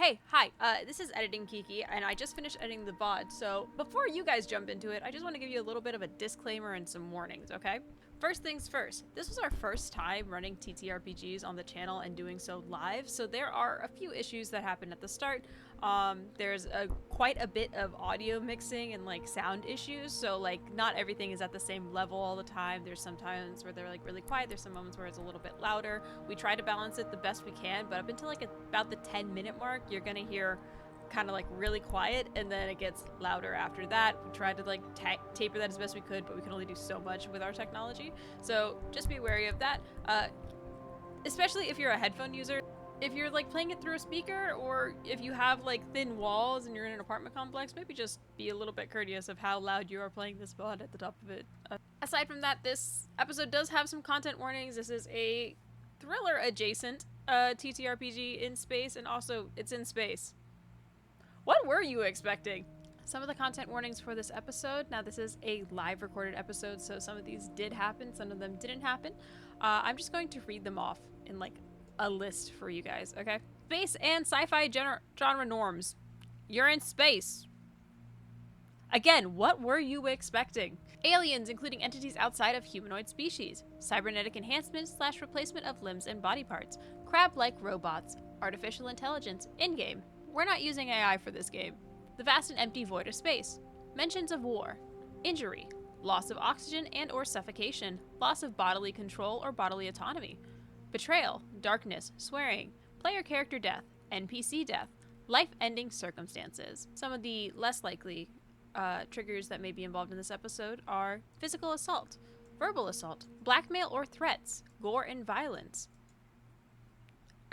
Hey, hi, this is Editing Kiki, and I just finished editing the VOD, so before you guys jump into it, I just want to give you a little bit of a disclaimer and some warnings, okay? First things first, this was our first time running TTRPGs on the channel and doing so live, so there are a few issues that happened at the start. There's quite a bit of audio mixing and sound issues, so not everything is at the same level all the time. There's some times where they're really quiet, there's some moments where it's a little bit louder. We try to balance it the best we can, but up until about the 10-minute mark, you're gonna hear kind of really quiet, and then it gets louder after that. We tried to taper that as best we could, but we can only do so much with our technology, so just be wary of that, especially if you're a headphone user. If you're playing it through a speaker, or if you have thin walls and you're in an apartment complex, maybe just be a little bit courteous of how loud you are playing this VOD at the top of it. Aside from that, this episode does have some content warnings. This is a thriller adjacent TTRPG in space, and also it's in space. What were you expecting? Some of the content warnings for this episode, now this is a live recorded episode, so some of these did happen, some of them didn't happen. I'm just going to read them off in a list for you guys, okay? Space and sci-fi genre norms. You're in space. Again, what were you expecting? Aliens, including entities outside of humanoid species. Cybernetic enhancement / replacement of limbs and body parts. Crab-like robots. Artificial intelligence. In-game. We're not using AI for this game. The vast and empty void of space. Mentions of war. Injury. Loss of oxygen and or suffocation. Loss of bodily control or bodily autonomy. Betrayal, darkness, swearing, player character death, NPC death, life-ending circumstances. Some of the less likely triggers that may be involved in this episode are physical assault, verbal assault, blackmail or threats, gore and violence.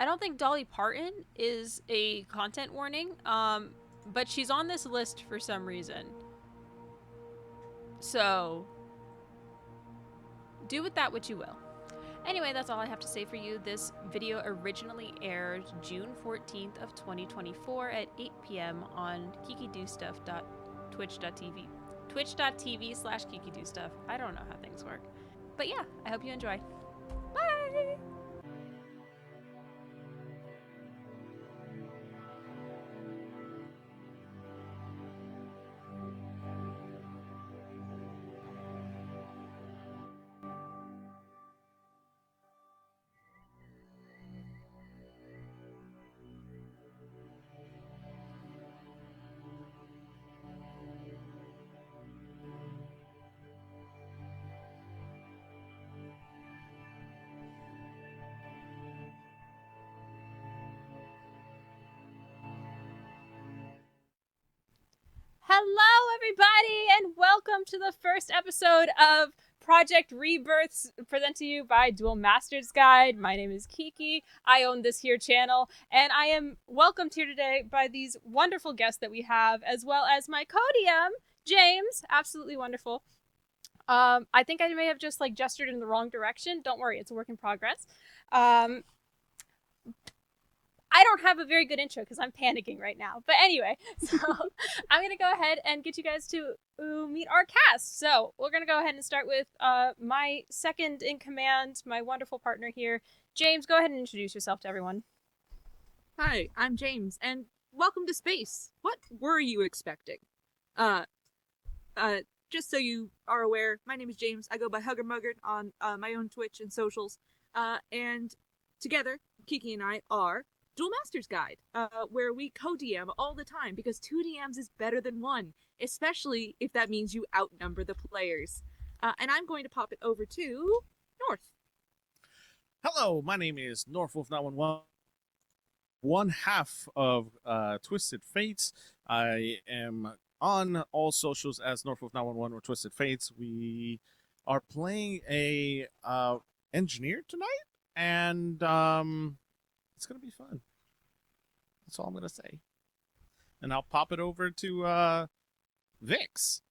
I don't think Dolly Parton is a content warning, but she's on this list for some reason. So, do with that what you will. Anyway, that's all I have to say for you. This video originally aired June 14th of 2024 at 8 p.m. on kikidostuff.twitch.tv. Twitch.tv/kikidostuff. I don't know how things work. But yeah, I hope you enjoy. Bye! Hello, everybody, and welcome to the first episode of Project Rebirth, presented to you by DualMastersGuide. My name is Kiki. I own this here channel, and I am welcomed here today by these wonderful guests that we have, as well as my co-DM, James. Absolutely wonderful. I think I may have just gestured in the wrong direction. Don't worry, it's a work in progress. I don't have a very good intro because I'm panicking right now. But anyway, so I'm going to go ahead and get you guys to meet our cast. So we're going to go ahead and start with my second in command, my wonderful partner here. James, go ahead and introduce yourself to everyone. Hi, I'm James, and welcome to space. What were you expecting? Just so you are aware, my name is James. I go by Hugger Muggard on my own Twitch and socials. And together, Kiki and I are Dual Masters Guide, where we co-DM all the time because 2 DMs is better than 1, especially if that means you outnumber the players. And I'm going to pop it over to North. Hello, my name is Northwolf911, one half of Twisted Fates. I am on all socials as Northwolf911 or Twisted Fates. We are playing a engineer tonight, and it's going to be fun. That's all I'm going to say. And I'll pop it over to Vix.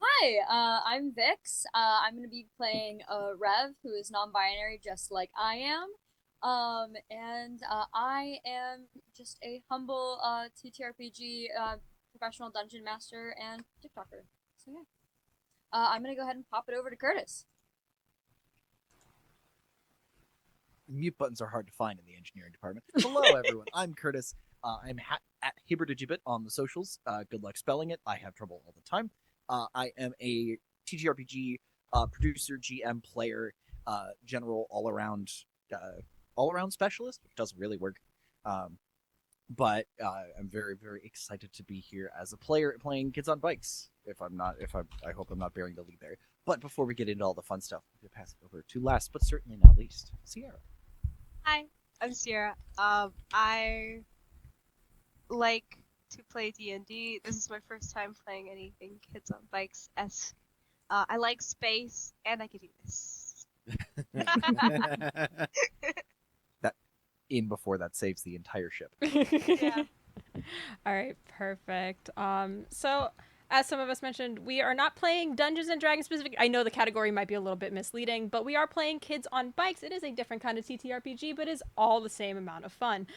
Hi, I'm Vix. I'm going to be playing Rev, who is non-binary just like I am. And I am just a humble TTRPG professional dungeon master and TikToker. So yeah. I'm going to go ahead and pop it over to Curtis. Mute buttons are hard to find in the engineering department. Hello, everyone. I'm Curtis. I'm at Hibberdigibit on the socials. Good luck spelling it. I have trouble all the time. I am a TTRPG producer, GM, player, general all around specialist, which doesn't really work. But I'm very, very excited to be here as a player playing Kids on Bikes. I hope I'm not bearing the lead there. But before we get into all the fun stuff, I'm going to pass it over to last, but certainly not least, Sierra. Hi, I'm Sierra. I like to play D&D. This is my first time playing anything Kids on Bikes. I like space, and I can do this. In before that saves the entire ship. Yeah. All right, perfect. So as some of us mentioned, we are not playing Dungeons and Dragons specific. I know the category might be a little bit misleading, but we are playing Kids on Bikes. It is a different kind of TTRPG, but is all the same amount of fun.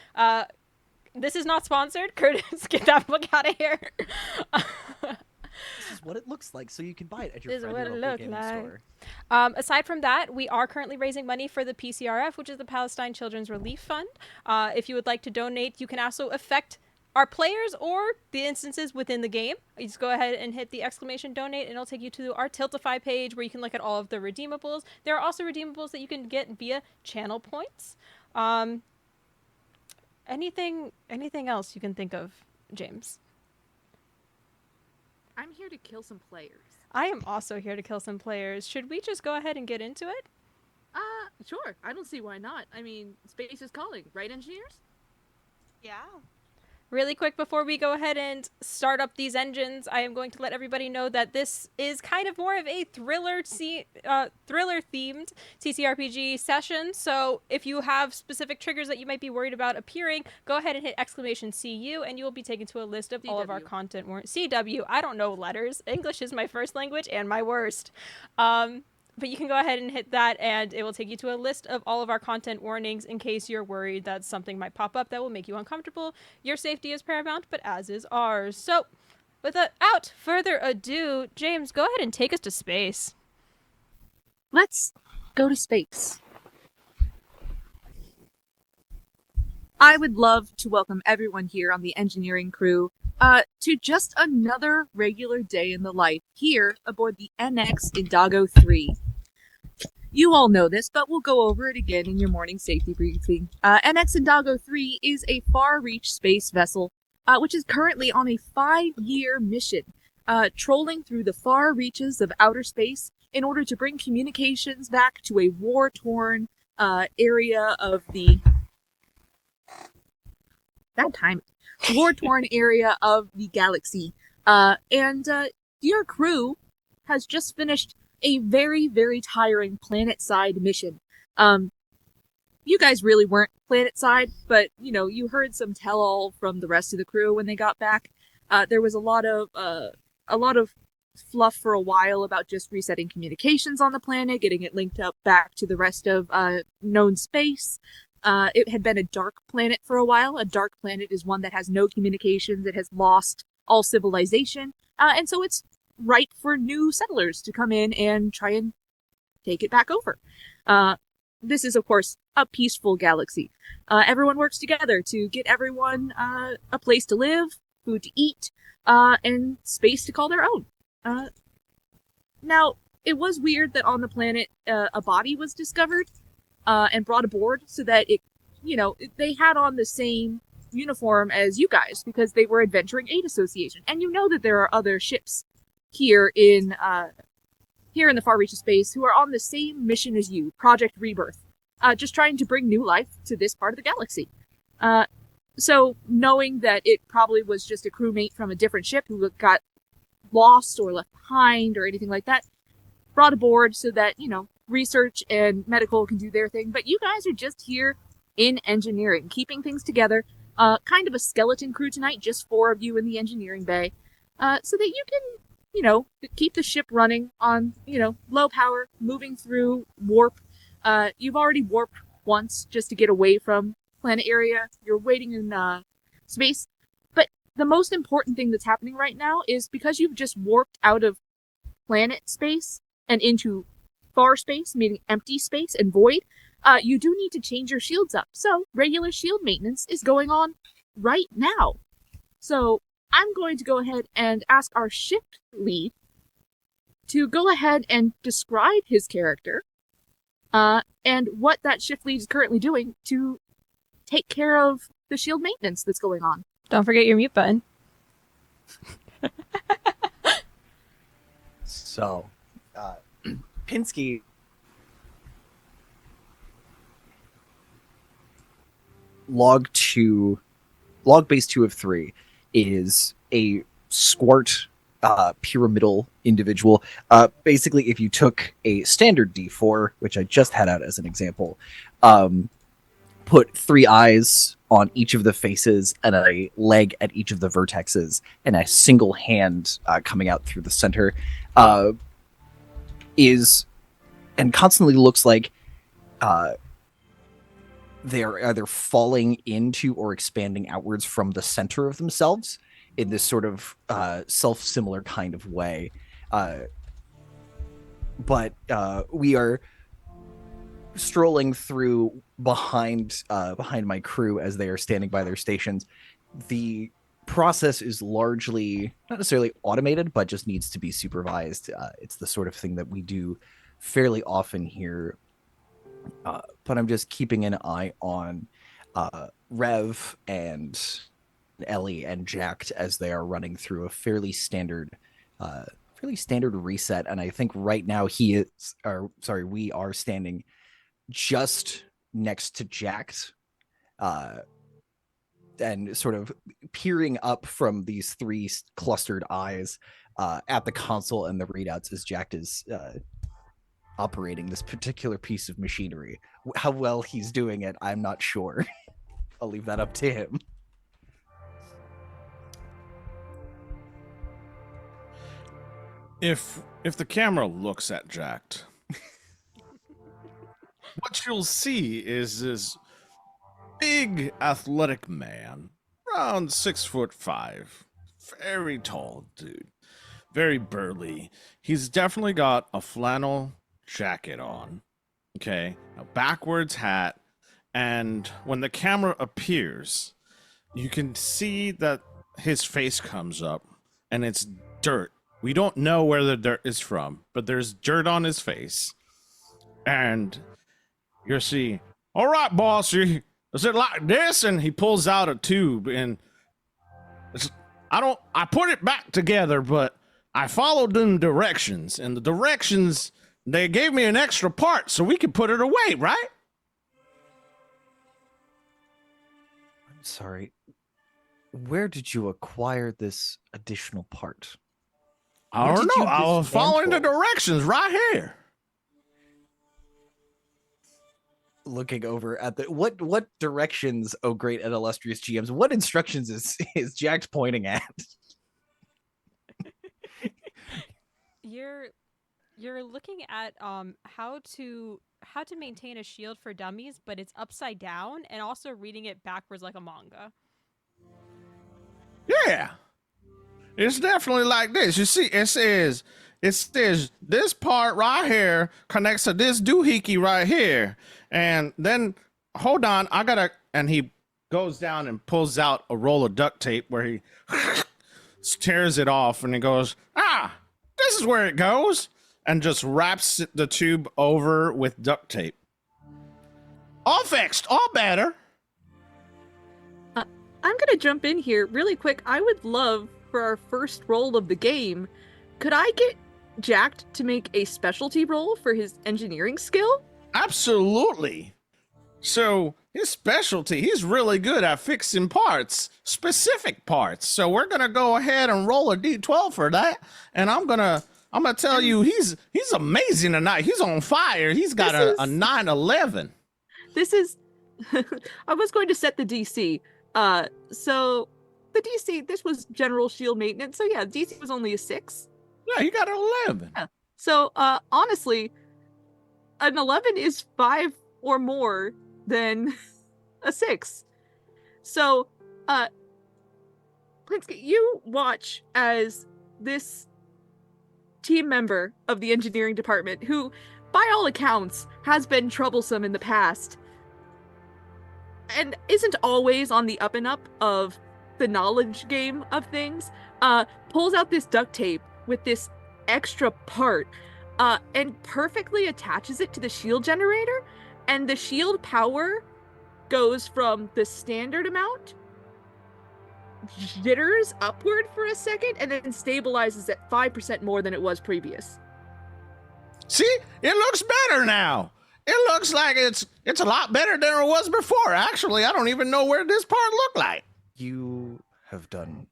This is not sponsored. Curtis, get that book out of here. This is what it looks like, so you can buy it at your This is friendly what it local look gaming like. store. Aside from that, we are currently raising money for the PCRF, which is the Palestine Children's Relief Fund. If you would like to donate, you can also affect our players or the instances within the game. You just go ahead and hit the exclamation donate, and it'll take you to our Tiltify page where you can look at all of the redeemables. There are also redeemables that you can get via channel points. Anything else you can think of, James? I'm here to kill some players. I am also here to kill some players. Should we just go ahead and get into it? Sure. I don't see why not. I mean, space is calling, right, engineers? Yeah. Really quick before we go ahead and start up these engines, I am going to let everybody know that this is kind of more of a thriller-themed TTRPG session. So if you have specific triggers that you might be worried about appearing, go ahead and hit exclamation CU, and you will be taken to a list of all of our CW. content. CW. I don't know letters. English is my first language and my worst. But you can go ahead and hit that, and it will take you to a list of all of our content warnings in case you're worried that something might pop up that will make you uncomfortable. Your safety is paramount, but as is ours. So, without further ado, James, go ahead and take us to space. Let's go to space. I would love to welcome everyone here on the engineering crew to just another regular day in the life here aboard the NX INDAGO III. You all know this, but we'll go over it again in your morning safety briefing. NX INDAGO III is a far-reach space vessel, which is currently on a 5-year mission, trolling through the far reaches of outer space in order to bring communications back to a war-torn area of the... war-torn area of the galaxy. And your crew has just finished a very, very tiring planet-side mission. You guys really weren't planet-side, but, you know, you heard some tell-all from the rest of the crew when they got back. There was a lot of fluff for a while about just resetting communications on the planet, getting it linked up back to the rest of known space. It had been a dark planet for a while. A dark planet is one that has no communications. It has lost all civilization. And so it's ripe for new settlers to come in and try and take it back over. This is, of course, a peaceful galaxy. Everyone works together to get everyone a place to live, food to eat, and space to call their own. Now, it was weird that on the planet a body was discovered and brought aboard so that it, you know, they had on the same uniform as you guys because they were Adventuring Aid Association. And you know that there are other ships here in the far reach of space who are on the same mission as you, Project Rebirth, just trying to bring new life to this part of the galaxy. So knowing that it probably was just a crewmate from a different ship who got lost or left behind or anything like that, brought aboard so that, you know, research and medical can do their thing. But you guys are just here in engineering, keeping things together. Kind of a skeleton crew tonight, just 4 of you in the engineering bay, so that you can, you know, keep the ship running on, you know, low power, moving through warp. You've already warped once just to get away from planet area. You're waiting in space. But the most important thing that's happening right now is because you've just warped out of planet space and into far space, meaning empty space and void, you do need to change your shields up. So regular shield maintenance is going on right now. So I'm going to go ahead and ask our shift lead to go ahead and describe his character, and what that shift lead is currently doing to take care of the shield maintenance that's going on. Don't forget your mute button. So, Pinsky log base 2 of 3 is a squat pyramidal individual. Basically, if you took a standard D4, which I just had out as an example, put 3 eyes on each of the faces and a leg at each of the vertexes, and a single hand coming out through the center, is and constantly looks like they're either falling into or expanding outwards from the center of themselves in this sort of self-similar kind of way. But we are strolling through behind my crew as they are standing by their stations. The process is largely not necessarily automated, but just needs to be supervised. It's the sort of thing that we do fairly often here. But I'm just keeping an eye on Rev and Ellie and Jacked as they are running through a fairly standard reset. And I think right now we are standing just next to Jacked, and sort of peering up from these 3 clustered eyes at the console and the readouts as Jacked is operating this particular piece of machinery. How well he's doing it, I'm not sure. I'll leave that up to him. If the camera looks at Jacked, what you'll see is this big athletic man, around 6'5", very tall dude, very burly. He's definitely got a flannel jacket on, okay, a backwards hat, and when the camera appears, you can see that his face comes up, and it's dirt. We don't know where the dirt is from, but there's dirt on his face, and you see, all right, boss, is it like this? And he pulls out a tube, and I put it back together, but I followed them directions, and the directions, they gave me an extra part so we could put it away, right? I'm sorry. Where did you acquire this additional part? I What don't did know. you I was following the dismantle? directions right here. Looking over at the what directions, oh great and illustrious GMs, what instructions is Jacked pointing at? You're looking at how to maintain a shield for dummies, but it's upside down, and also reading it backwards like a manga. Yeah. It's definitely like this. You see, it says this part right here connects to this doohickey right here. And then, hold on, and he goes down and pulls out a roll of duct tape where he tears it off, and he goes, this is where it goes, and just wraps the tube over with duct tape. All fixed, all better. I'm gonna jump in here really quick. I would love, for our first roll of the game, could I get Jacked to make a specialty roll for his engineering skill? Absolutely. So his specialty, he's really good at fixing parts, specific parts. So we're gonna go ahead and roll a d12 for that, and I'm gonna tell you he's amazing tonight. He's on fire. He's got a 9/11. This is I was going to set the DC. So the DC, this was general shield maintenance. So yeah, DC was only a 6. Yeah, he got an 11. Yeah. So honestly, an 11 is 5 or more than a 6. So Plinsky, you watch as this team member of the engineering department, who by all accounts has been troublesome in the past, and isn't always on the up and up of the knowledge game of things, pulls out this duct tape with this extra part, and perfectly attaches it to the shield generator, and the shield power goes from the standard amount, jitters upward for a second, and then stabilizes at 5% more than it was previous. See, it looks better now. It looks like it's a lot better than it was before. Actually, I don't even know where this part looked like. You have done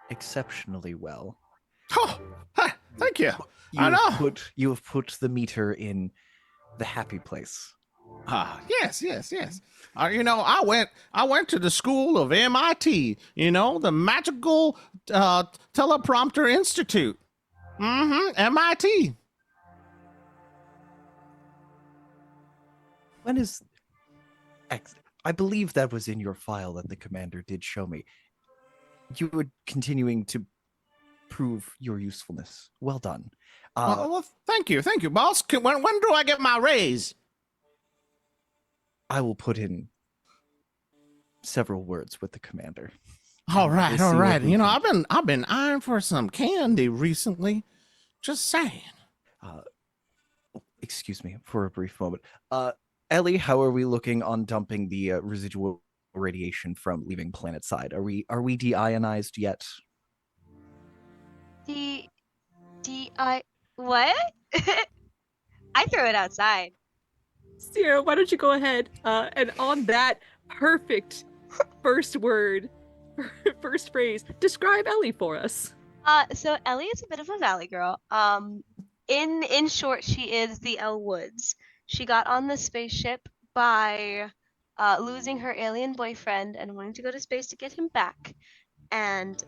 exceptionally well. Oh, thank you. You I know. You have put the meter in the happy place. Yes. I went to the school of MIT. The Magical Teleprompter Institute. MIT. When is... I believe that was in your file that the commander did show me. You were continuing to prove your usefulness. Well done. Well, thank you, boss. When do I get my raise? I will put in several words with the commander. All right. I've been eyeing for some candy recently. Just saying. Excuse me for a brief moment. Ellie, how are we looking on dumping the residual radiation from leaving planet side? Are we deionized yet? What? I throw it outside. Sierra, why don't you go ahead, and on that perfect first phrase, describe Ellie for us. So Ellie is a bit of a valley girl. In short, she is the Elle Woods. She got on the spaceship by losing her alien boyfriend and wanting to go to space to get him back. And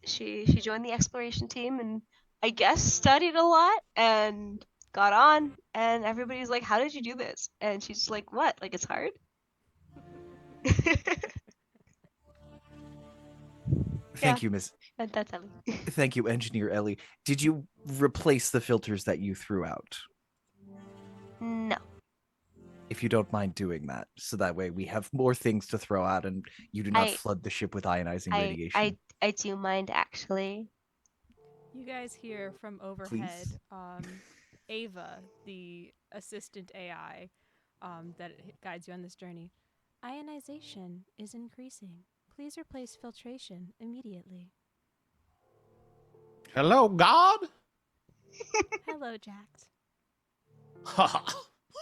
she joined the exploration team and I guess studied a lot and got on. And everybody's like, "How did you do this?" And she's like, "What? Like it's hard?" Thank you, Miss. That's Ellie. Thank you, Engineer Ellie. Did you replace the filters that you threw out? No. If you don't mind doing that, so that way we have more things to throw out and you do not flood the ship with ionizing radiation. I do mind, actually. You guys hear from overhead, Ava, the assistant AI that guides you on this journey. Ionization is increasing. Please replace filtration immediately. Hello, God? Hello, Jax.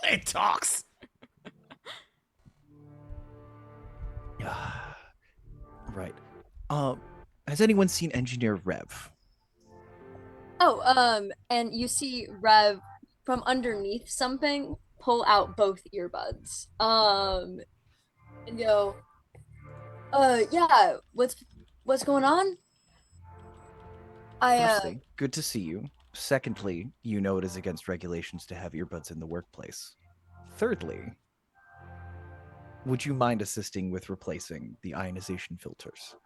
It talks. Right. Has anyone seen Engineer Rev? Oh, and you see Rev from underneath something pull out both earbuds. And go, yeah, what's going on? Firstly, good to see you. Secondly, you know it is against regulations to have earbuds in the workplace. Thirdly, would you mind assisting with replacing the ionization filters?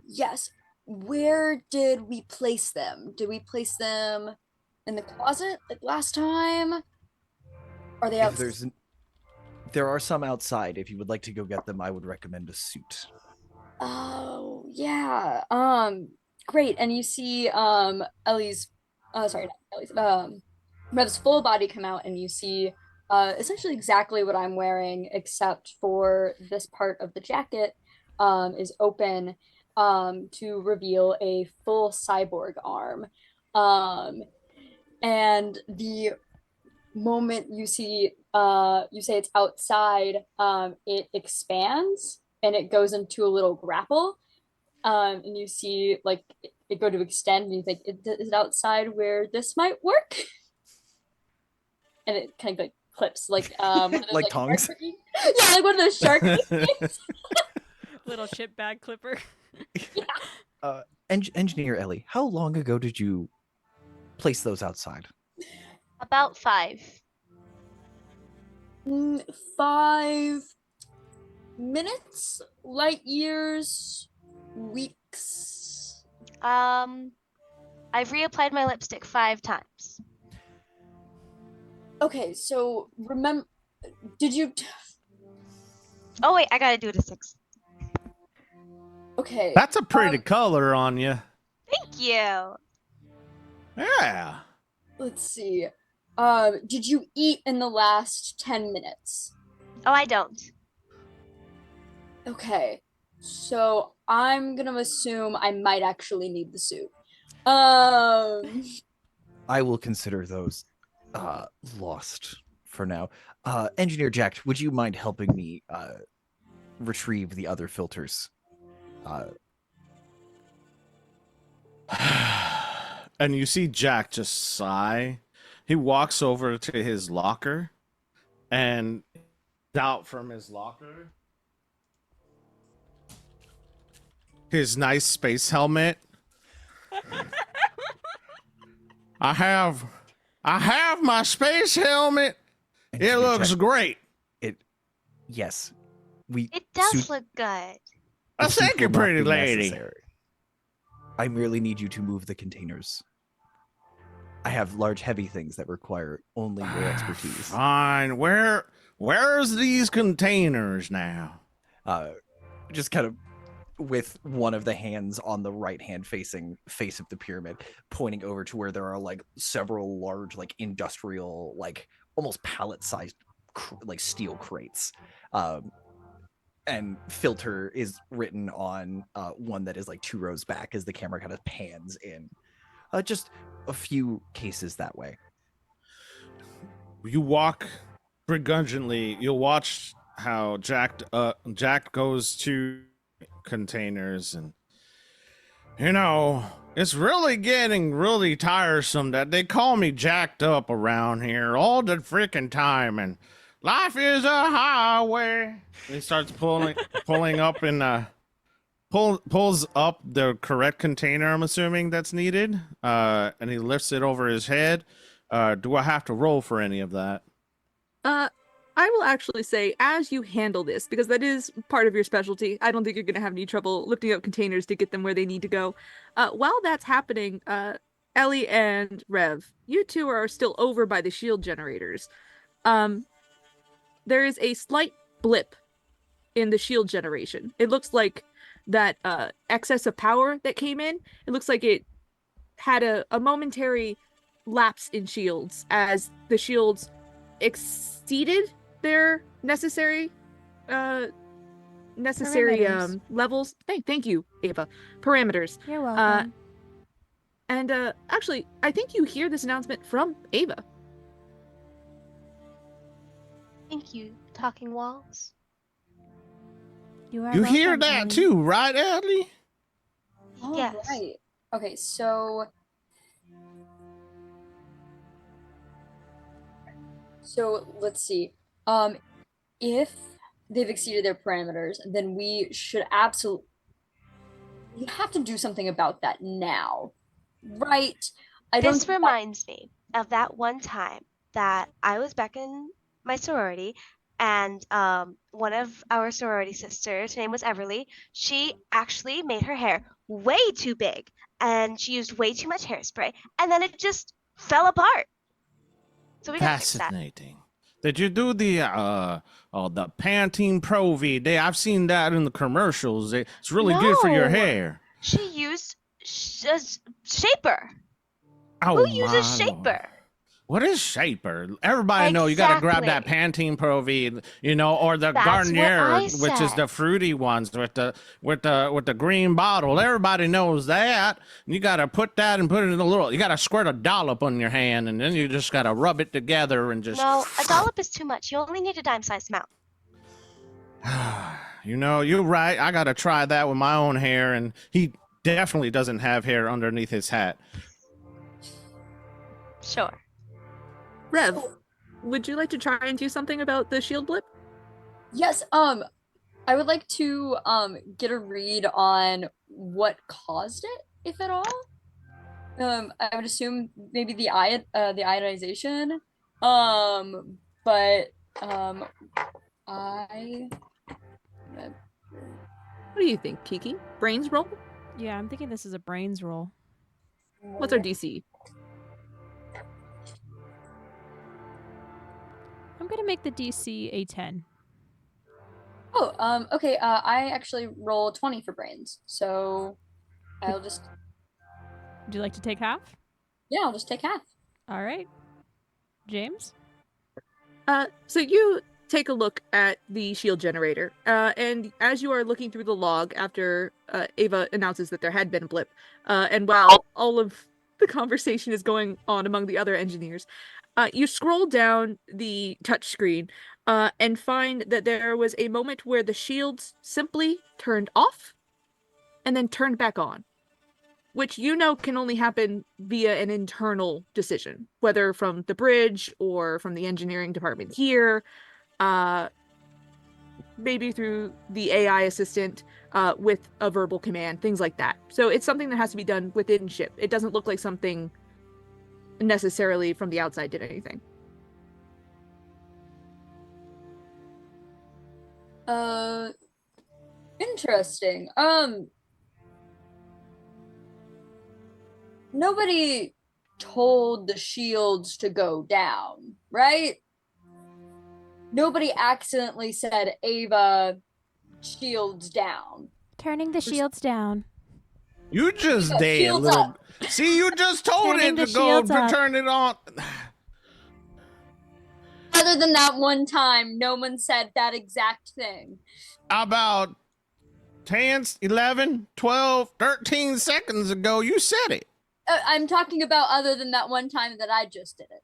Yes. Where did we place them? Did we place them in the closet like last time? Are they outside? There are some outside. If you would like to go get them, I would recommend a suit. Oh, yeah. Great. And you see Ellie's sorry, not Ellie's, Rev's full body come out and you see essentially exactly what I'm wearing, except for this part of the jacket is open to reveal a full cyborg arm. And the moment you see you say it's outside, it expands and it goes into a little grapple, and you see like it go to extend and you think, is it outside where this might work? And it kind of like clips like like tongs. Yeah, like one of those shark things. Little chip bag clipper. Yeah. Engineer Ellie, how long ago did you place those outside? About 5. 5 minutes, light years, weeks. I've reapplied my lipstick 5 times. Okay, so remember, did you Oh wait, I gotta do it a 6. Okay. That's a pretty color on you. Thank you. Yeah. Let's see. Did you eat in the last 10 minutes? Oh, I don't. Okay. So I'm gonna assume I might actually need the suit. Um, I will consider those lost for now. Engineer Jack, would you mind helping me retrieve the other filters? And you see Jack just sigh. He walks over to his locker and out from his locker his nice space helmet. I have my space helmet. Engineer It looks Jack, great. yes. It does suit- look good. the Thank suit you, will not pretty be lady. necessary. I merely need you to move the containers. I have large, heavy things that require only your expertise. Fine. Where's these containers now? Just kind of with one of the hands on the right hand facing face of the pyramid, pointing over to where there are like several large, like industrial, like almost pallet sized, like steel crates. And filter is written on one that is like 2 rows back as the camera kind of pans in. Just a few cases that way. You walk begrudgingly. You'll watch how Jack goes to containers, and it's really getting really tiresome that they call me jacked up around here all the freaking time, and life is a highway. And he starts pulling up and pulls up the correct container, I'm assuming that's needed, and he lifts it over his head. Do I have to roll for any of that? I will actually say, as you handle this, because that is part of your specialty, I don't think you're going to have any trouble lifting up containers to get them where they need to go. While that's happening, Ellie and Rev, you two are still over by the shield generators. There is a slight blip in the shield generation. It looks like that excess of power that came in, it looks like it had a momentary lapse in shields as the shields exceeded their necessary Parameters. levels. Thank you, Ava. Parameters. You're welcome. And actually, I think you hear this announcement from Ava. Thank you, talking walls. You are You hear welcome, that Ellie. too, right, Ellie? all Yes. right. Okay, so let's see. If they've exceeded their parameters, then we should absolutely we have to do something about that now. Right? I don't This think that- reminds me of that one time that I was back in my sorority, and one of our sorority sisters, her name was Everly, she actually made her hair way too big, and she used way too much hairspray, and then it just fell apart. So we gotta fix that. Fascinating. Did you do the Pantene Pro V? I've seen that in the commercials. It's really good for your No. hair. She used shaper. Oh, Who uses my Lord. shaper? What is shaper? Everybody know you got to grab that Exactly. Pantene Pro V, or the That's what Garnier, I which is the said. fruity ones with the green bottle. Everybody knows that. You got to put that and put it in a little. You got to squirt a dollop on your hand, and then you just got to rub it together and just. No, a dollop is too much. You only need a dime-sized amount. You're right. I got to try that with my own hair, and he definitely doesn't have hair underneath his hat. Sure. Rev, would you like to try and do something about the shield blip? Yes, I would like to get a read on what caused it, if at all. I would assume maybe the ionization. But I What do you think, Kiki? Brains roll? Yeah, I'm thinking this is a brains roll. What's our DC? I'm gonna make the DC a 10. Oh, okay. I actually roll 20 for brains, so I'll just Would you like to take half? yeah, I'll just take half. All right. James? So you take a look at the shield generator, and as you are looking through the log after Ava announces that there had been a blip, and while all of the conversation is going on among the other engineers, you scroll down the touchscreen and find that there was a moment where the shields simply turned off and then turned back on, which you know can only happen via an internal decision, whether from the bridge or from the engineering department here, uh, maybe through the AI assistant with a verbal command, things like that. So it's something that has to be done within ship. It doesn't look like something necessarily from the outside did anything. Interesting. Nobody told the shields to go down, right? Nobody accidentally said Ava shields down. Turning the shields down. You just Yeah, did, shields little. up. See, you just told Turning it the to go shields up. turn it on. Other than that one time, no one said that exact thing. About 10, 11, 12, 13 seconds ago, you said it. I'm talking about other than that one time that I just did it.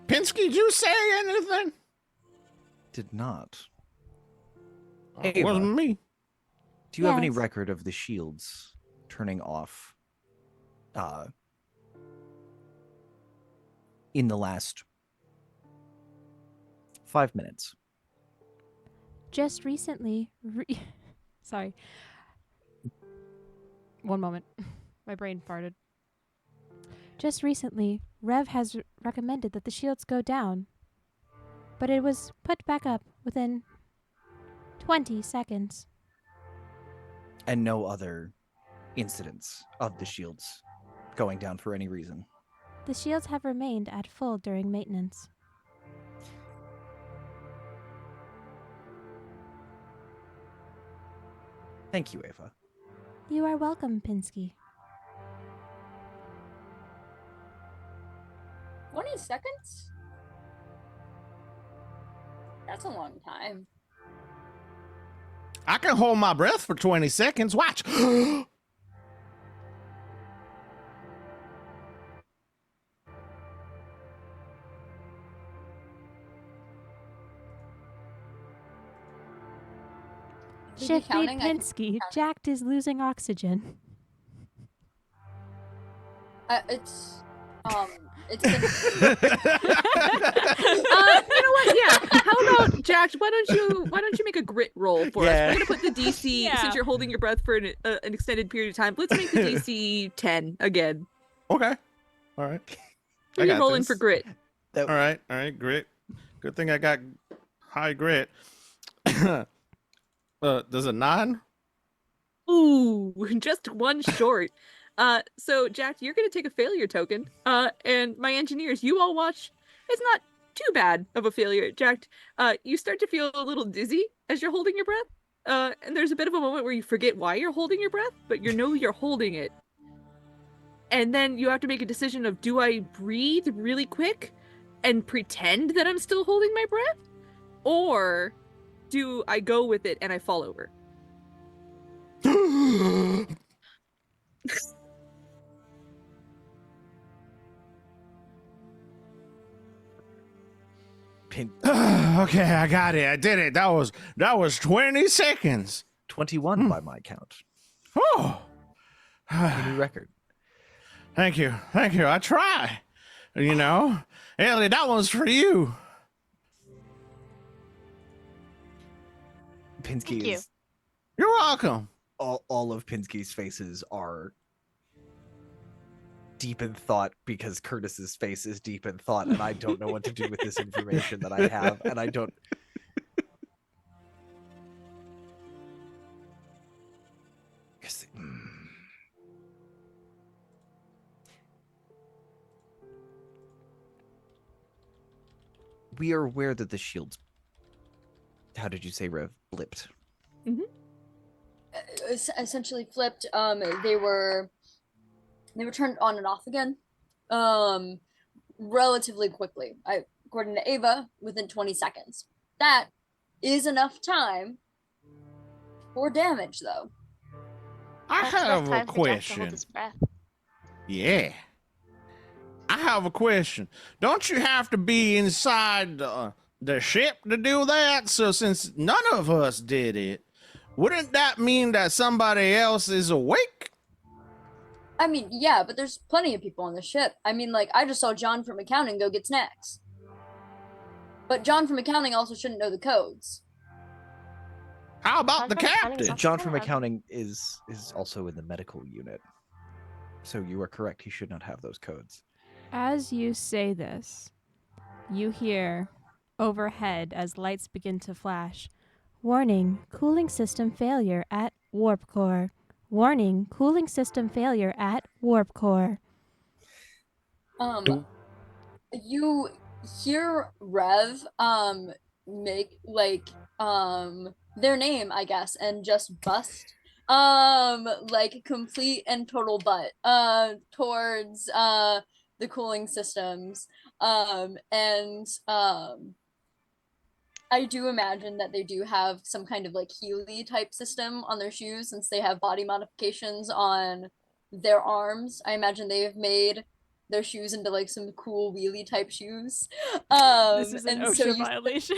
Pinsky, did you say anything? Did not. It Ava. wasn't me. Do you have any Yes. record of the shields turning off in the last 5 minutes? Just recently. Sorry. One moment. My brain farted. Just recently, Rev has recommended that the shields go down, but it was put back up within 20 seconds. And no other incidents of the shields going down for any reason. The shields have remained at full during maintenance. Thank you, Ava. You are welcome, Pinsky. 20 seconds? That's a long time. I can hold my breath for 20 seconds. Watch. Shipmate counting? I can Pinsky, count. Jack is losing oxygen. It's been You know what? Yeah. How about Jack? Why don't you make a grit roll for us? Yeah. We're gonna put the DC Yeah. since you're holding your breath for an extended period of time. Let's make the DC 10 again. Okay. All right. What I are you got rolling this. for grit? All right. Grit. Good thing I got high grit. Does a 9? Ooh, just one short. So Jack, you're gonna take a failure token. And my engineers, you all watch. It's not too bad of a failure, Jack. You start to feel a little dizzy as you're holding your breath. And there's a bit of a moment where you forget why you're holding your breath, but you know you're holding it. And then you have to make a decision of, do I breathe really quick and pretend that I'm still holding my breath? Or do I go with it and I fall over? Okay, I got it. I did it. That was 20 seconds. 21 by my count. Oh. A new record. Thank you. I try. You know, Ellie, that one's for you. Pinsky Thank you. is You're welcome. all of Pinsky's faces are deep in thought because Curtis's face is deep in thought, and I don't know what to do with this information that I have, and I don't. We are aware that the shields how did you say Rev? Flipped. Essentially flipped. They were turned on and off again, relatively quickly. According to Ava, within 20 seconds. That is enough time for damage, though. I That's enough have a time for Jack to hold question. his breath. Yeah. I have a question. Don't you have to be inside the ship to do that? So since none of us did it, wouldn't that mean that somebody else is awake? I mean, yeah, but there's plenty of people on the ship. I mean, like, I just saw John from accounting go get snacks. But John from accounting also shouldn't know the codes. How about the John from accounting is captain? also- John from God. accounting is also in the medical unit. So you are correct. He should not have those codes. As you say this, you hear overhead as lights begin to flash. Warning, cooling system failure at warp core. Warning, cooling system failure at warp core. Do- You hear Rev make like their name, I guess, and just bust like complete and total butt towards the cooling systems. And I do imagine that they do have some kind of like Healy type system on their shoes since they have body modifications on their arms. I imagine they've made their shoes into like some cool wheelie type shoes. This is an And so OSHA you violation.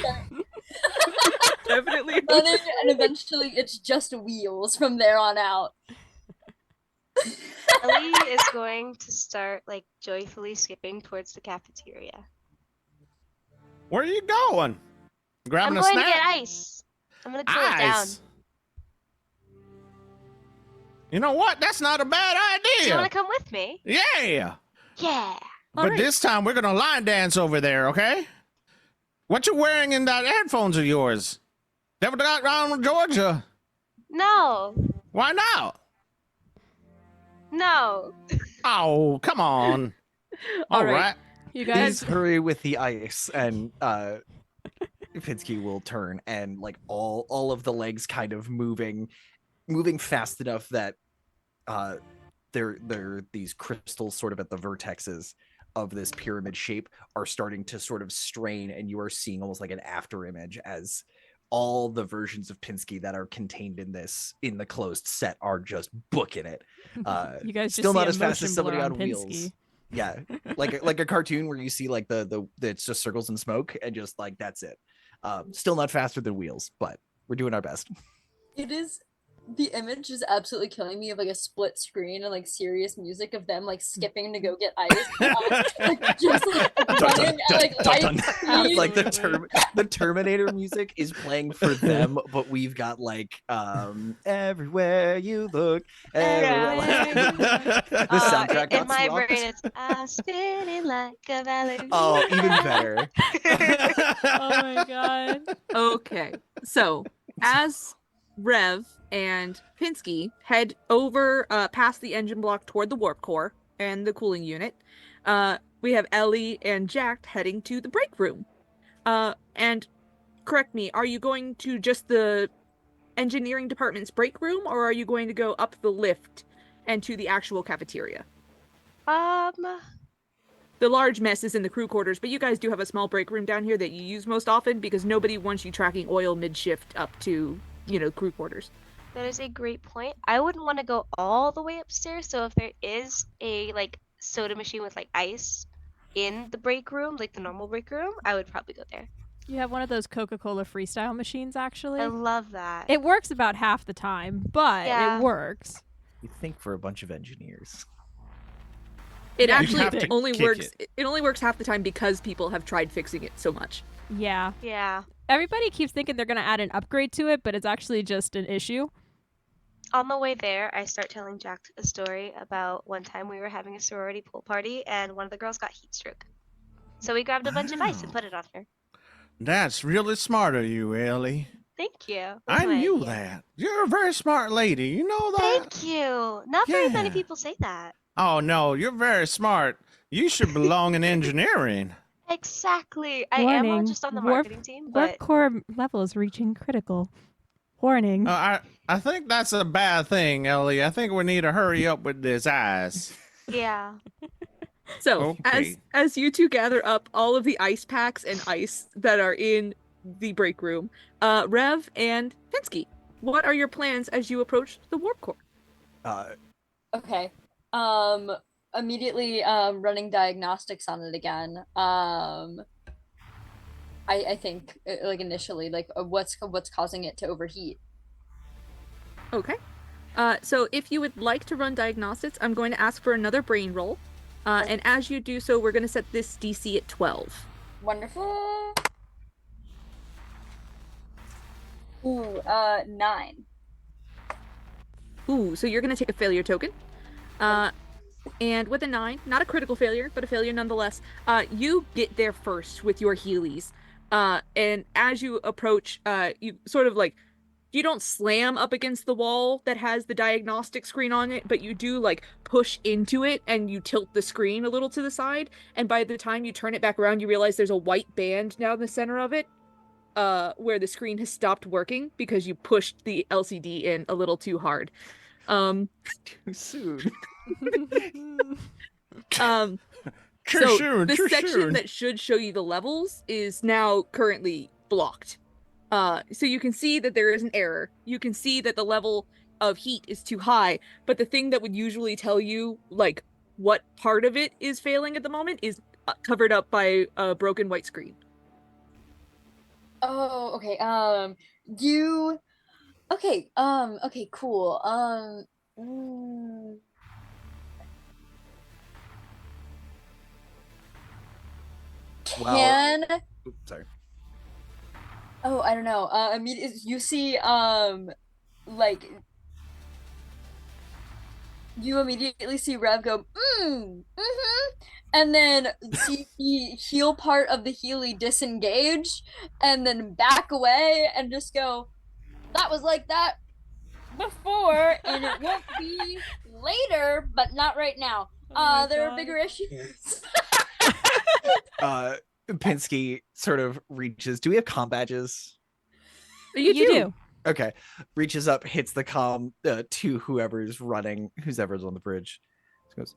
Definitely. running, and eventually it's just wheels from there on out. Ellie is going to start like joyfully skipping towards the cafeteria. Where are you going? Grabbing I'm a going snack? to get ice. I'm gonna cool it down. Ice. You know what? That's not a bad Do you want idea. to come with me? Yeah. Yeah. But this time we're gonna line dance over there, okay? What you wearing in that headphones of yours? Never got around with Georgia. No. Why not? No. Oh, come on. All All right. right. You Please guys, hurry with the ice, and Pinsky will turn, and like all of the legs kind of moving fast enough that they're these crystals sort of at the vertexes of this pyramid shape are starting to sort of strain, and you are seeing almost like an after image as all the versions of Pinsky that are contained in the closed set are just booking it. you guys Still just not see as a fast as motion somebody blur on on wheels. Pinsky. Yeah, like a cartoon where you see like the it's just circles and smoke, and just like that's it. Still not faster than wheels, but we're doing our best. It is, the image is absolutely killing me of like a split screen and like serious music of them like skipping to go get ice. Like, just like running at like light speed. Like the Terminator music is playing for them, but we've got like everywhere you look, the soundtrack got in my swapped. brain, it's I'm spinning like a ballerina. Oh, even better. Oh my god. Okay, so as Rev and Pinsky head over past the engine block toward the warp core and the cooling unit, we have Ellie and Jack heading to the break room. And correct me, are you going to just the engineering department's break room, or are you going to go up the lift and to the actual cafeteria? The large mess is in the crew quarters, but you guys do have a small break room down here that you use most often because nobody wants you tracking oil mid-shift up to, crew quarters. That is a great point. I wouldn't want to go all the way upstairs, so if there is a like soda machine with like ice in the break room, like the normal break room, I would probably go there. You have one of those Coca-Cola freestyle machines, actually. I love that. It works about half the time, but Yeah. it works. You think for a bunch of engineers. It Yeah, actually have to only kick works. it. It only works half the time because people have tried fixing it so much. Yeah. Yeah. Everybody keeps thinking they're going to add an upgrade to it, but it's actually just an issue. On the way there, I start telling Jack a story about one time we were having a sorority pool party and one of the girls got heat stroke. So we grabbed a bunch of ice and Wow. put it on her. That's really smart of you, Ellie. Thank you. I That's my knew idea. that. You're a very smart lady. You know that? Thank you. Not very many Yeah. people say that. Oh, no. You're very smart. You should belong in engineering. Exactly. I am Warning, just on the warp- marketing team, Warp but core level is reaching critical. Warning. I think that's a bad thing, Ellie. I think we need to hurry up with this ice. yeah. So Okay. as you two gather up all of the ice packs and ice that are in the break room, Rev and Pinsky, what are your plans as you approach the warp core? Okay. Immediately running diagnostics on it again. I think like initially like what's causing it to overheat. Okay. So if you would like to run diagnostics, I'm going to ask for another brain roll. And as you do so, we're going to set this DC at 12. Wonderful. Ooh, 9. Ooh, so you're going to take a failure token. And with a 9, not a critical failure, but a failure nonetheless, you get there first with your Heelys. And as you approach, you sort of like, you don't slam up against the wall that has the diagnostic screen on it, but you do like push into it and you tilt the screen a little to the side. And by the time you turn it back around, you realize there's a white band down the center of it, where the screen has stopped working because you pushed the LCD in a little too hard. Too soon. So the section that should show you the levels is now currently blocked. So you can see that there is an error. You can see that the level of heat is too high, but the thing that would usually tell you like what part of it is failing at the moment is covered up by a broken white screen. Oh, okay. Okay, cool. Can Oops, sorry. Oh, I don't know. You see, like, you immediately see Rev go, and then see the heel part of the Healy disengage, and then back away, and just go, that was like that before, and it won't be later, but not right now. There are bigger issues. Pinsky sort of reaches. Do we have comm badges? You do. Okay. Reaches up, hits the comm to whoever's on the bridge. Goes,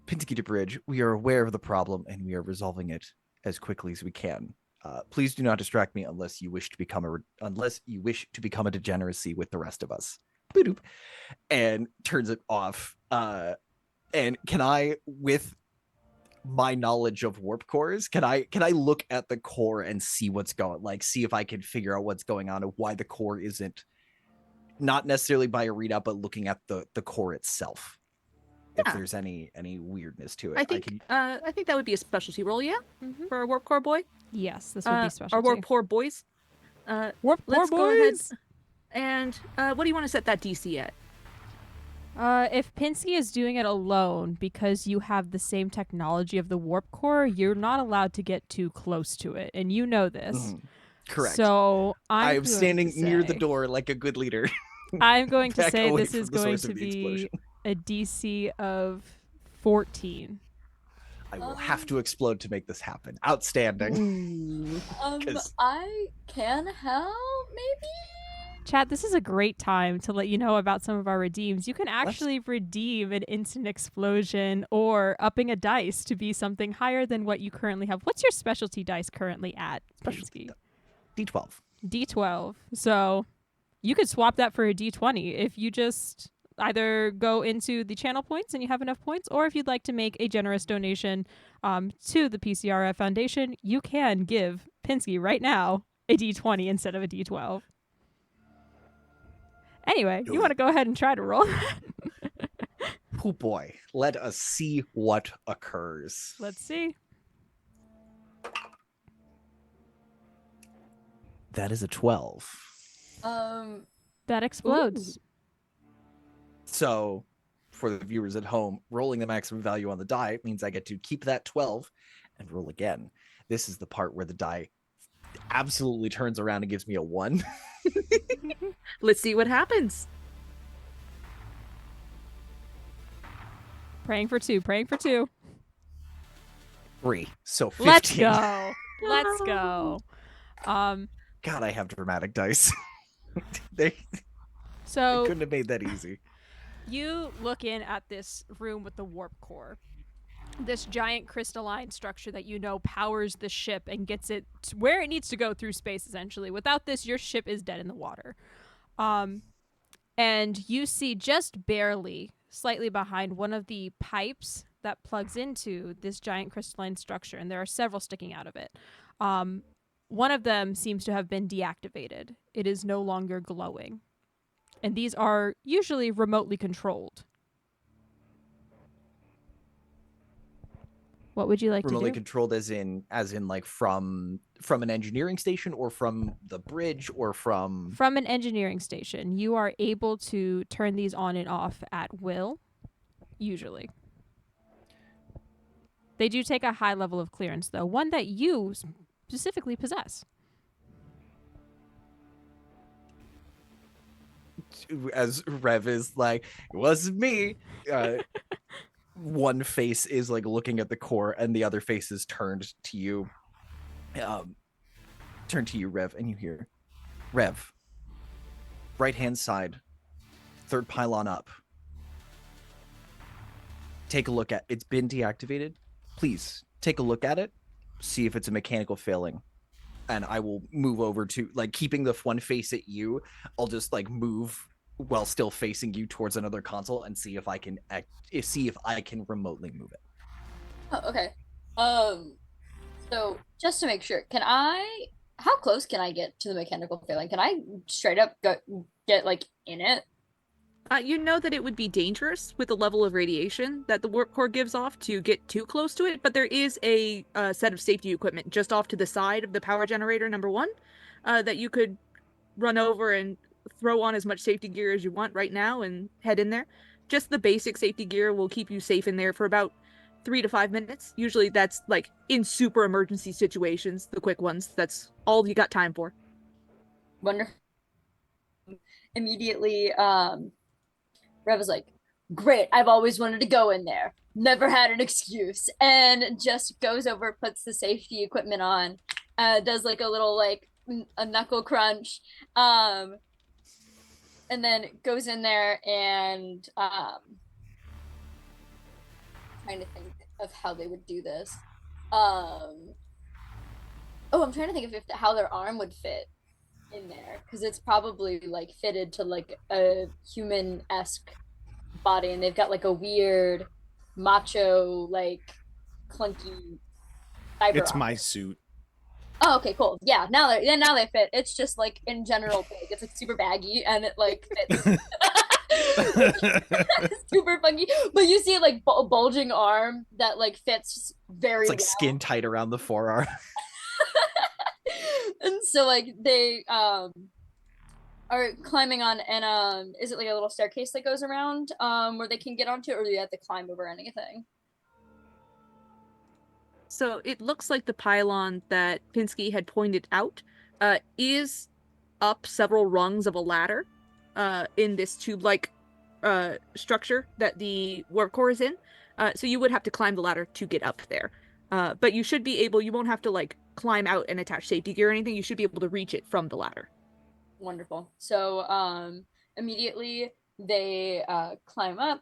Pinsky to bridge. We are aware of the problem and we are resolving it as quickly as we can. Please do not distract me unless you wish to become a degeneracy with the rest of us. Boop. And turns it off. And can I, with my knowledge of warp cores, can I look at the core and see what's see if I can figure out what's going on and why the core isn't, not necessarily by a readout, but looking at the core itself, if there's any weirdness to it. I think that would be a specialty roll, for a warp core boy. Yes, this would be specialty. Our warp core boys. Warp core let's boys. Go ahead. And what do you want to set that DC at? If Pinsky is doing it alone because you have the same technology of the warp core, you're not allowed to get too close to it, and you know this. Mm-hmm. Correct. So I'm standing near the door like a good leader. I'm going to say away this is from the going source to of the be explosion. a DC of 14. I will have to explode to make this happen. Outstanding. 'Cause- I can help, maybe? Chat, this is a great time to let you know about some of our redeems. You can actually redeem an instant explosion or upping a dice to be something higher than what you currently have. What's your specialty dice currently at, Pinsky? D12. D12. So you could swap that for a D20 if you just either go into the channel points and you have enough points, or if you'd like to make a generous donation to the PCRF Foundation, you can give Pinsky right now a D20 instead of a D12. Anyway, you want to go ahead and try to roll that? Oh boy. Let us see what occurs. Let's see. That is a 12. That explodes. Ooh. So, for the viewers at home, rolling the maximum value on the die means I get to keep that 12 and roll again. This is the part where the die absolutely turns around and gives me a 1. Let's see what happens. Praying for two. 3. So 15. Let's go. Let's go. God, I have dramatic dice. they So couldn't have made that easy. you look in at this room with the warp core. This giant crystalline structure that you know powers the ship and gets it to where it needs to go through space, essentially. Without this, your ship is dead in the water. And you see just barely, slightly behind one of the pipes that plugs into this giant crystalline structure, and there are several sticking out of it. One of them seems to have been deactivated. It is no longer glowing. And these are usually remotely controlled. What would you like Remotely to do? controlled as in like from an engineering station, or from the bridge, or from From an engineering station. You are able to turn these on and off at will, usually. They do take a high level of clearance, though, one that you specifically possess. As Rev is like, it wasn't me. One face is like looking at the core, and the other face is turned to you. Turn to you, Rev, and you hear, Rev, right hand side, third pylon up. Take a look at it's been deactivated. Please take a look at it, see if it's a mechanical failing. And I will move over to, like, keeping the one face at you, I'll just like move while still facing you towards another console and see if I can remotely move it. Oh, okay. So just to make sure, how close can I get to the mechanical failing? Can I straight up get like in it? You know that it would be dangerous with the level of radiation that the warp core gives off to get too close to it, but there is a set of safety equipment just off to the side of the power generator number 1 that you could run over and throw on as much safety gear as you want right now and head in there. Just the basic safety gear will keep you safe in there for about 3 to 5 minutes. Usually that's like in super emergency situations, the quick ones. That's all you got time for. Wonderful. Immediately, Rev is like, great, I've always wanted to go in there. Never had an excuse. And just goes over, puts the safety equipment on, does like a little like a knuckle crunch, and then goes in there and trying to think of how they would do this. I'm trying to think of how their arm would fit in there, because it's probably like fitted to like a human-esque body, and they've got like a weird macho like clunky fiber It's arm. my suit. Oh, okay, cool. Yeah, now they fit. It's just like in general big. It's like super baggy and it like fits. Super funky, but you see like bulging arm that like fits very It's like well. skin tight around the forearm. And so like they are climbing on, and is it like a little staircase that goes around where they can get onto, or do you have to climb over anything? So it looks like the pylon that Pinsky had pointed out is up several rungs of a ladder in this tube-like structure that the warp core is in. So you would have to climb the ladder to get up there. But you should be able, you won't have to like climb out and attach safety gear or anything. You should be able to reach it from the ladder. Wonderful. So immediately they climb up.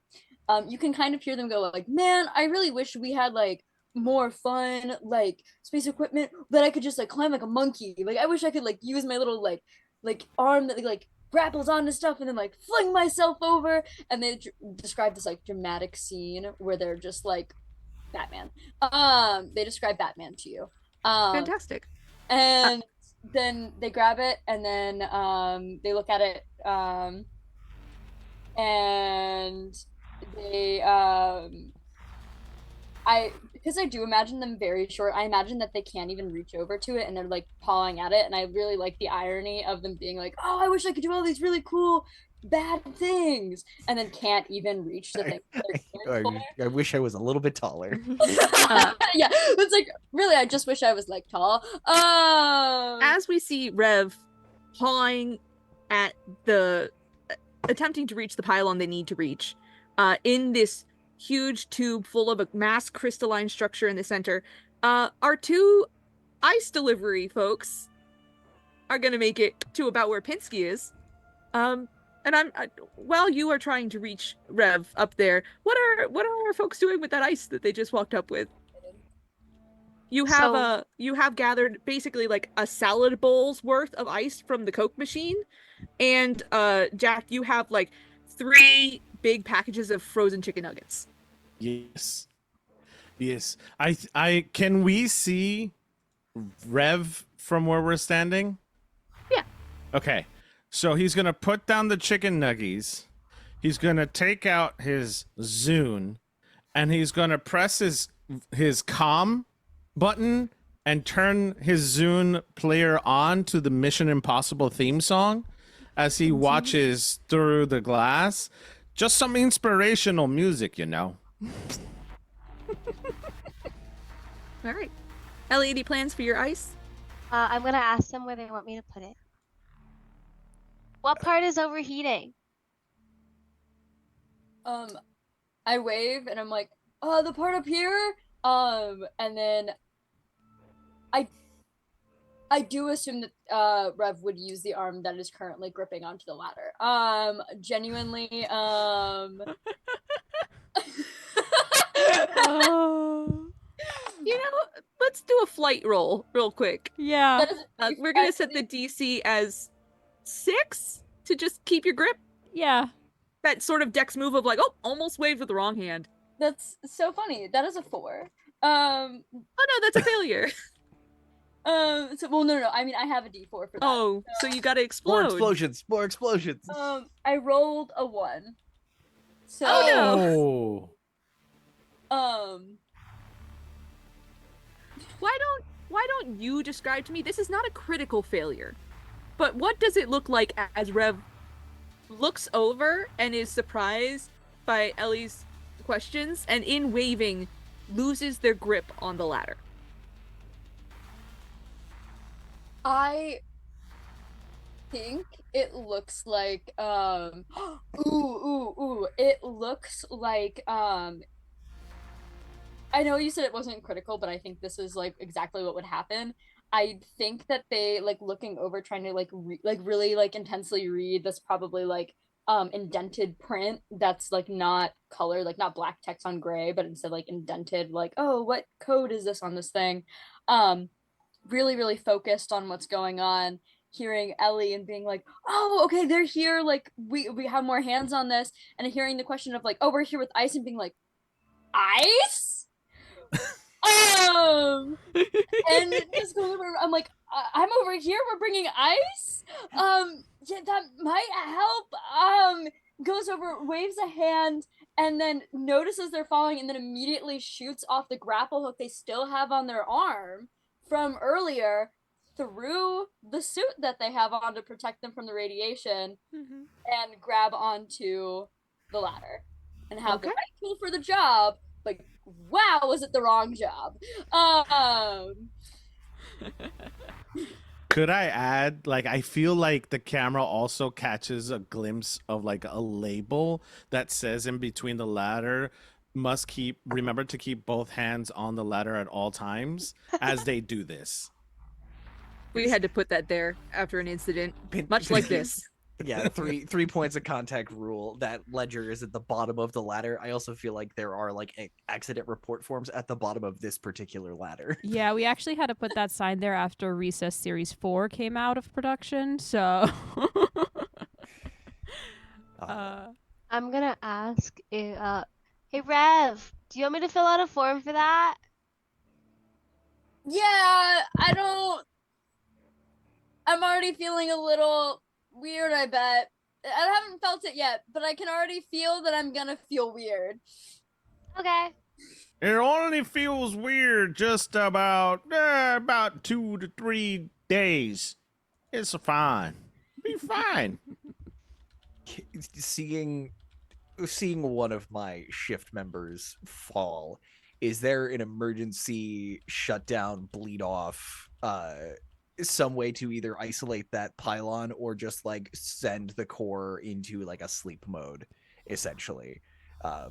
You can kind of hear them go like, man, I really wish we had like more fun like space equipment that I could just like climb like a monkey. Like I wish I could like use my little like arm that like grapples onto stuff and then like fling myself over. And they describe this like dramatic scene where they're just like Batman. They describe Batman to you. Fantastic. And then they grab it, and then they look at it, and they because I do imagine them very short, I imagine that they can't even reach over to it and they're like pawing at it, and I really like the irony of them being like, oh, I wish I could do all these really cool bad things, and then can't even reach the thing. I wish I was a little bit taller. Yeah, it's like, really, I just wish I was like tall. As we see Rev pawing at attempting to reach the pylon they need to reach, in this huge tube full of a mass crystalline structure in the center, Our two ice delivery folks are gonna make it to about where Pinsky is. And while you are trying to reach Rev up there, what are our folks doing with that ice that they just walked up with? You have gathered basically like a salad bowl's worth of ice from the Coke machine, and Jack, you have like 3 big packages of frozen chicken nuggets. Yes. I can we see Rev from where we're standing? Yeah. Okay. So he's gonna put down the chicken nuggies. He's gonna take out his Zune, and he's gonna press his comm button and turn his Zune player on to the Mission Impossible theme song as he watches through the glass. Just some inspirational music, you know. All right. Ellie, any plans for your ice? I'm gonna ask them where they want me to put it. What part is overheating? I wave and I'm like, the part up here. And then I do assume that Rev would use the arm that is currently gripping onto the ladder. Genuinely, You know, let's do a flight roll real quick. Yeah. We're gonna set the DC as 6 to just keep your grip. Yeah. That sort of dex move of like, oh, almost waved with the wrong hand. That's so funny. That is a 4. Oh no, that's a failure. Well, no. I mean, I have a D4 for that. Oh, so you gotta More explode. explosions. More explosions. I rolled a 1. So, Oh, Oh. Why don't you describe to me? This is not a critical failure, but what does it look like as Rev looks over and is surprised by Ellie's questions, and in waving loses their grip on the ladder? I think it looks like it looks like I know you said it wasn't critical, but I think this is like exactly what would happen. I think that they like looking over trying to like really like intensely read this probably like indented print that's like not color, like not black text on gray, but instead like indented, like, oh, what code is this on this thing? Really focused on what's going on, hearing Ellie and being like, oh, okay, they're here, like we have more hands on this, and hearing the question of like, oh, we're here with ice, and being like, ice? And just goes over, I'm like, I'm over here, we're bringing ice? Yeah, that might help. Goes over, waves a hand, and then notices they're falling, and then immediately shoots off the grapple hook they still have on their arm from earlier through the suit that they have on to protect them from the radiation, and grab onto the ladder and have the right tool for the job, but wow, was it the wrong job? Could I add, like, I feel like the camera also catches a glimpse of like a label that says in between the ladder, remember to keep both hands on the ladder at all times as they do this. We had to put that there after an incident, much like this. Yeah, three points of contact rule. That ledger is at the bottom of the ladder. I also feel like there are like accident report forms at the bottom of this particular ladder. Yeah, we actually had to put that sign there after Recess Series 4 came out of production, so... I'm gonna ask if, hey Rev, do you want me to fill out a form for that? Yeah, I'm already feeling a little weird, I bet. I haven't felt it yet, but I can already feel that I'm gonna feel weird. Okay. It only feels weird just about 2 to 3 days. It's fine. Be fine. Seeing one of my shift members fall, is there an emergency shutdown, bleed off, some way to either isolate that pylon or just like send the core into like a sleep mode, essentially?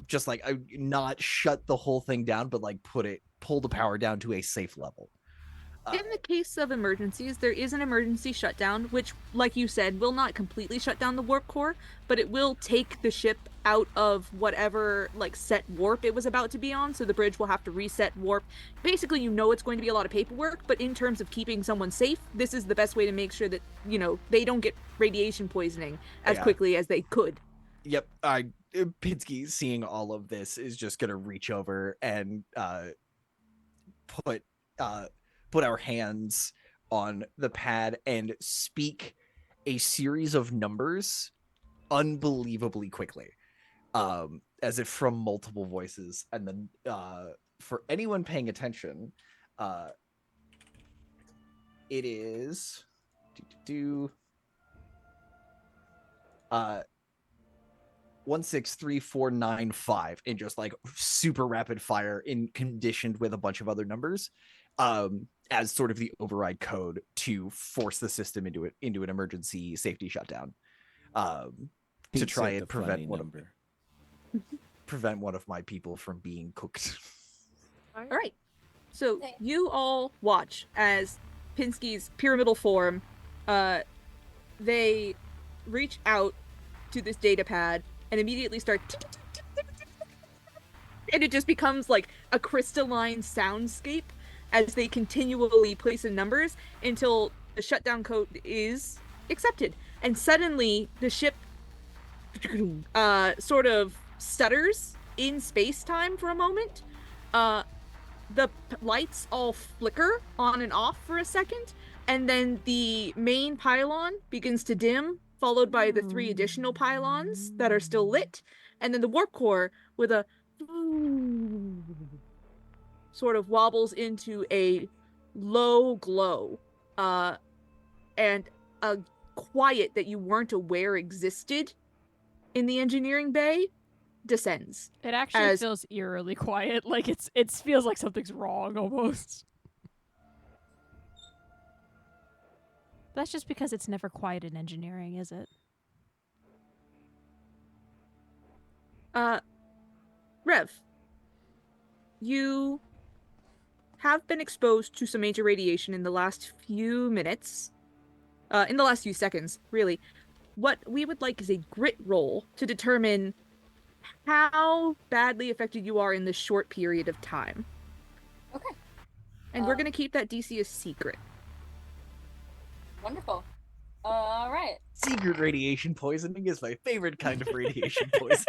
Just like not shut the whole thing down, but like put it pull the power down to a safe level. In the case of emergencies, there is an emergency shutdown, which, like you said, will not completely shut down the warp core, but it will take the ship out of whatever, like, set warp it was about to be on, so the bridge will have to reset warp. Basically, you know it's going to be a lot of paperwork, but in terms of keeping someone safe, this is the best way to make sure that, you know, they don't get radiation poisoning as quickly as they could. Yep. Pinsky, seeing all of this, is just going to reach over and put our hands on the pad and speak a series of numbers unbelievably quickly, as if from multiple voices. And then for anyone paying attention, it is 163495 in just like super rapid fire, in conditioned with a bunch of other numbers, as sort of the override code to force the system into an emergency safety shutdown, to try and prevent one of my people from being cooked. All right. So you all watch as Pinsky's pyramidal form, they reach out to this data pad and immediately start, and it just becomes like a crystalline soundscape as they continually place in numbers until the shutdown code is accepted. And suddenly the ship sort of stutters in space-time for a moment. The lights all flicker on and off for a second, and then the main pylon begins to dim, followed by the 3 additional pylons that are still lit, and then the warp core with a sort of wobbles into a low glow, and a quiet that you weren't aware existed in the engineering bay descends. It actually feels eerily quiet. Like it feels like something's wrong almost. That's just because it's never quiet in engineering, is it? Rev, you have been exposed to some major radiation in the last few minutes. In the last few seconds, really. What we would like is a grit roll to determine how badly affected you are in this short period of time. Okay. And we're going to keep that DC a secret. Wonderful. All right. Secret radiation poisoning is my favorite kind of radiation poisoning.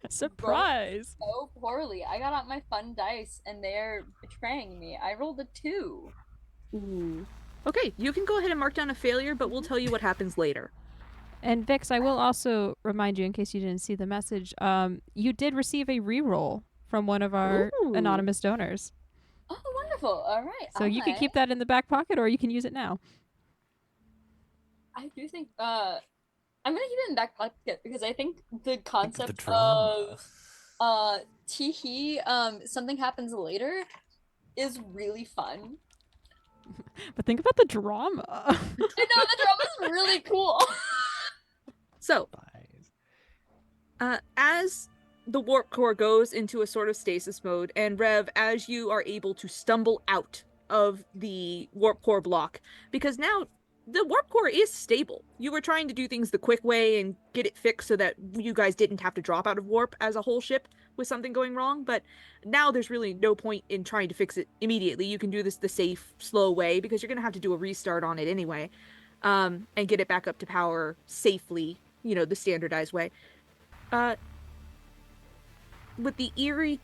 Surprise! So poorly. I got out my fun dice, and they're betraying me. I rolled a 2. Ooh. Okay, you can go ahead and mark down a failure, but we'll tell you what happens later. And Vix, I will also remind you, in case you didn't see the message, you did receive a reroll from one of our anonymous donors. Oh, wonderful. All right. So you can keep that in the back pocket, or you can use it now. I do think I'm gonna keep it in back pocket because I think the concept drama. of teehee something happens later is really fun. But think about the drama. I know, the drama's really cool. So, as the warp core goes into a sort of stasis mode, and Rev, as you are able to stumble out of the warp core block, because now the warp core is stable. You were trying to do things the quick way and get it fixed so that you guys didn't have to drop out of warp as a whole ship with something going wrong, but now there's really no point in trying to fix it immediately. You can do this the safe, slow way, because you're going to have to do a restart on it anyway, and get it back up to power safely, you know, the standardized way. With the eerie,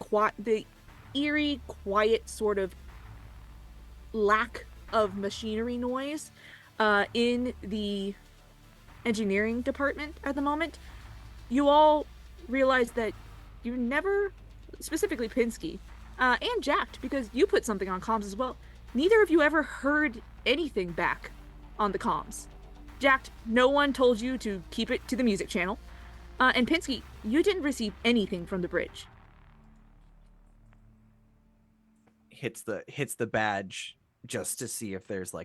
quiet sort of lack of machinery noise in the engineering department at the moment, you all realize that you never, specifically Pinsky, and Jacked, because you put something on comms as well, neither of you ever heard anything back on the comms. Jacked, no one told you to keep it to the music channel. And Pinsky, you didn't receive anything from the bridge. Hits the badge just to see if there's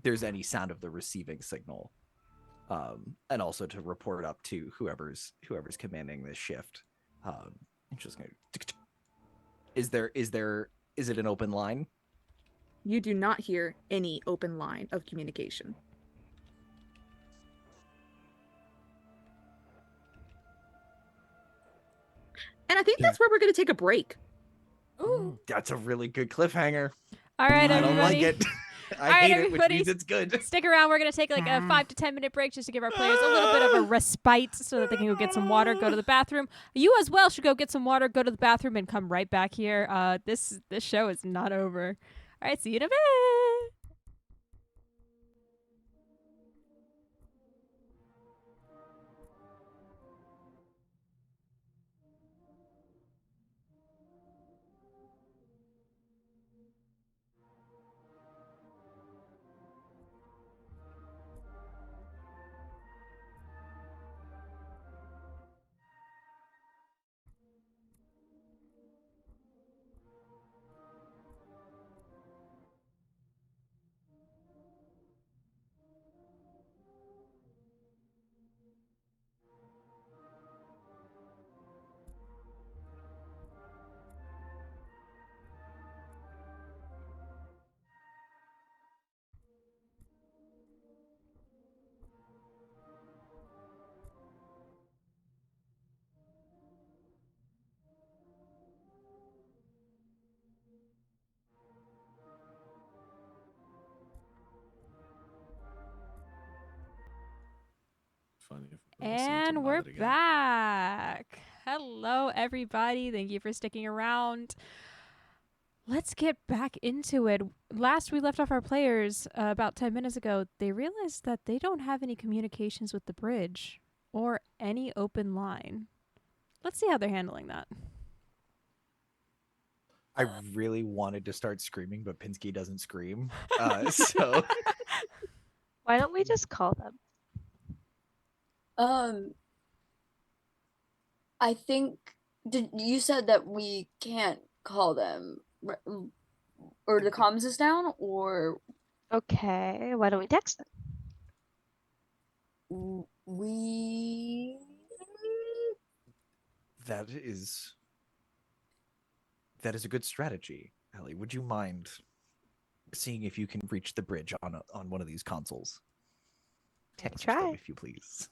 there's any sound of the receiving signal, and also to report up to whoever's commanding this shift. Just gonna, is there Is it an open line? You do not hear any open line of communication. And I think that's where we're going to take a break. Ooh. That's a really good cliffhanger. All right, I don't everybody. like it. I All right, hate it, which everybody. means it's good. Stick around. We're going to take like a 5 to 10 minute break just to give our players a little bit of a respite so that they can go get some water, go to the bathroom. You as well should go get some water, go to the bathroom, and come right back here. This show is not over. All right, see you in a bit. Funny if we listen to And we're Mother again. back. Hello, everybody. Thank you for sticking around. Let's get back into it. Last we left off our players about 10 minutes ago, they realized that they don't have any communications with the bridge or any open line. Let's see how they're handling that. I really wanted to start screaming, but Pinsky doesn't scream. So Why don't we just call them? I think you said that we can't call them, or the comms is down, or Okay, why don't we text them? we. that is a good strategy, Ellie. Would you mind seeing if you can reach the bridge on one of these consoles? Text them, try. if you please.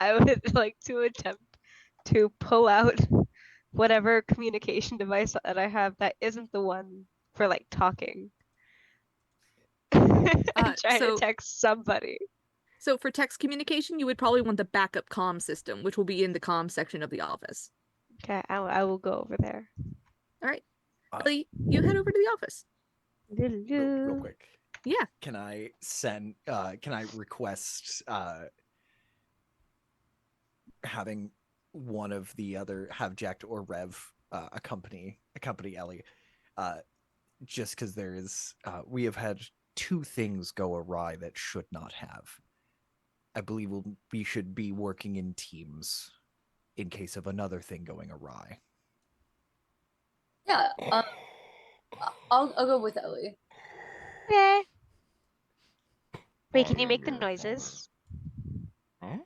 I would like to attempt to pull out whatever communication device that I have that isn't the one for like talking. And try to so- text somebody. So for text communication, you would probably want the backup comm system, which will be in the comm section of the office. Okay, I will go over there. All right. Uh, Ellie, you head over to the office. Real quick. Yeah. Can I request having one of the other have Jack or Rev accompany Ellie, just because there is we have had two things go awry that should not have. I believe we should be working in teams in case of another thing going awry. Yeah, I'll go with Ellie. Okay. Wait, can you make the noises? Huh?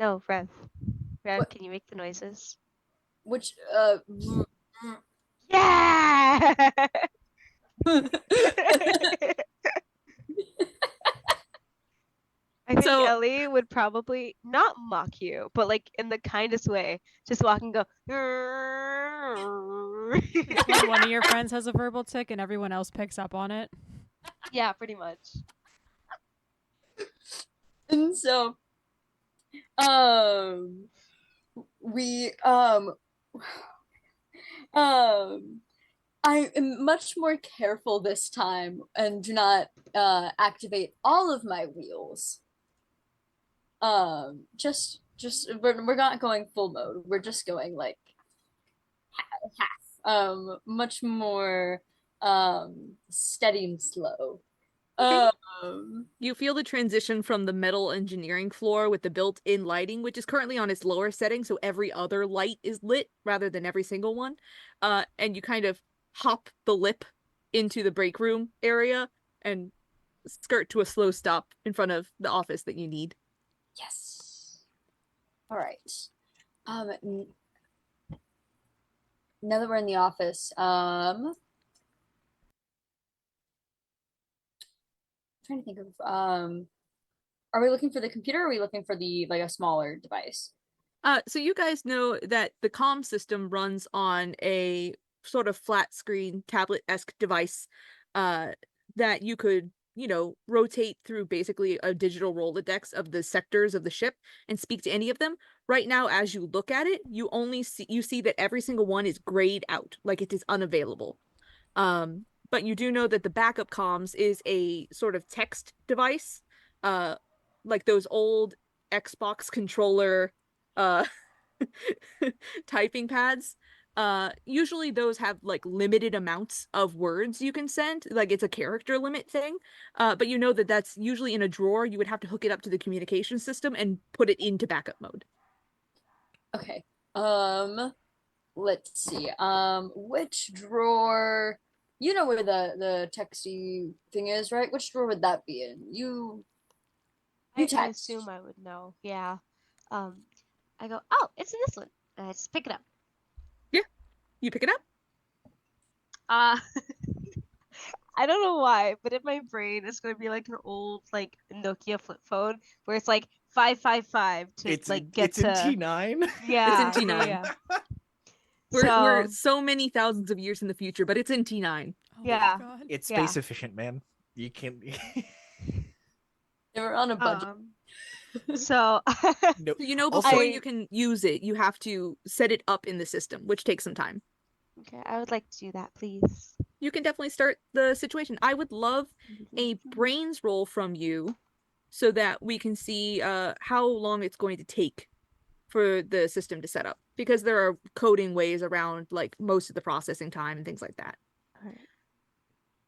No, Rev. Rev, What? can you make the noises? Which Yeah! I think So- Ellie would probably not mock you, but like in the kindest way, just walk and go. When one of your friends has a verbal tick and everyone else picks up on it. Yeah, pretty much. And so, we I am much more careful this time and do not activate all of my wheels. Just we're not going full mode. We're just going like half. Much more steady and slow. You feel the transition from the metal engineering floor with the built-in lighting, which is currently on its lower setting, so every other light is lit rather than every single one. And you kind of hop the lip into the break room area and skirt to a slow stop in front of the office that you need. Yes. All right. n- now that we're in the office, trying to think of are we looking for the computer or are we looking for the like a smaller device? So you guys know that the comm system runs on a sort of flat screen tablet-esque device that you could, rotate through basically a digital Rolodex of the sectors of the ship and speak to any of them. Right now, as you look at it, you see that every single one is grayed out, like it is unavailable. But you do know that the backup comms is a sort of text device, uh, like those old Xbox controller uh typing pads. Usually those have like limited amounts of words you can send, like it's a character limit thing. But you know that that's usually in a drawer. You would have to hook it up to the communication system and put it into backup mode. Okay. Let's see. Which drawer? You know where the texty thing is, right? Which drawer would that be in? You I text. assume I would know. Yeah. I go, oh, it's in this one. And I just pick it up. You pick it up. Uh, I don't know why, but in my brain, it's gonna be like an old like Nokia flip phone where it's like 555 to get it's in to T9. yeah, It's in T9. yeah. We're So so many thousands of years in the future, but it's in T9. Oh Yeah. my god. It's Yeah. space efficient, man. You can. They were on a budget. So No. So before Also, you can use it, you have to set it up in the system, which takes some time. okay, I would like to do that, please. You can definitely start the situation. I would love a brains roll from you so that we can see how long it's going to take for the system to set up, because there are coding ways around like most of the processing time and things like that. All right.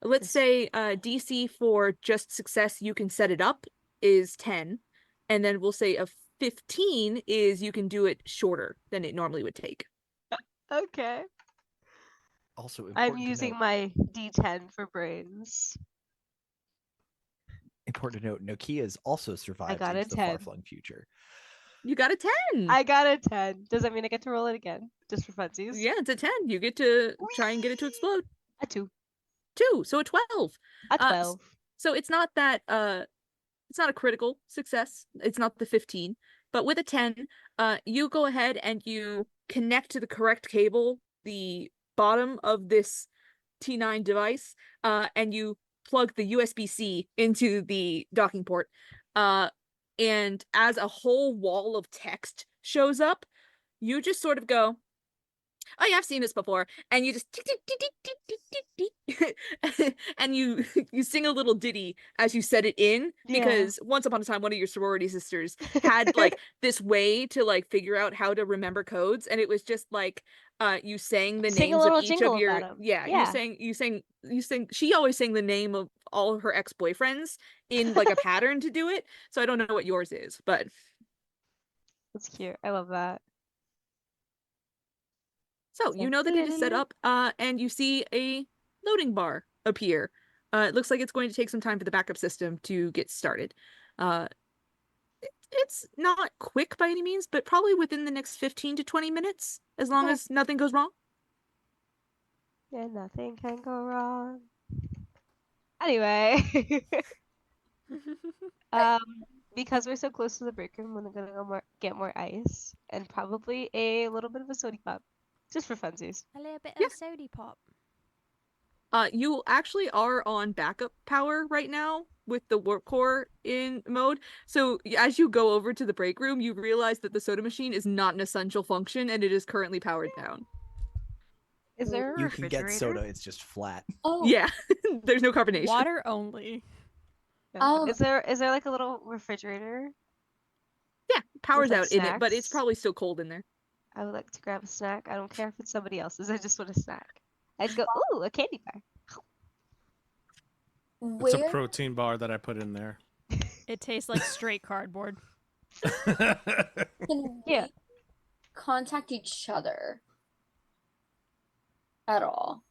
Let's say DC for just success you can set it up is 10, and then we'll say a 15 is you can do it shorter than it normally would take. Okay. also I'm important to using note. my D10 for brains. Important to note, Nokia's also survived got into a the 10. far-flung future. You got a 10. I got a 10. Does that mean I get to roll it again? Just for funsies? Yeah, it's a 10. You get to try and get it to explode. A 2. 2, so a 12. A 12. So it's not that it's not a critical success. It's not the 15, but with a 10, you go ahead and you connect to the correct cable, the bottom of this T9 device, and you plug the USB-C into the docking port. And as a whole wall of text shows up, you just sort of go, oh yeah, I've seen this before, and you just and you sing a little ditty as you set it in, because once upon a time one of your sorority sisters had like this way to like figure out how to remember codes, and it was just like you sang the Sing a names of little each jingle of your about 'em. yeah, Yeah. you sang she always sang the name of all her ex-boyfriends in like a pattern to do it, so I don't know what yours is, but That's cute. I love that. so you know that it is set up, and you see a loading bar appear. It looks like it's going to take some time for the backup system to get started. It's not quick by any means, but probably within the next 15 to 20 minutes, as long as nothing goes wrong. Yeah, nothing can go wrong. Anyway, because we're so close to the break room, we're gonna go get more ice and probably a little bit of a soda pop, just for funsies. A little bit Yeah. of sody pop. You actually are on backup power right now with the warp core in mode. So as you go over to the break room, you realize that the soda machine is not an essential function and it is currently powered down. Is there a You can refrigerator? get soda, it's just flat. Oh, Yeah, there's no carbonation. Water only. No. Is there like a little refrigerator? Yeah, power's like, out in it, but it's snacks? probably still cold in there. I would like to grab a snack. I don't care if it's somebody else's. I just want a snack. I'd go, ooh, a candy bar. It's a where? protein bar that I put in there. It tastes like straight cardboard. Can Yeah. we contact each other at all?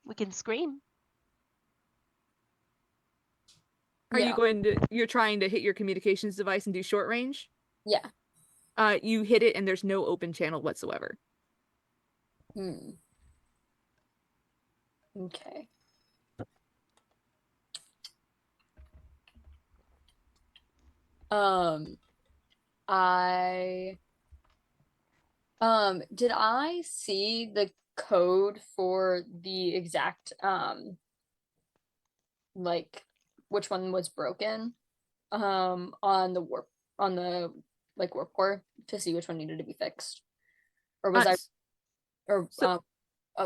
We can scream. Are you going to, you're trying to hit your communications device and do short range? Yeah. You hit it and there's no open channel whatsoever. Okay. I did I see the code for the exact like which one was broken on the warp core to see which one needed to be fixed? Or was oh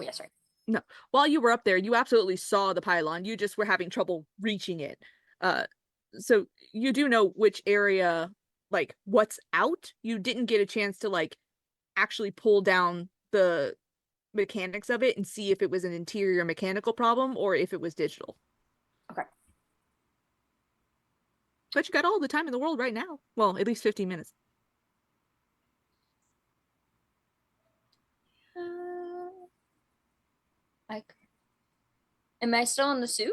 yeah, sorry. No. While you were up there, you absolutely saw the pylon. You just were having trouble reaching it. So you do know which area, like, what's out. You didn't get a chance to, like, actually pull down the mechanics of it and see if it was an interior mechanical problem or if it was digital. Okay. But you got all the time in the world right now. Well, at least 15 minutes. Am I still in the suit?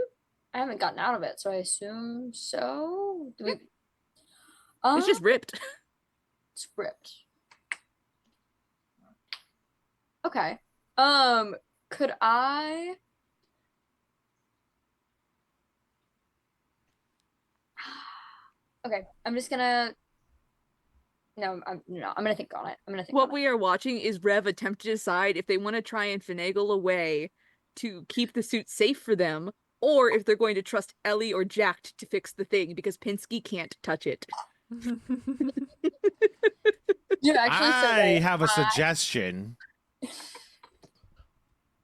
I haven't gotten out of it, so I assume so. It's just ripped. It's ripped. Okay. Could I? Okay, I'm just gonna. No, I'm gonna think on it. What we are watching is Rev attempt to decide if they want to try and finagle a way to keep the suit safe for them, or if they're going to trust Ellie or Jack to fix the thing because Pinsky can't touch it. You actually said I have a suggestion.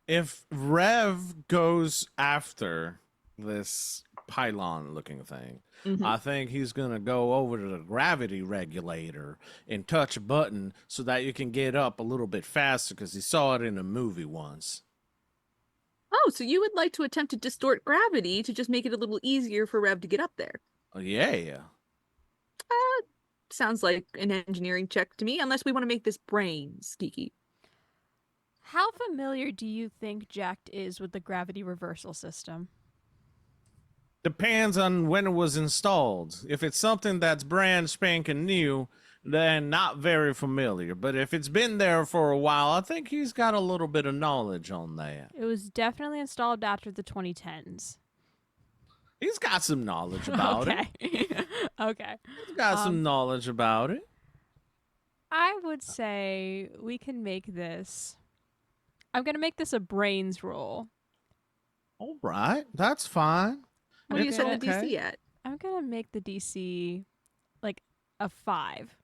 If Rev goes after this pylon-looking thing, I think he's gonna go over to the gravity regulator and touch a button so that you can get up a little bit faster because he saw it in a movie once. Oh, so you would like to attempt to distort gravity to just make it a little easier for Rev to get up there? Oh, yeah. Sounds like an engineering check to me, unless we want to make this brains, Kiki. How familiar do you think Jack is with the gravity reversal system? Depends on when it was installed. If it's something that's brand spanking new, then not very familiar. But if it's been there for a while, I think he's got a little bit of knowledge on that. It was definitely installed after the 2010s. He's got some knowledge about it. Okay. He's got some knowledge about it. I would say we can make this. I'm going to make this a brains roll. All right. That's fine. What do you set the Okay. DC at? I'm going to make the DC like a 5.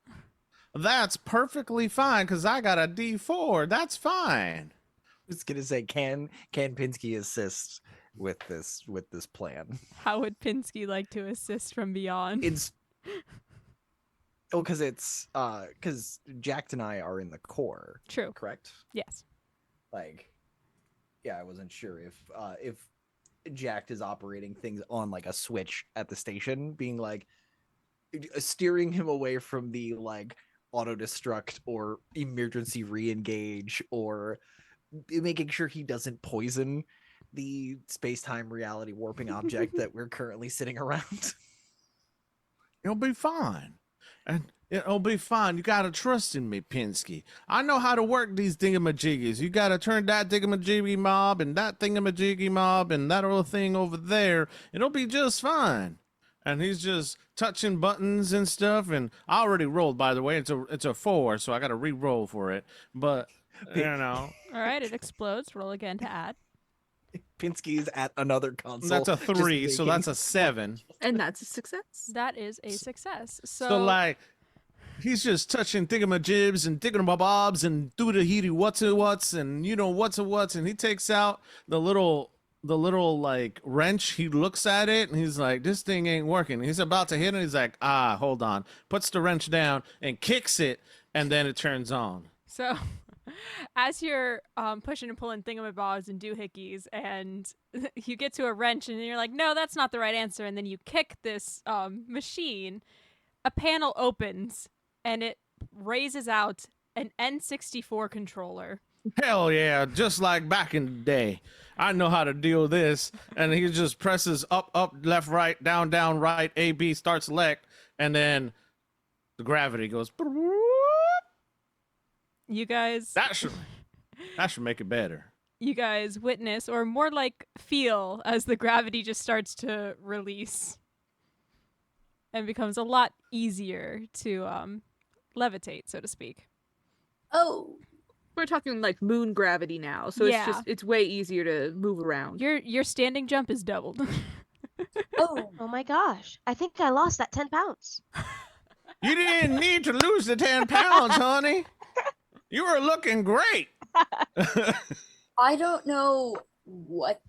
That's perfectly fine because I got a D4. That's fine. I was gonna say, can Pinsky assist with this plan? How would Pinsky like to assist from beyond? It's because Jack and I are in the core. True. Correct. Yes. Like, yeah, I wasn't sure if Jack is operating things on like a switch at the station, being like steering him away from the like auto destruct or emergency re-engage, or making sure he doesn't poison the space-time reality warping object that we're currently sitting around. It'll be fine. And it'll be fine. You gotta trust in me, Pinsky. I know how to work these thingamajiggies. You gotta turn that thingamajiggy mob and that thingamajiggy mob and that other thing over there. It'll be just fine. And he's just touching buttons and stuff. And I already rolled, by the way. It's a 4, so I gotta re-roll for it. But you know. All right, it explodes. Roll again to add. Pinsky's at another console. That's a 3, just so making- that's a 7. And that's a success. That is a success. So like, he's just touching thingamajibs and thingamabobs and doodahee what's and you know what's, and he takes out the little like wrench. He looks at it and he's like, this thing ain't working. He's about to hit it. He's like, hold on. Puts the wrench down and kicks it, and then it turns on. So, as you're pushing and pulling thingamabobs and doohickeys, and you get to a wrench, and you're like, no, that's not the right answer, and then you kick this machine, a panel opens, and it raises out an N64 controller. Hell yeah, just like back in the day. I know how to deal with this. And he just presses up, left, right, down, right, A, B, start select, and then the gravity goes You guys That should make it better. you guys witness, or more like feel, as the gravity just starts to release and becomes a lot easier to levitate, so to speak. Oh, We're talking like moon gravity now, so Yeah. it's way easier to move around. Your standing jump is doubled. oh. Oh my gosh. I think I lost that 10 pounds. You didn't need to lose the 10 pounds, honey. You were looking great. I don't know what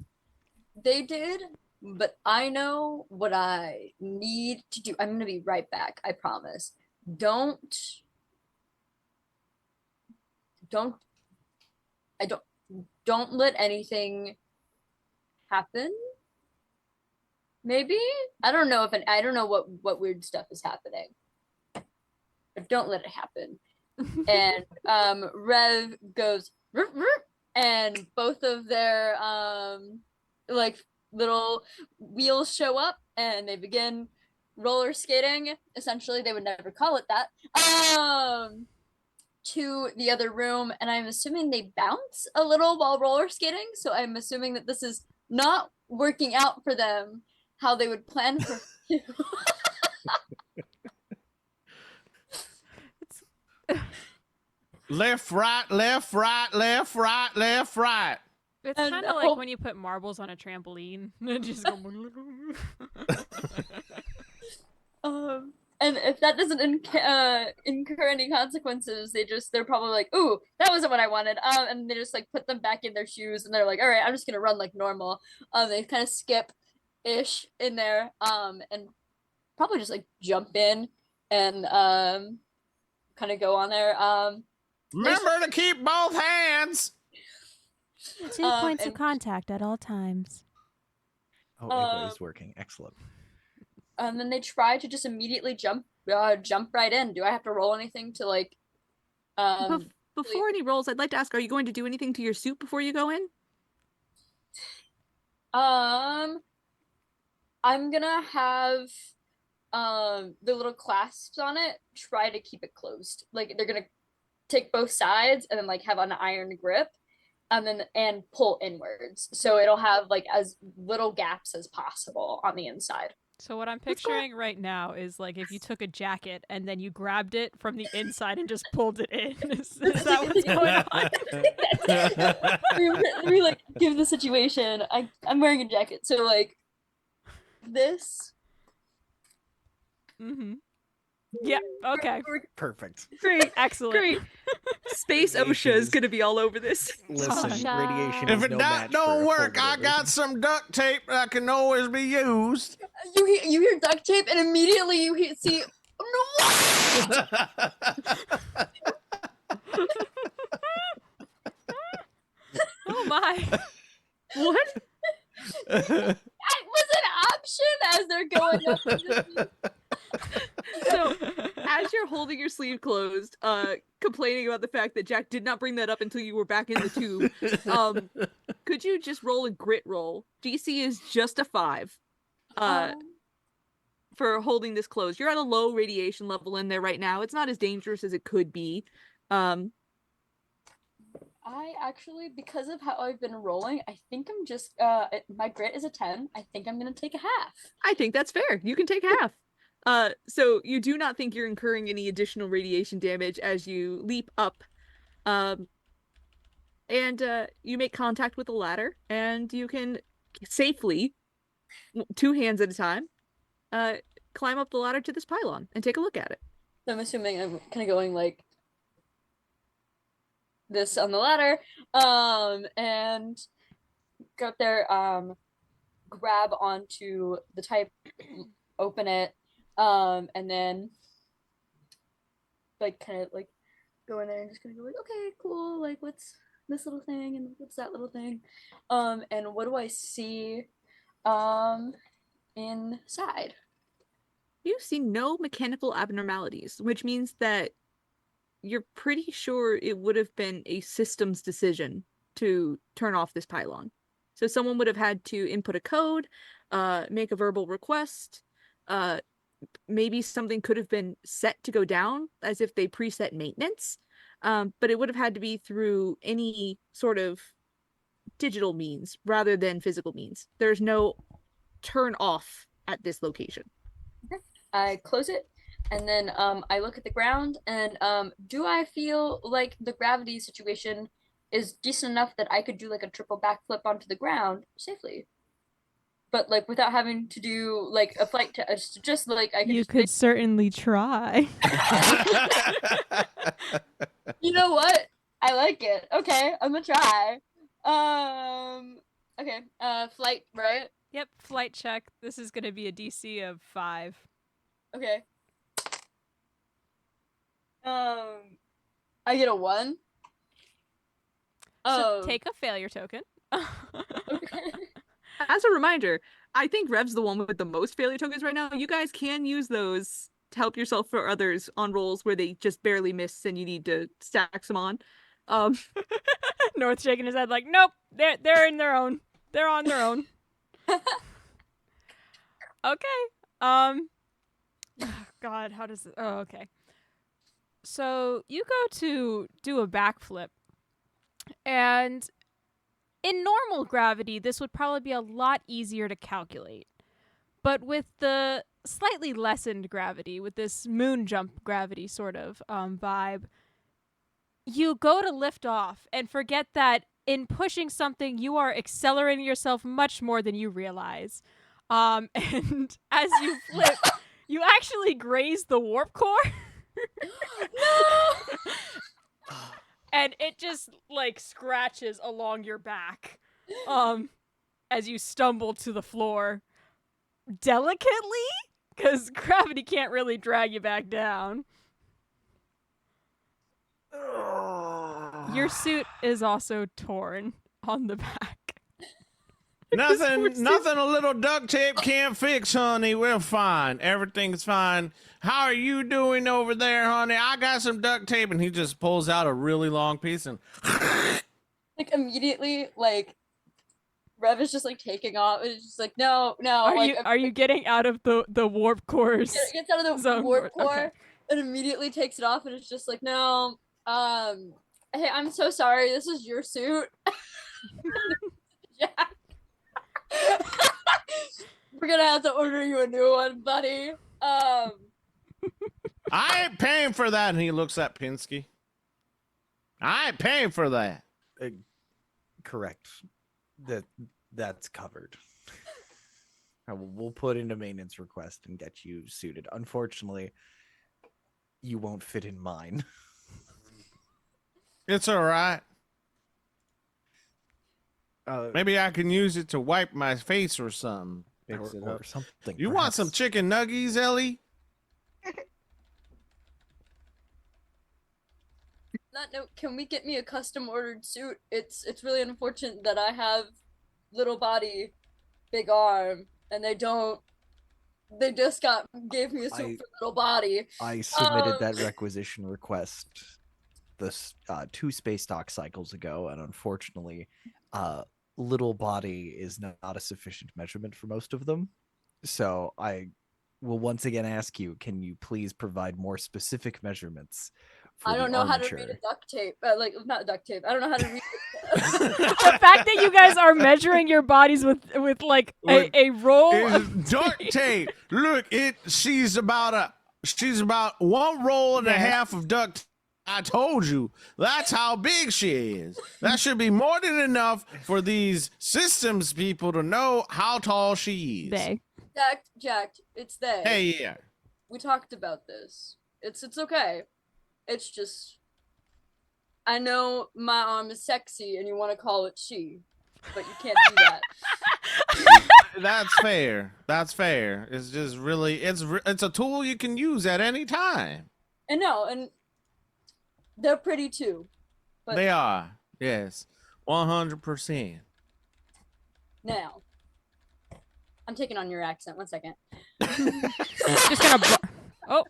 they did, but I know what I need to do. I'm gonna be right back, I promise. Don't don't I don't let anything happen. Maybe? I don't know what weird stuff is happening. But don't let it happen. And Rev goes "Ruff, ruff," and both of their like little wheels show up and they begin roller skating. Essentially, they would never call it that. To the other room, and I'm assuming they bounce a little while roller skating. So I'm assuming that this is not working out for them how they would plan for. Left, right, left, right, left, right, left, right. It's And kind of like when you put marbles on a trampoline and just go. And if that doesn't incur any consequences, they're probably like, "Ooh, that wasn't what I wanted." And they just like put them back in their shoes, and they're like, "All right, I'm just gonna run like normal." They kind of skip, ish in there, and probably just like jump in and kind of go on there. Remember to keep both hands. 2 points of contact at all times. Oh, it is working. Excellent. And then they try to just immediately jump right in. Do I have to roll anything to like? Before any rolls, I'd like to ask: are you going to do anything to your suit before you go in? I'm gonna have the little clasps on it. Try to keep it closed. Like they're gonna take both sides and then like have an iron grip, and pull inwards, so it'll have like as little gaps as possible on the inside. So what I'm picturing right now is like if you took a jacket and then you grabbed it from the inside and just pulled it in. Is that what's going on? Let me like give the situation. I'm wearing a jacket, so like this. Mm-hmm. Yeah. Okay. Perfect. Great, Excellent. great. Space OSHA is going to be be all over this. Listen, Gosh. radiation If is it no match don't for work, I affordability. got some duct tape that can always be used. You hear duct tape, and immediately you see. Oh, Oh my. What? that was an option as they're going up. Into So, as you're holding your sleeve closed, complaining about the fact that Jack did not bring that up until you were back in the tube, could you just roll a grit roll? DC is just a 5. For holding this closed. You're at a low radiation level in there right now. It's not as dangerous as it could be. I actually, because of how I've been rolling, I think I'm just my grit is a 10. I think I'm gonna take a half. I think that's fair. You can take half. So you do not think you're incurring any additional radiation damage as you leap up. And you make contact with the ladder, and you can safely, 2 hands at a time, climb up the ladder to this pylon and take a look at it. So I'm assuming I'm kind of going like this on the ladder, and go up there, grab onto the type, open it, and then like kind of like go in there and just kind of go like, okay, cool, like what's this little thing and what's that little thing, and what do I see inside? You see no mechanical abnormalities, which means that you're pretty sure it would have been a systems decision to turn off this pylon. So someone would have had to input a code, make a verbal request, maybe something could have been set to go down as if they preset maintenance. but it would have had to be through any sort of digital means rather than physical means. There's no turn off at this location. I close it, and then I look at the ground, and do I feel like the gravity situation is decent enough that I could do like a triple backflip onto the ground safely? But like without having to do like a flight test, just like I could. You just could certainly try. You know what? I like it. Okay, I'm gonna try. Okay. Flight, right? Yep, flight check. This is going to be a DC of 5. Okay. I get a 1. So take a failure token. Okay. As a reminder, I think Rev's the one with the most failure tokens right now. You guys can use those to help yourself for others on rolls where they just barely miss and you need to stack some on. North shaking his head like, nope, they're in their own. They're on their own. Okay. God, how does it? Oh, okay. So you go to do a backflip, and in normal gravity, this would probably be a lot easier to calculate. But with the slightly lessened gravity, with this moon jump gravity sort of vibe, you go to lift off and forget that in pushing something, you are accelerating yourself much more than you realize. And as you flip, you actually graze the warp core. No! And it just like scratches along your back as you stumble to the floor delicately, because gravity can't really drag you back down. Your suit is also torn on the back. Nothing a little duct tape can't fix, honey. We're fine. Everything's fine. How are you doing over there, honey? I got some duct tape. And he just pulls out a really long piece and Like immediately, like Rev is just like taking off. It's just like no. Are you getting out of the warp cores? Gets out of the zone? warp core Okay. and immediately takes it off, and it's just like no. Hey, I'm so sorry. This is your suit. Yeah. We're gonna have to order you a new one, buddy. I ain't paying for that. And he looks at Pinsky. I ain't paying for that. Correct. That's covered. We'll put in a maintenance request and get you suited. Unfortunately, you won't fit in mine. It's all right. Maybe I can use it to wipe my face or something. Fix it up. Or something. You want some chicken nuggies, Ellie? That note, can we get me a custom ordered suit? It's really unfortunate that I have little body, big arm, and they just gave me a suit for little body. I submitted that requisition request this 2 space dock cycles ago, and unfortunately, little body is not a sufficient measurement for most of them. So I will once again ask you, can you please provide more specific measurements? I don't know how to read a duct tape. Not duct tape. I don't know how to read it. The fact that you guys are measuring your bodies with like a roll of duct tape. Look, she's about one roll and a half of duct tape. I told you, that's how big she is. That should be more than enough for these systems people to know how tall she is. They. Jack, it's they. Hey, yeah. We talked about this. It's okay. It's just, I know my arm is sexy and you want to call it she, but you can't do that. That's fair. That's fair. It's just really, it's a tool you can use at any time. I know, and they're pretty too. But they are. Yes. 100%. Now, I'm taking on your accent. 1 second. Just gonna. Oh.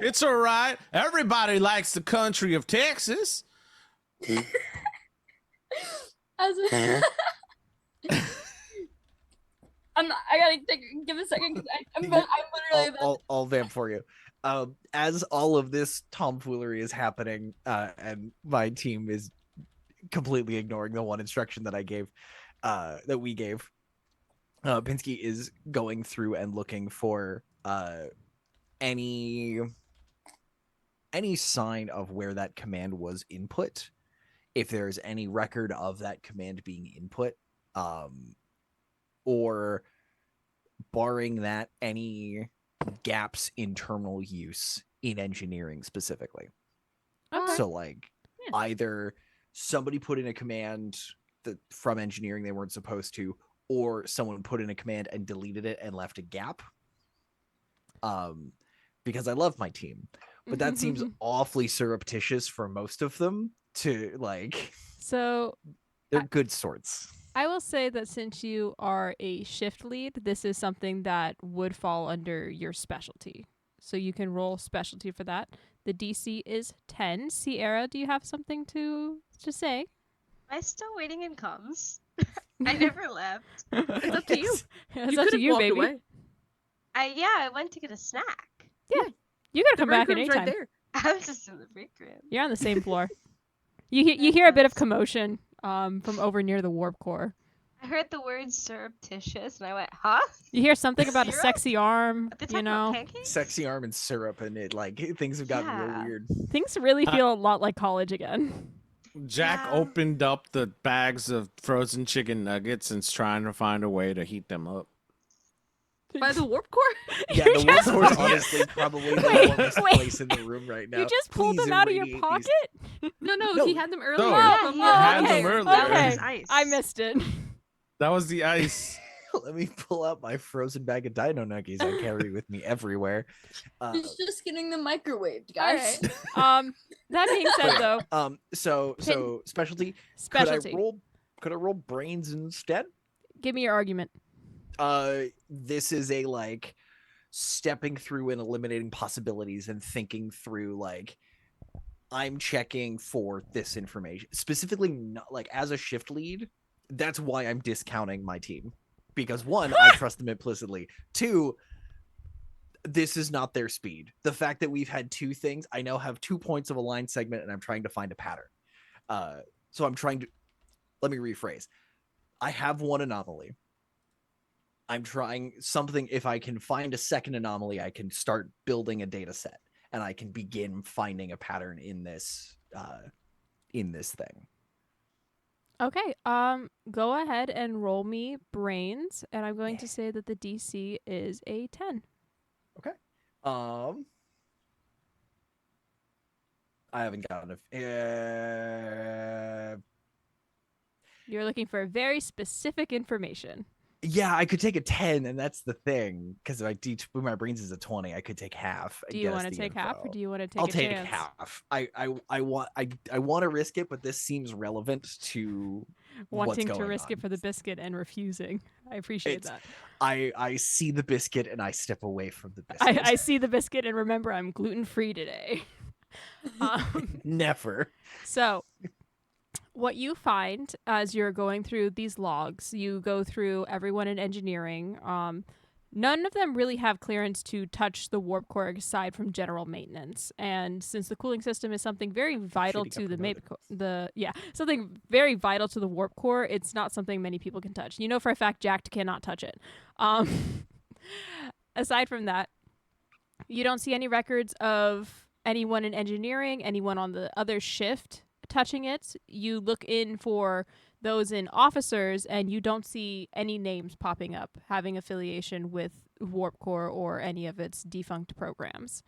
It's all right. Everybody likes the country of Texas. I gotta give a second because I'm literally really bad. I'll vamp for you. As all of this tomfoolery is happening, and my team is completely ignoring the one instruction that I gave, that we gave, Pinsky is going through and looking for any sign of where that command was input, if there's any record of that command being input, or barring that, any gaps in terminal use in engineering specifically. Okay. So like either somebody put in a command that from engineering they weren't supposed to, or someone put in a command and deleted it and left a gap. Because I love my team, but that seems awfully surreptitious for most of them to like. So they're good sorts. I will say that since you are a shift lead, this is something that would fall under your specialty. So you can roll specialty for that. The DC is 10. Sierra, do you have something to say? Am I still waiting in comms? I never left. It's up to you. It's You up could to have you, walked baby. away. I went to get a snack. You gotta The come break back at room's any right time. there. I was just in the break room. You're on the same floor. You hear a bit of commotion from over near the warp core. I heard the word surreptitious and I went, huh? You hear something about a Syrup? sexy arm, Are they you talking know. about pancakes? Sexy arm and syrup, and it like things have gotten real Yeah. weird. Things really feel a lot like college again. Jack Yeah. opened up the bags of frozen chicken nuggets and is trying to find a way to heat them up. By the warp core? Yeah, You the just- warp core is honestly probably the Wait, warmest wait. place in the room right now. You just pulled Please them out of your irradiate pocket? these- No, No. he had them earlier. No. Yeah, Oh, he had okay. them earlier. That was Okay. his ice. I missed it. That was the ice. Let me pull out my frozen bag of dino nuggies I carry with me everywhere. He's just getting them microwaved, All guys. right. That being said, though, So specialty. specialty. Could I roll brains instead? Give me your argument. This is a like stepping through and eliminating possibilities and thinking through like I'm checking for this information specifically, not like as a shift lead. That's why I'm discounting my team, because one, I trust them implicitly. Two, this is not their speed. The fact that we've had two things, I now have 2 points of a line segment, and I'm trying to find a pattern. So I'm trying to. Let me rephrase. I have one anomaly. I'm trying something. If I can find a second anomaly, I can start building a data set, and I can begin finding a pattern in this thing. Okay. Go ahead and roll me brains, and I'm going to say that the DC is a 10. I haven't gotten a. You're looking for very specific information. Yeah, I could take a 10, and that's the thing. Because if I my brains is a 20, I could take half. Do you want to take half, or do you want to take I'll a take chance? half. I want to risk it, but this seems relevant to what's Wanting to going risk on. it for the biscuit and refusing. I appreciate It's- that. I see the biscuit and I step away from the biscuit. I see the biscuit and remember I'm gluten-free today. Never. So, what you find as you're going through these logs, you go through everyone in engineering. None of them really have clearance to touch the warp core aside from general maintenance. And since the cooling system is something very vital Shitty to got the something very vital to the warp core, it's not something many people can touch. You know for a fact Jack cannot touch it. Aside from that, you don't see any records of anyone in engineering, anyone on the other shift touching it. You look in for those in officers, and you don't see any names popping up having affiliation with Warp Core or any of its defunct programs.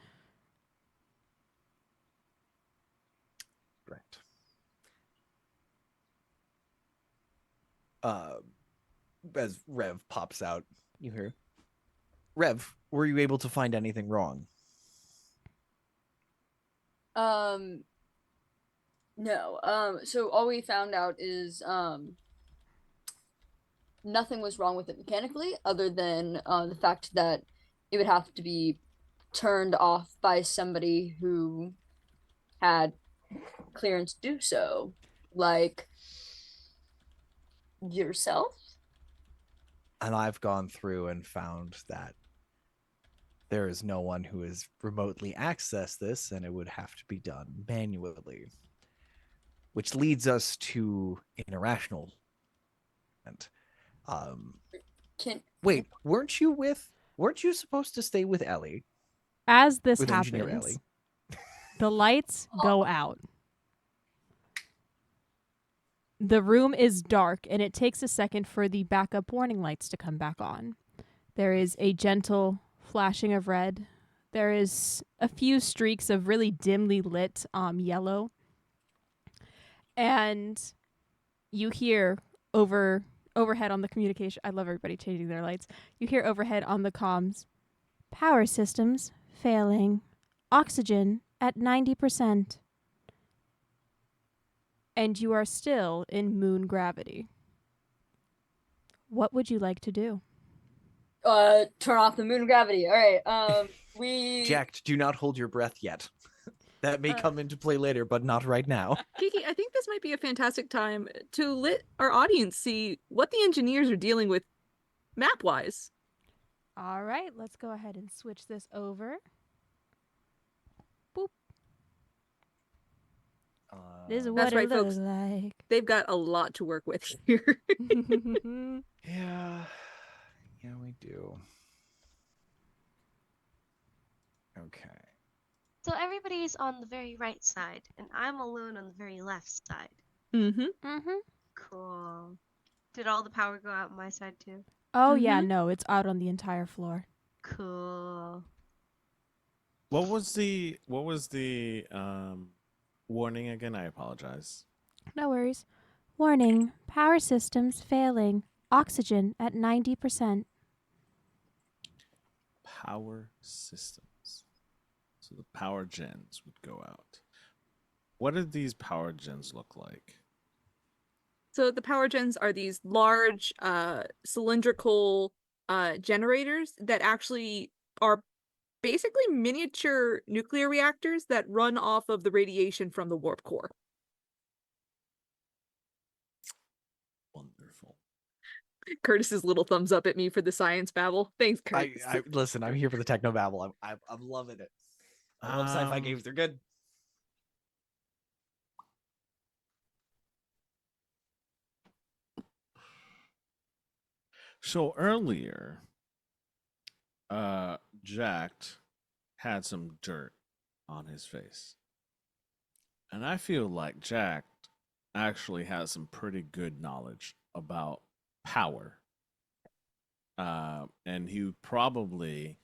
Right. As Rev pops out, you hear, Rev, were you able to find anything wrong? No. So all we found out is nothing was wrong with it mechanically, other than the fact that it would have to be turned off by somebody who had clearance to do so, like yourself. And I've gone through and found that there is no one who has remotely accessed this, and it would have to be done manually. Which leads us to an irrational. And wait, weren't you supposed to stay with Ellie? As this With Engineer happens, Ellie? the lights go out. The room is dark, and it takes a second for the backup warning lights to come back on. There is a gentle flashing of red. There is a few streaks of really dimly lit yellow. And you hear overhead on the communication. I love everybody changing their lights. You hear overhead on the comms. Power systems failing. Oxygen at 90%. And you are still in moon gravity. What would you like to do? Turn off the moon gravity. All right. We. Jack, do not hold your breath yet. That may come into play later, but not right now. Kiki, I think this might be a fantastic time to let our audience see what the engineers are dealing with map-wise. All right, let's go ahead and switch this over. Boop. This is what That's right, it looks folks. like. They've got a lot to work with here. Yeah, we do. Okay. So everybody's on the very right side, and I'm alone on the very left side. Mm-hmm. Cool. Did all the power go out on my side too? Oh, yeah, no, it's out on the entire floor. Cool. What was the warning again? I apologize. No worries. Warning, power systems failing. Oxygen at 90%. Power systems. So the power gens would go out. What did these power gens look like? So the power gens are these large cylindrical generators that actually are basically miniature nuclear reactors that run off of the radiation from the warp core. Wonderful. Curtis's little thumbs up at me for the science babble. Thanks, Curtis. I listen. I'm here for the techno babble. I'm loving it. I love sci-fi games. They're good. So earlier, Jack had some dirt on his face. And I feel like Jack actually has some pretty good knowledge about power. And he probably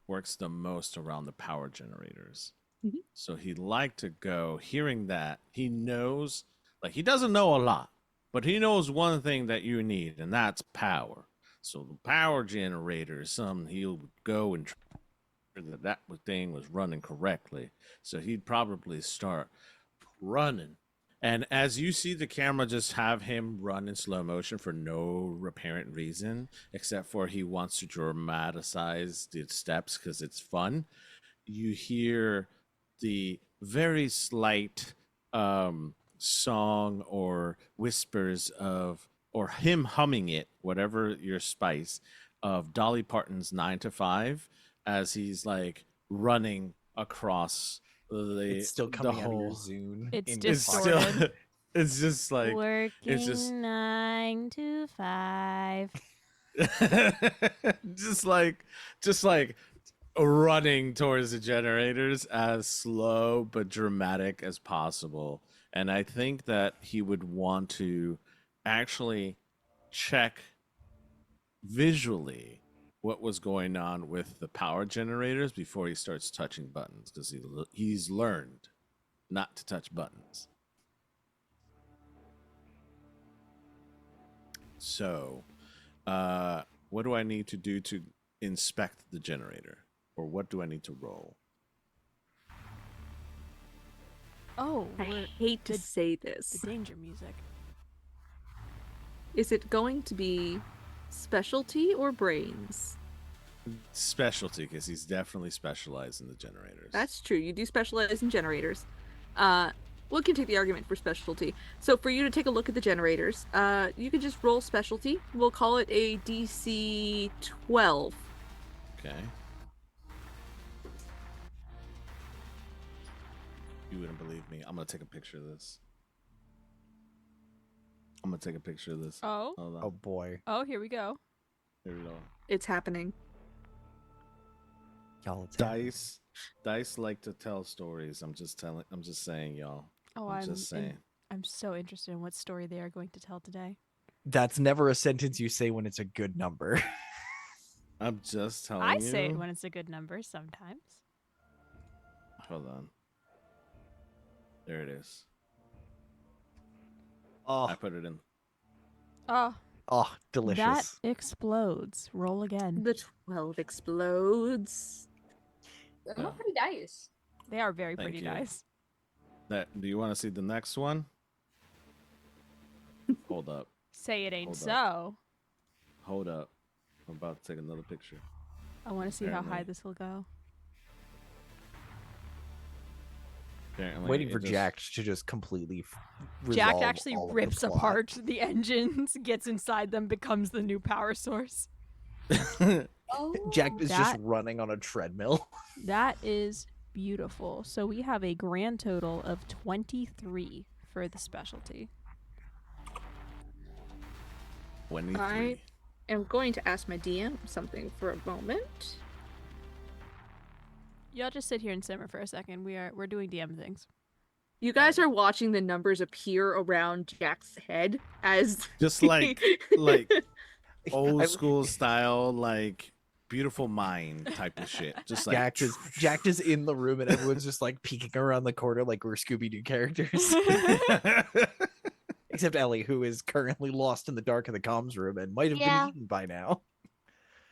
works the most around the power generators. Mhm. So he'd like to go, hearing that, he knows, like, he doesn't know a lot, but he knows one thing that you need, and that's power. So the power generator is something he'll go and try that thing was running correctly. So he'd probably start running. And as you see the camera just have him run in slow motion for no apparent reason, except for he wants to dramatize the steps because it's fun, you hear the very slight song or whispers of, or him humming it, whatever your spice, of Dolly Parton's 9 to 5 as he's like running across It's still coming out of your whole Zune. It's in your distorted. pocket. it's just like Working it's just 9 to 5. just like running towards the generators as slow but dramatic as possible. And I think that he would want to actually check visually what was going on with the power generators before he starts touching buttons, because he's learned not to touch buttons. So, what do I need to do to inspect the generator? Or what do I need to roll? Oh, I hate to say this. the danger music. Is it going to be specialty or brains? Specialty, because he's definitely specialized in the generators. That's true. You do specialize in generators. We can take the argument for specialty. So for you to take a look at the generators, you can just roll specialty. We'll call it a DC 12. Okay. You wouldn't believe me. I'm gonna take a picture of this. Oh. Hold on. Oh boy, Oh, here we go. Here we go. It's happening. y'all! It's Dice like to tell stories. I'm just saying, y'all. Oh, I'm just saying. I'm so interested in what story they are going to tell today. That's never a sentence you say when it's a good number. I'm just telling I you. say it when it's a good number sometimes. Hold on. There it is. Oh, I put it in. Oh, delicious. that explodes. Roll again. The 12 explodes. They're Yeah. not pretty dice. They are very Thank pretty you. dice. Do you want to see the next one? Hold up. Say it ain't Hold so. Hold up. I'm about to take another picture. I want to see how high Apparently. this will go. Apparently, Waiting it for just- Jack to just completely Jack resolve actually all of the rips plot. apart the engines, gets inside them, becomes the new power source. Oh, Jack is just That- running on a treadmill. That is beautiful. So we have a grand total of 23 for the specialty. 23. I'm going to ask my DM something for a moment. Y'all just sit here and simmer for a second. We're doing DM things. You guys are watching the numbers appear around Jack's head as Just like old school style, like beautiful mind type of shit. Just like Jack is in the room and everyone's just like peeking around the corner like we're Scooby-Doo characters. Except Ellie, who is currently lost in the dark of the comms room and might have Yeah. been eaten by now.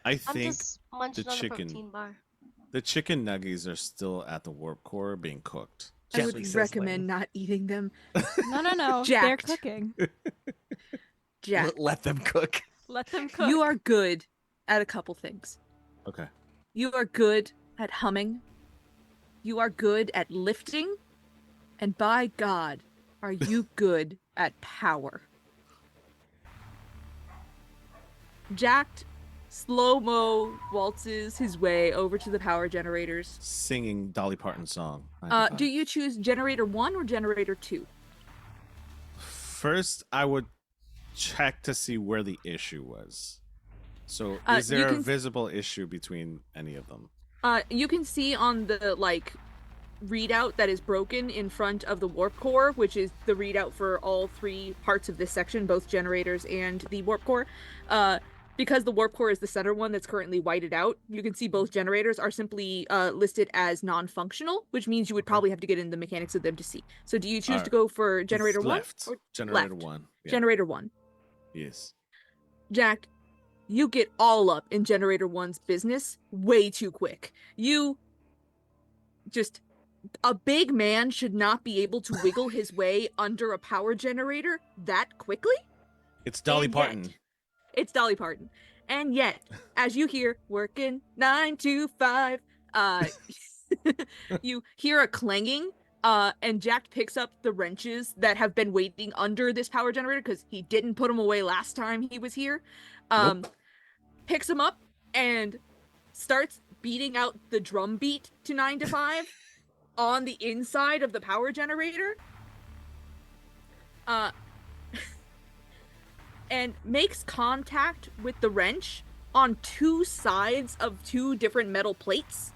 I I'm think just munching the on a chicken- protein bar. the chicken nuggies are still at the warp core being cooked. I would Gently sizzling. recommend not eating them. No. They're Jacked. cooking. Jack, Let them cook. Let them cook. you are good at a couple things. Okay. You are good at humming. You are good at lifting. And by God, are you good at power? Jacked slow-mo waltzes his way over to the power generators. Singing Dolly Parton's song. Do you choose generator 1 or generator 2? First, I would check to see where the issue was. So, is you there a can- visible issue between any of them? You can see on the readout that is broken in front of the warp core, which is the readout for all three parts of this section, both generators and the warp core. Because the warp core is the center one that's currently whited out, you can see both generators are simply listed as non-functional, which means you would probably have to get into the mechanics of them to see. So do you choose to go for generator 1 Left. or Generator left? 1. Yeah. Generator 1. Yes. Jack, you get all up in generator 1's business way too quick. A big man should not be able to wiggle his way under a power generator that quickly. It's Dolly And Parton. yet- It's Dolly Parton. And yet, as you hear, working 9 to 5, you hear a clanging, and Jack picks up the wrenches that have been waiting under this power generator because he didn't put them away last time he was here. Picks them up and starts beating out the drum beat to 9 to 5 on the inside of the power generator. And makes contact with the wrench on two sides of two different metal plates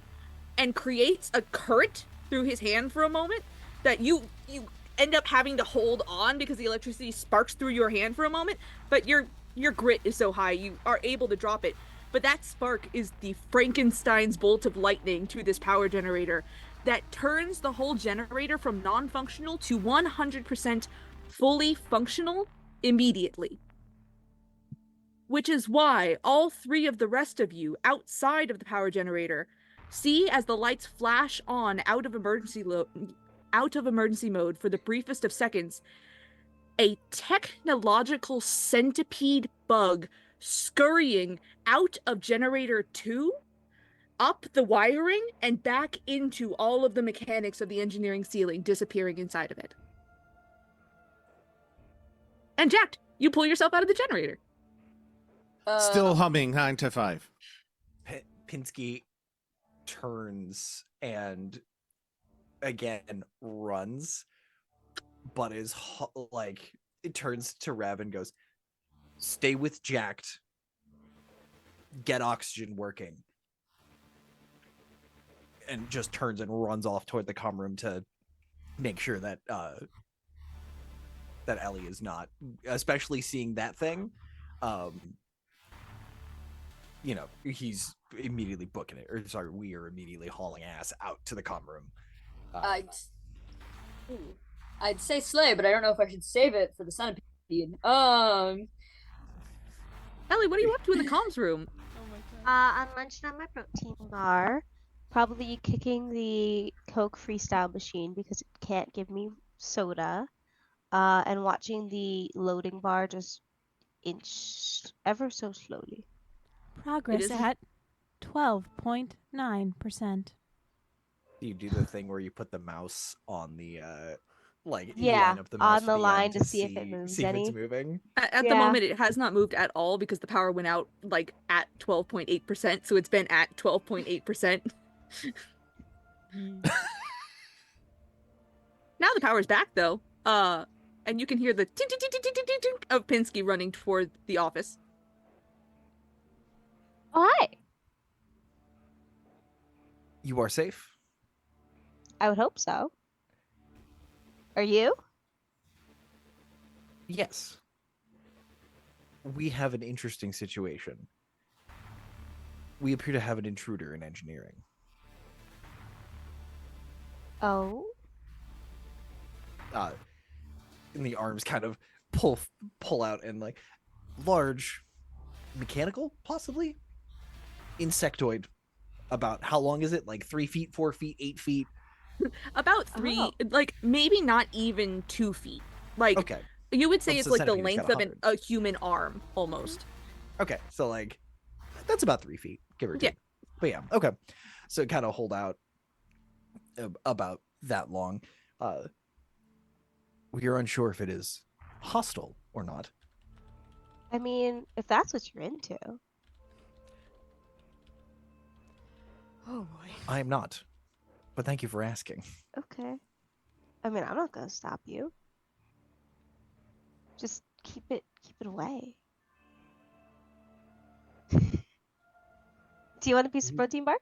and creates a current through his hand for a moment that you end up having to hold on because the electricity sparks through your hand for a moment, but your grit is so high you are able to drop it. But that spark is the Frankenstein's bolt of lightning to this power generator that turns the whole generator from non-functional to 100% fully functional immediately. Which is why all three of the rest of you outside of the power generator see as the lights flash on out of emergency mode for the briefest of seconds, a technological centipede bug scurrying out of generator 2, up the wiring, and back into all of the mechanics of the engineering ceiling, disappearing inside of it. And Jack, you pull yourself out of the generator. Still humming 9 to 5. Pinsky turns and again runs, but is like it turns to Rev and goes, "Stay with Jacked. Get oxygen working." And just turns and runs off toward the comm room to make sure that that Ellie is not, especially seeing that thing. He's immediately booking it. Or sorry, we are immediately hauling ass out to the comm room. I'd say slay, but I don't know if I should save it for the centipede. Ellie, what are you up to in the comms room? I'm munching on my protein bar, probably kicking the Coke freestyle machine because it can't give me soda, and watching the loading bar just inch ever so slowly. Progress is- at 12.9%. You do the thing where you put the mouse on the you Yeah, line up the mouse on to the line end to see if it moves see if any. it's moving. At the Yeah. moment, it has not moved at all because the power went out like at 12.8%, so it's been at 12.8%. Now the power's back though. And you can hear the tink tink tink tink tink tink tink of Pinsky running toward the office. Oh, hi. You are safe. I would hope so. Are you? Yes. We have an interesting situation. We appear to have an intruder in engineering. Oh. And the arms kind of pull out and like large mechanical, possibly insectoid. About how long is it? Like 3 feet, 4 feet, 8 feet? About 3, Oh. like maybe not even 2 feet. Like Okay. you would say Well, it's so like the centimeters got length of 100. a human arm almost. Okay. So like that's about 3 feet, give or Yeah. take. But yeah, okay. So kind of hold out about that long. We are unsure if it is hostile or not. I mean, if that's what you're into. Oh boy. I am not. But thank you for asking. Okay. I mean, I'm not gonna stop you. Just keep it away. Do you want a piece of protein bar?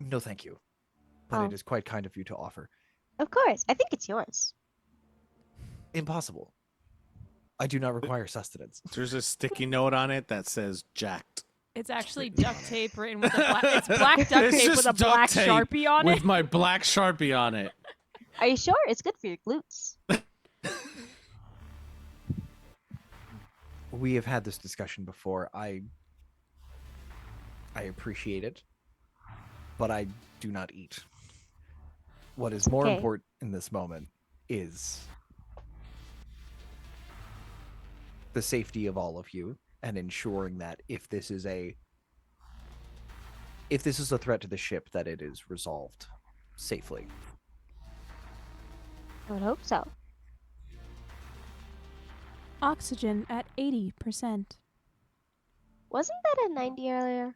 No, thank you. But Oh. it is quite kind of you to offer. Of course. I think it's yours. Impossible. I do not require sustenance. There's a sticky note on it that says jacked. It's actually duct tape written with a black. It's black duct It's tape just with a duct black tape Sharpie on with it. my black Sharpie on it. Are you sure? It's good for your glutes. We have had this discussion before. I appreciate it, but I do not eat. What is more Okay. important in this moment is the safety of all of you and ensuring that if this is a threat to the ship, that it is resolved safely. I would hope so. Oxygen at 80%. Wasn't that a 90 earlier?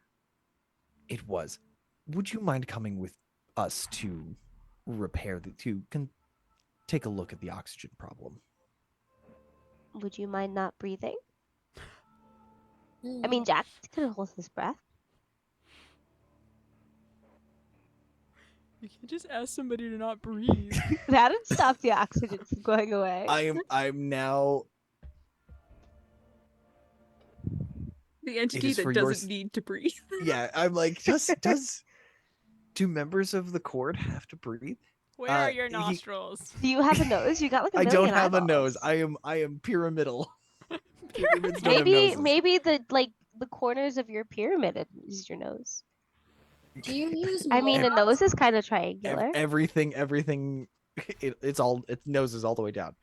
It was. Would you mind coming with us to repair take a look at the oxygen problem? Would you mind not breathing? I mean, Jack could hold his breath. You can just ask somebody to not breathe. That'd stop the oxygen from going away. I'm now The entity is that for doesn't yours- need to breathe. yeah, I'm like, do members of the Court have to breathe? Where are your he- nostrils? Do you have a nose? You got like a I don't million have a eyeballs. nose. I am pyramidal. Pyramids don't have Maybe noses. maybe the corners of your pyramid is your nose. Do you use I mean, the more nose is kind of Ev- triangular. everything its nose is all the way down.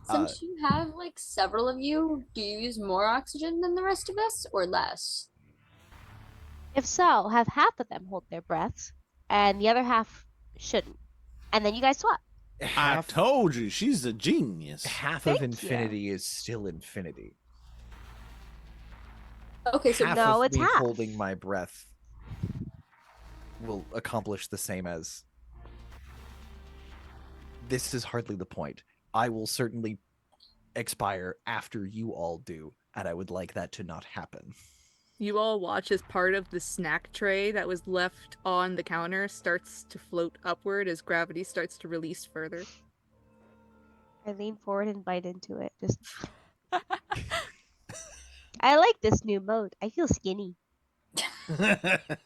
Since you have like several of you, do you use more oxygen than the rest of us or less? If so, have half of them hold their breaths, and the other half shouldn't. And then you guys swap. I told you, she's a genius. Half Thank of you. infinity is still infinity. Okay, so Half No, of it's me half. holding my breath will accomplish the same as, this is hardly the point. I will certainly expire after you all do, and I would like that to not happen. You all watch as part of the snack tray that was left on the counter starts to float upward as gravity starts to release further. I lean forward and bite into it. Just. I like this new mode. I feel skinny.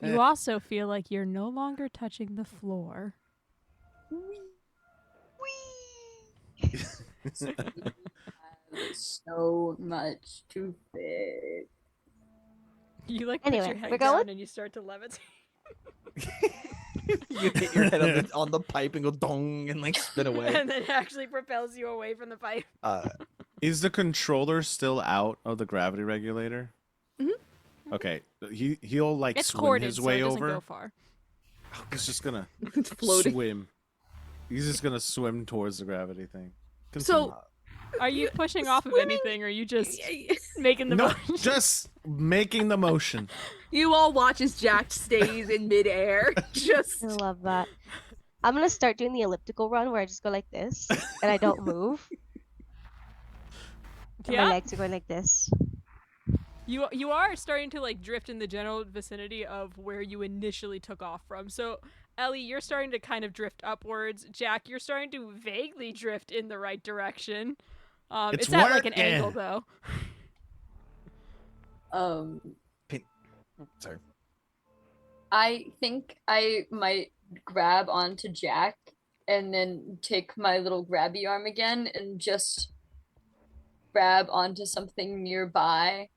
You also feel like you're no longer touching the floor. So much too big. You like Anyway, put your head we're down going? and you start to levitate. You hit your head on the pipe and go dong and like spin away. And then it actually propels you away from the pipe. Is the controller still out of the gravity regulator? Mm-hmm. Okay, he'll like It's swim corded, his so way it doesn't over. go far. He's just gonna It's floating. swim. He's just gonna swim towards the gravity thing. So, Are you pushing off of swimming- anything, or are you just making the no, motion? just making the motion. you all watch as Jack stays in midair. Just I love that. I'm gonna start doing the elliptical run where I just go like this and I don't move. And my Yeah, legs are going like this. you are starting to like drift in the general vicinity of where you initially took off from. So, Ellie, you're starting to kind of drift upwards. Jack, you're starting to vaguely drift in the right direction. It's It's at like an working. angle though. Sorry. I think I might grab onto Jack and then take my little grabby arm again and just grab onto something nearby,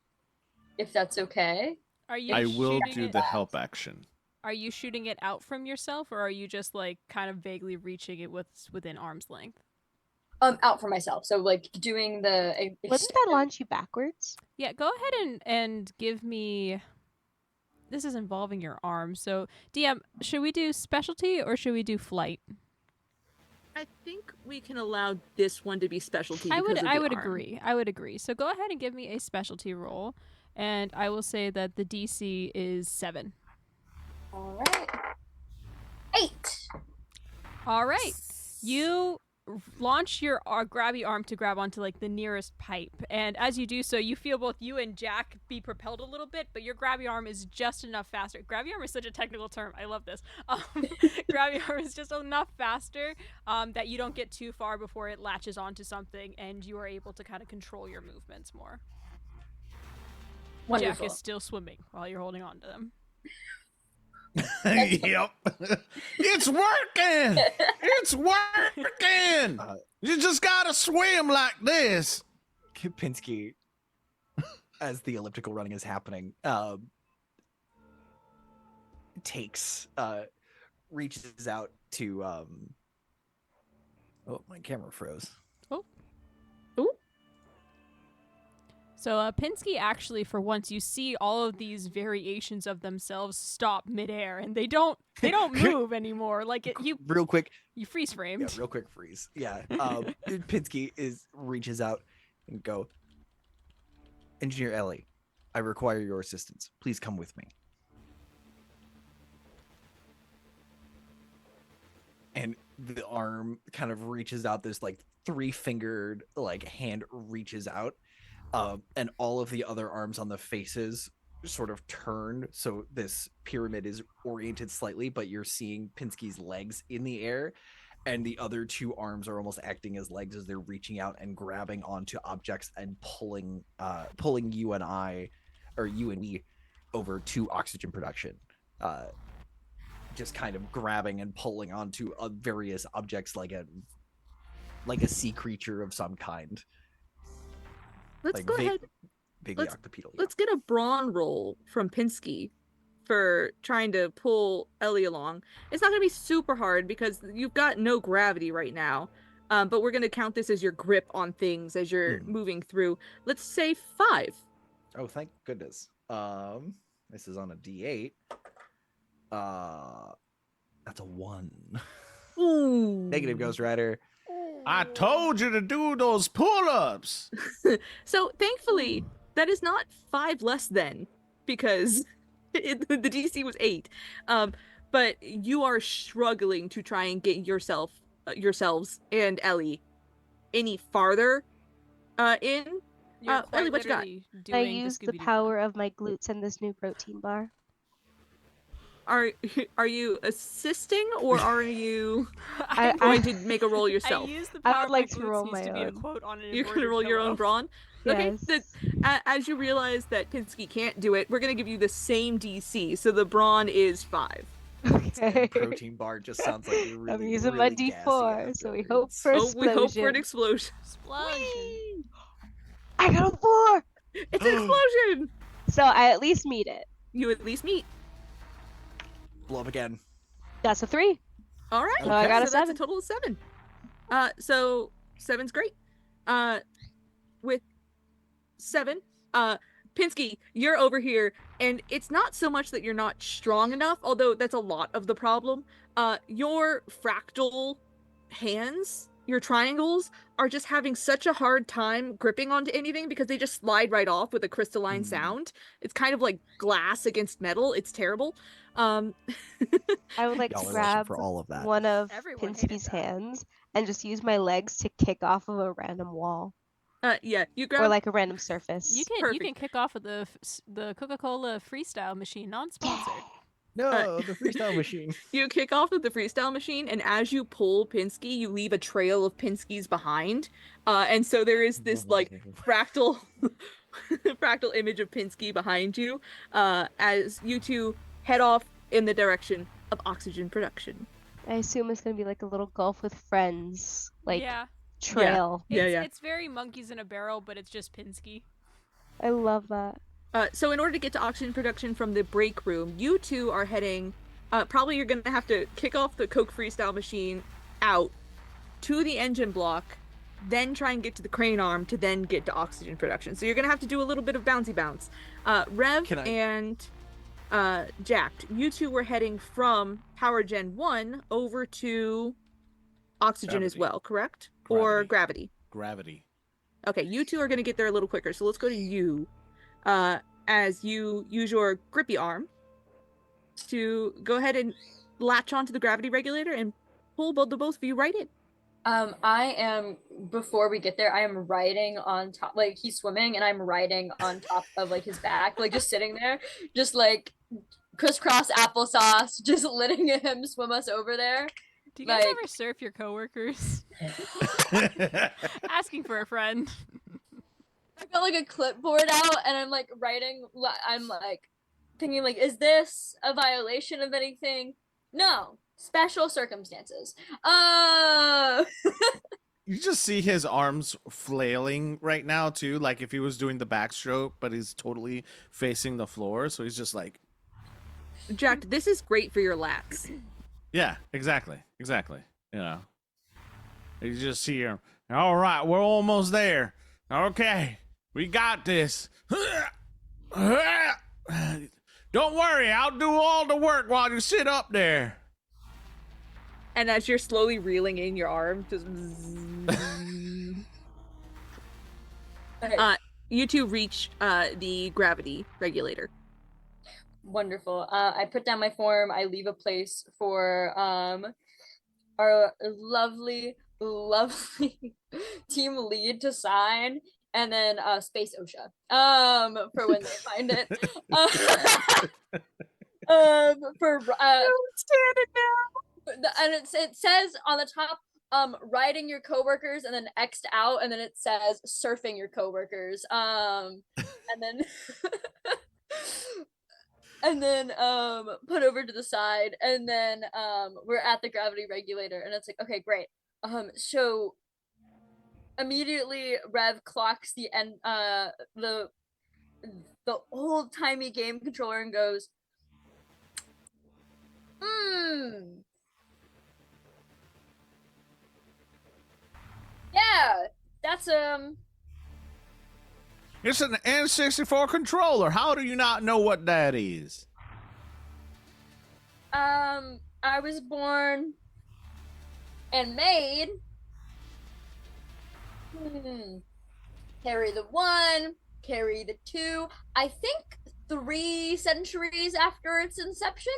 if that's okay. Are you? I will shooting do it- the help action. Are you shooting it out from yourself, or are you just like kind of vaguely reaching it within arm's length? Out for myself. So like doing the. Wouldn't that launch you backwards? Yeah, go ahead and give me. This is involving your arm, so DM, should we do specialty or should we do flight? I think we can allow this one to be specialty. I would because of I the would arm. agree. I would agree. So go ahead and give me a specialty roll, and I will say that the DC is 7. All right. 8. All right, you launch your grabby arm to grab onto like the nearest pipe, and as you do so, you feel both you and Jack be propelled a little bit, but your grabby arm is just enough faster. Grabby arm is such a technical term. I love this. Grabby arm is just enough faster that you don't get too far before it latches onto something, and you are able to kind of control your movements more. Wonderful. Jack is still swimming while you're holding on to them. Yep. It's working. It's working. You just gotta swim like this. Kipinski, as the elliptical running is happening, reaches out to oh, my camera froze. So Pinsky actually, for once, you see all of these variations of themselves stop midair, and they don't move anymore. Like you Real quick, freeze framed. yeah, real quick freeze. Yeah. Pinsky reaches out and go, Engineer Ellie, I require your assistance. Please come with me. And the arm kind of reaches out, this like 3-fingered like hand reaches out. And all of the other arms on the faces sort of turn, so this pyramid is oriented slightly, but you're seeing Pinsky's legs in the air, and the other 2 arms are almost acting as legs as they're reaching out and grabbing onto objects and pulling you and me over to oxygen production. Just kind of grabbing and pulling onto various objects like a sea creature of some kind. Let's Like go ahead. Vaguely let's- octopedal. Let's get a brawn roll from Pinsky for trying to pull Ellie along. It's not going to be super hard because you've got no gravity right now. But we're going to count this as your grip on things as you're moving through. Let's say 5. Oh, thank goodness. This is on a D8. That's a 1. Ooh. Negative, Ghost Rider. I told you to do those pull-ups. So thankfully, that is not 5 less than, because the DC was 8. but you are struggling to try and get yourselves and Ellie any farther in. You're quite Ellie, what you got? literally I doing use the Scooby-Doo power of my glutes and this new protein bar. Are you assisting or are you I- going to make a roll I yourself? use the I power would of my like to glutes roll needs my to be a own. quote on an You're gonna embroidered roll your own pillow. brawn? Okay, Yes. as you realize that Pinsky can't do it, we're gonna give you the same DC, so the brawn is 5. Okay. Protein bar just sounds like you're really, I'm using really my gassy D4, so we hope afterwards. for Oh, we hope for an explosion. explosion. Explosion. I got a 4! It's an explosion! So I at least meet it. You at least meet. Blow up again. That's a 3. All right. So I got a so that's a 7. total of 7. So 7's great. With 7, Pinsky, you're over here, and it's not so much that you're not strong enough, although that's a lot of the problem. Your fractal hands, your triangles, are just having such a hard time gripping onto anything because they just slide right off with a crystalline sound. It's kind of like glass against metal. It's terrible. I would like Y'all to are welcome grab for all of that. one of Everyone hated Pinsky's that. hands and just use my legs to kick off of a random wall Yeah, you or grab like a random surface. You can Perfect. kick off with the Coca-Cola freestyle machine, non-sponsored. No, the freestyle machine. You kick off with the freestyle machine, and as you pull Pinsky, you leave a trail of Pinskys behind. And so there is this like fractal fractal image of Pinsky behind you, as you two head off in the direction of oxygen production. I assume it's gonna be like a little golf with friends, like yeah. trail. Yeah. It's very monkeys in a barrel, but it's just Pinsky. I love that. So in order to get to oxygen production from the break room, you two are heading, probably you're going to have to kick off the Coke freestyle machine out to the engine block, then try and get to the crane arm to then get to oxygen production. So you're going to have to do a little bit of bouncy bounce. Rev and Jacked, you two were heading from Power Gen 1 over to oxygen as Gravity. well, correct? Or gravity? Gravity. Okay, you two are going to get there a little quicker. So let's go to you. As you use your grippy arm to go ahead and latch onto the gravity regulator and pull the both of you right in. I am, before we get there, I am riding on top, like he's swimming and I'm riding on top of like his back, like just sitting there, just like crisscross applesauce, just letting him swim us over there. Do you guys Like- ever surf your coworkers? Asking for a friend. I got like a clipboard out and I'm like writing, I'm like thinking like, is this a violation of anything? No. Special circumstances. You just see his arms flailing right now too, like if he was doing the backstroke, but he's totally facing the floor, so he's just like, Jack, this is great for your lats. yeah, exactly. You know, you just see him. All right, we're almost there. Okay, we got this. Don't worry, I'll do all the work while you sit up there. And as you're slowly reeling in your arm, just Okay. you two reach the gravity regulator. Wonderful. I put down my form. I leave a place for our lovely team lead to sign, and then Space OSHA for when they find it. For Stand it now. and it says on the top, riding your coworkers, and then X'd out, and then it says surfing your coworkers. And then and then put over to the side, and then we're at the gravity regulator, and it's like, okay, great. So immediately Rev clocks the end the old timey game controller and goes, yeah, that's It's an N64 controller. How do you not know what that is? I was born and made. Carry the 1, carry the 2. I think 3 centuries after its inception.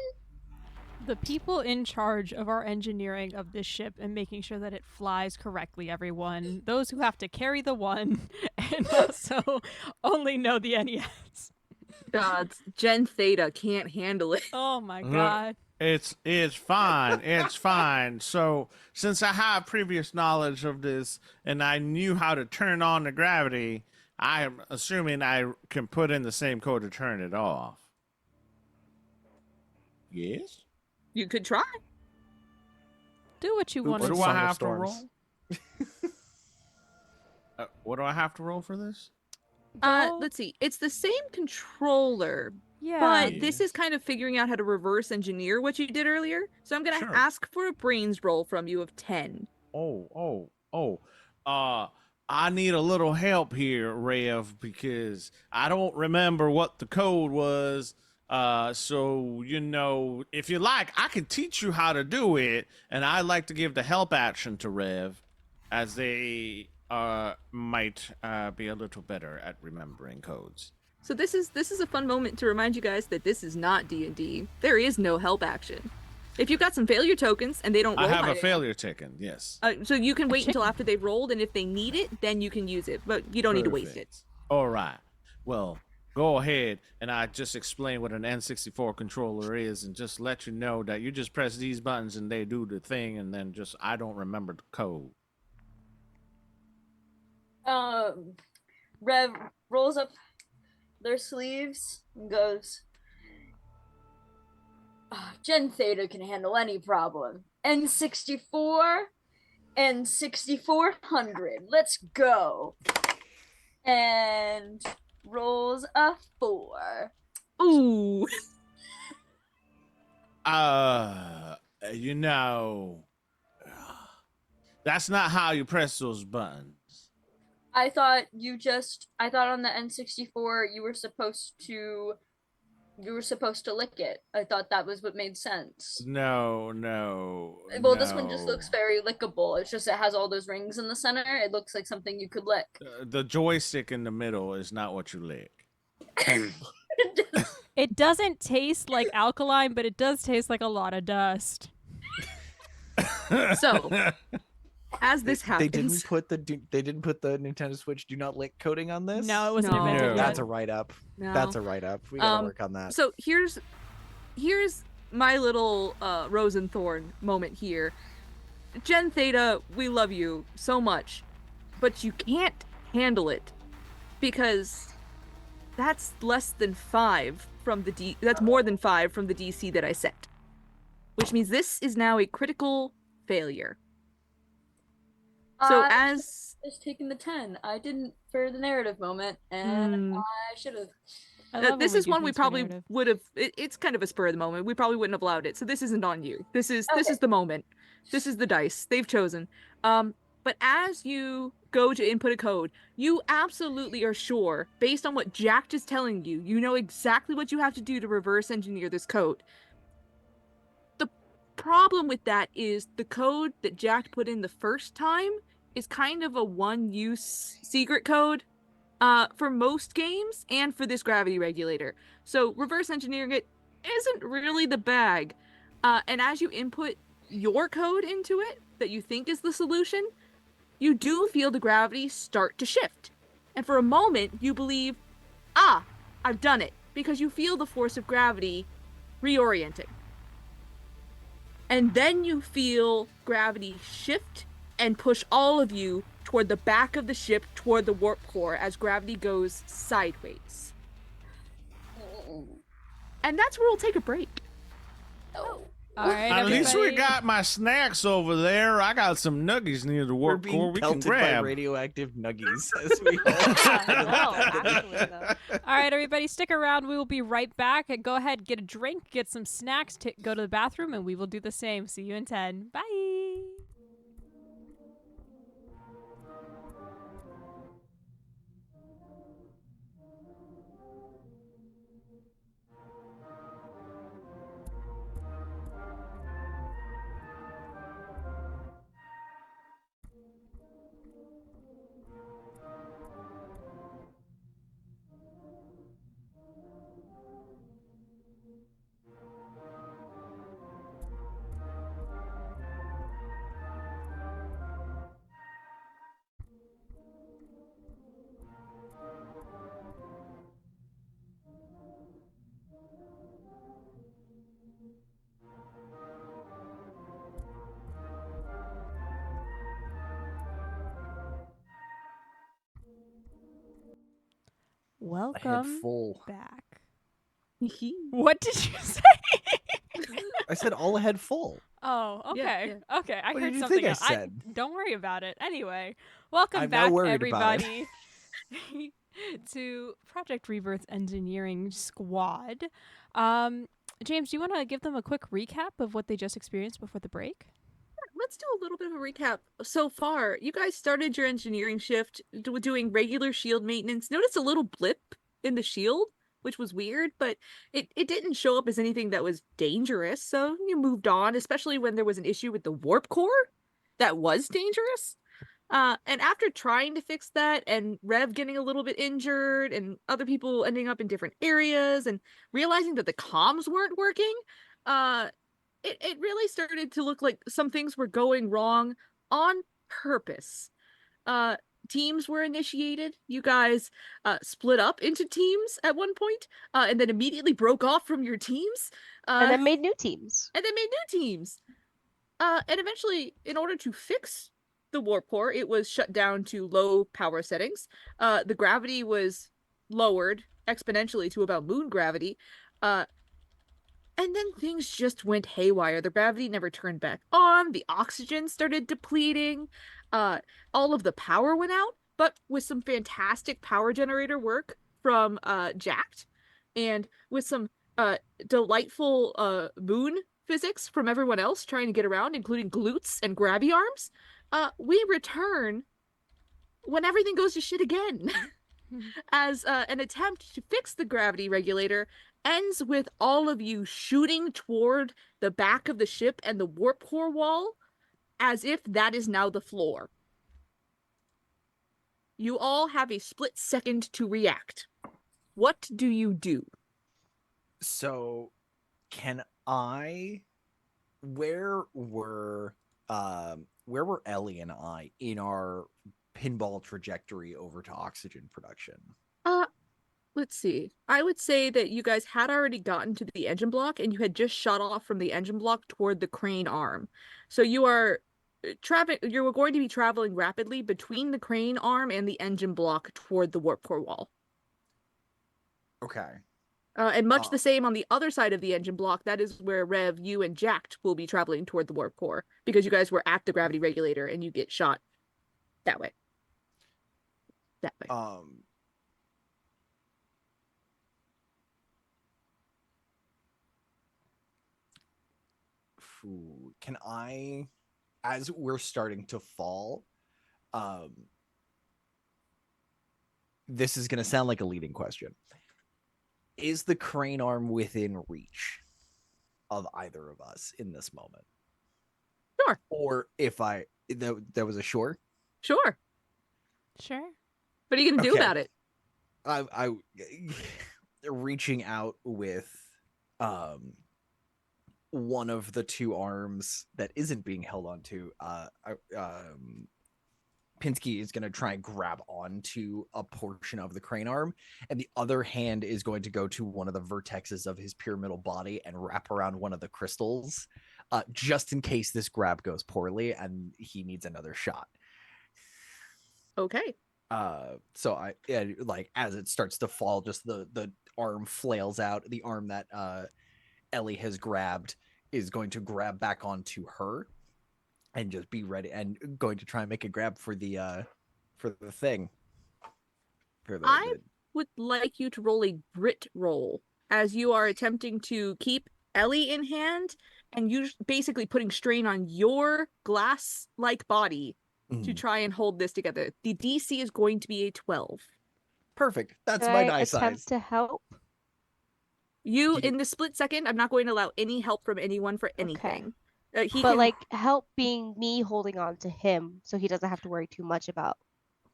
The people in charge of our engineering of this ship and making sure that it flies correctly, everyone. Those who have to carry the one and also only know the NES. God, Gen Theta can't handle it. Oh my Uh, god. It's fine. It's fine. So since I have previous knowledge of this and I knew how to turn on the gravity, I am assuming I can put in the same code to turn it off. Yes? You could try. Do what you want What to do do. I Song of have to Storms. roll? What do I have to roll for this? Go- Let's see. It's the same controller, yeah. but this Yes. is kind of figuring out how to reverse engineer what you did earlier. So I'm gonna Sure. ask for a brains roll from you of 10. I need a little help here, Rev, because I don't remember what the code was. So, if you like, I can teach you how to do it, and I'd like to give the help action to Rev, as they might be a little better at remembering codes. So this is a fun moment to remind you guys that this is not D&D. There is no help action. If you've got some failure tokens and they don't roll, I have a failure taken, yes. so you can wait until after they've rolled, and if they need it, then you can use it. But you don't need to waste it. Perfect. All right. Well, go ahead, and I just explain what an N64 controller is, and just let you know that you just press these buttons and they do the thing, and then I don't remember the code. Rev rolls up their sleeves and goes, Gen Theta can handle any problem. N64 and 6400. Let's go. And rolls a 4. Ooh. You know, that's not how you press those buttons. I thought on the N64 you were supposed to lick it. I thought that was what made sense. No. Well, this one just looks very lickable. It's just it has all those rings in the center. It looks like something you could lick. The joystick in the middle is not what you lick. It doesn't taste like alkaline, but it does taste like a lot of dust. So, as this happens, They didn't put the Nintendo Switch do not lick coding on this. No, it wasn't No. invented No. yet. That's a write up. No. That's a write up. We gotta work on that. So here's my little Rose and Thorn moment here. Gen Theta, we love you so much, but you can't handle it because that's less than 5 from the that's more than 5 from the DC that I set. Which means this is now a critical failure. So as just taking the 10. I didn't for the narrative moment, and I should have. I love this when we is do one we things for probably narrative. would have. It's kind of a spur of the moment. We probably wouldn't have allowed it. So this isn't on you. This is the moment. This is the dice they've chosen. But as you go to input a code, you absolutely are sure, based on what Jack is telling you, you know exactly what you have to do to reverse engineer this code. The problem with that is the code that Jack put in the first time is kind of a one-use secret code. For most games and for this gravity regulator. So reverse engineering it isn't really the bag. And as you input your code into it that you think is the solution, you do feel the gravity start to shift. And for a moment, you believe, I've done it, because you feel the force of gravity reorienting. And then you feel gravity shift and push all of you toward the back of the ship, toward the warp core, as gravity goes sideways. And that's where we'll take a break. Oh. All right, At least we everybody. got my snacks over there. I got some nuggies near the We're warp core being we can pelted by grab. radioactive nuggies as we Well, actually, though. All right, everybody, stick around. We will be right back. And go ahead, get a drink, get some snacks, go to the bathroom, and we will do the same. See you in 10. Bye. Welcome full. back. Yeah, What did you say? I said all ahead full. Oh, okay. yeah. Okay, I What heard did you something think I else. said? Don't worry about it. Anyway, welcome I'm now back, worried about it. everybody, to Project Rebirth Engineering Squad. James, do you want to give them a quick recap of what they just experienced before the break? Let's do a little bit of a recap. So far, you guys started your engineering shift doing regular shield maintenance. Noticed a little blip in the shield, which was weird, but it didn't show up as anything that was dangerous. So you moved on, especially when there was an issue with the warp core that was dangerous. And after trying to fix that and Rev getting a little bit injured and other people ending up in different areas and realizing that the comms weren't working, it really started to look like some things were going wrong on purpose. Uh, Teams were initiated. You guys split up into teams at one point, and then immediately broke off from your teams. And then made new teams. And then made new teams. And eventually, in order to fix the warp core, it was shut down to low power settings. The gravity was lowered exponentially to about moon gravity. And then things just went haywire. The gravity never turned back on. The oxygen started depleting. All of the power went out, but with some fantastic power generator work from Jacked, and with some delightful moon physics from everyone else trying to get around, including glutes and grabby arms, we return when everything goes to shit again. As an attempt to fix the gravity regulator ends with all of you shooting toward the back of the ship and the warp core wall as if that is now the floor. You all have a split second to react. What do you do? So, can I? Where were Ellie and I in our pinball trajectory over to oxygen production? Let's see. I would say that you guys had already gotten to the engine block and you had just shot off from the engine block toward the crane arm. So you are you're going to be traveling rapidly between the crane arm and the engine block toward the warp core wall. Okay. And much the same on the other side of the engine block, that is where Rev, you, and Jacked will be traveling toward the warp core because you guys were at the gravity regulator and you get shot that way. That way. Can I, as we're starting to fall, this is going to sound like a leading question. Is the crane arm within reach of either of us in this moment? Sure. Or if there was a sure? Sure. Sure. What are you going to do about it? I reaching out with one of the two arms that isn't being held onto, Pinsky is going to try and grab onto a portion of the crane arm, and the other hand is going to go to one of the vertexes of his pyramidal body and wrap around one of the crystals, just in case this grab goes poorly and he needs another shot. Okay. So as it starts to fall, just the arm flails out. The arm that Ellie has grabbed is going to grab back onto her and just be ready and going to try and make a grab for the thing. I would like you to roll a grit roll as you are attempting to keep Ellie in hand and you basically putting strain on your glass-like body to try and hold this together. The DC is going to be a 12. Perfect. That's Can my I die attempt size. to help? In the split second, I'm not going to allow any help from anyone for anything. But help being me holding on to him so he doesn't have to worry too much about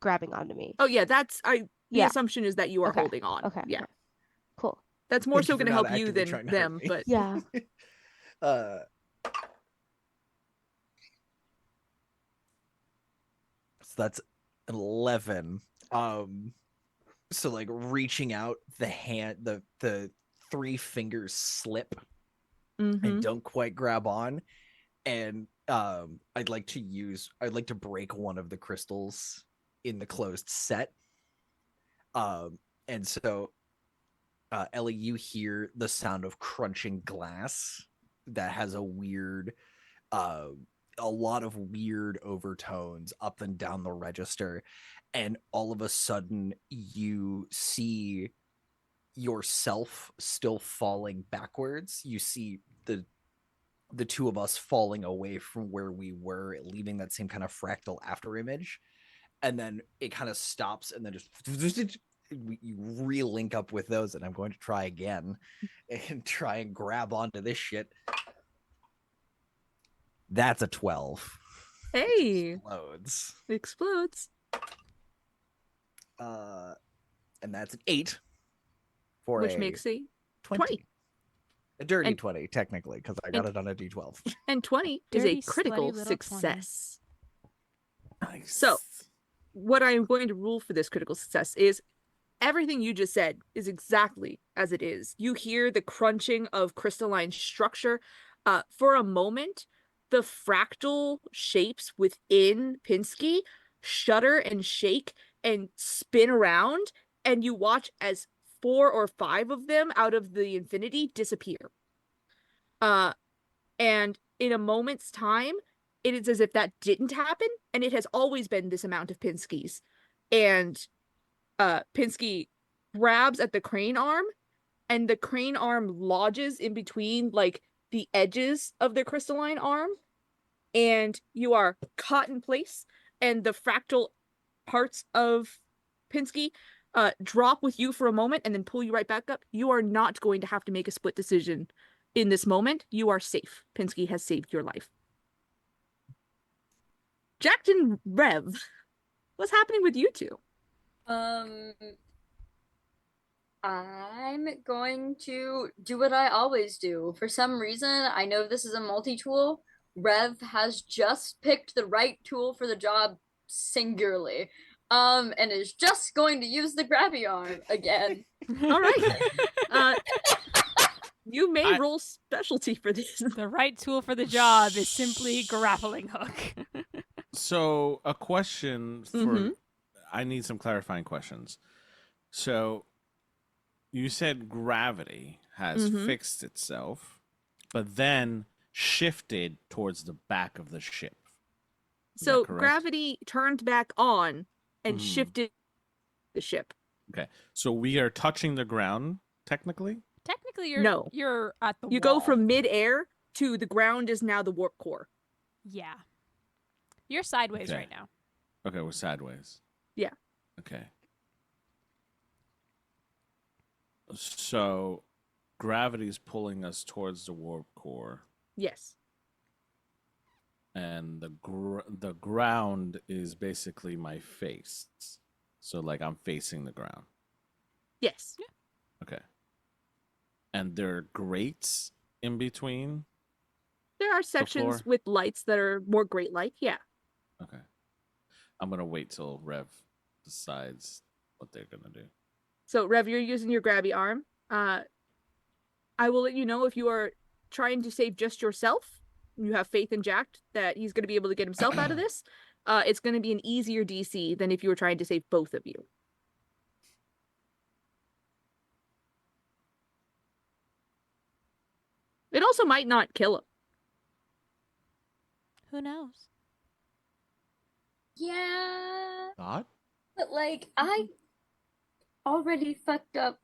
grabbing onto me. Oh yeah, the assumption is that you are Okay. holding on. Okay. Yeah. Okay. Cool. That's more Thank so you for going to not help you actively than trying to hurt them, me. but Yeah. So that's 11. So like reaching out, the hand, the three fingers slip and don't quite grab on, and I'd like to break one of the crystals in the closed set, And so, Ellie, you hear the sound of crunching glass that has a weird, a lot of weird overtones up and down the register. And all of a sudden, you see yourself still falling backwards. You see the two of us falling away from where we were, leaving that same kind of fractal after image. And then it kind of stops, and then just you re-link up with those. And I'm going to try again and try and grab onto this shit. That's a 12. Hey, Explodes. explodes. And that's an 8 for Which a makes a 20. A dirty And- 20, technically, because I got it on a d12. and 20 is Dirty, a critical slutty little 20. success. Nice. So, what I'm going to rule for this critical success is everything you just said is exactly as it is. You hear the crunching of crystalline structure. For a moment, the fractal shapes within Pinsky shudder and shake and spin around, and you watch as 4 or 5 of them out of the infinity disappear. And in a moment's time, it is as if that didn't happen, and it has always been this amount of Pinskys. And Pinsky grabs at the crane arm, and the crane arm lodges in between like the edges of the crystalline arm, and you are caught in place, and the fractal parts of Pinsky drop with you for a moment and then pull you right back up. You are not going to have to make a split decision in this moment. You are safe. Pinsky has saved your life. Jack and Rev, what's happening with you two? I'm going to do what I always do. For some reason, I know this is a multi-tool. Rev has just picked the right tool for the job singularly. And is just going to use the grabby arm again. All right. You may I- roll specialty for this. The right tool for the job is simply grappling hook. So, a question for Mhm. I need some clarifying questions. So, you said gravity has Mhm. fixed itself, but then shifted towards the back of the ship. Is that So correct? gravity turned back on and Mhm. shifted the ship. So we are touching the ground, technically? Technically, No. you're at the You wall. go from midair to the ground is now the warp core. Yeah. You're sideways Okay. right now. Okay, we're sideways. Yeah. Okay. So gravity's pulling us towards the warp core, Yes. and the ground is basically my face. So like I'm facing the ground. Yes. Okay. And there are grates in between. There are sections floor? with lights that are more great light. Yeah. Okay. I'm gonna wait till Rev decides what they're gonna do. So Rev, you're using your grabby arm. I will let you know if you are trying to save just yourself. You have faith in Jack that he's going to be able to get himself out of this. It's going to be an easier DC than if you were trying to save both of you. It also might not kill him. Who knows? Yeah, Not? but like I already fucked up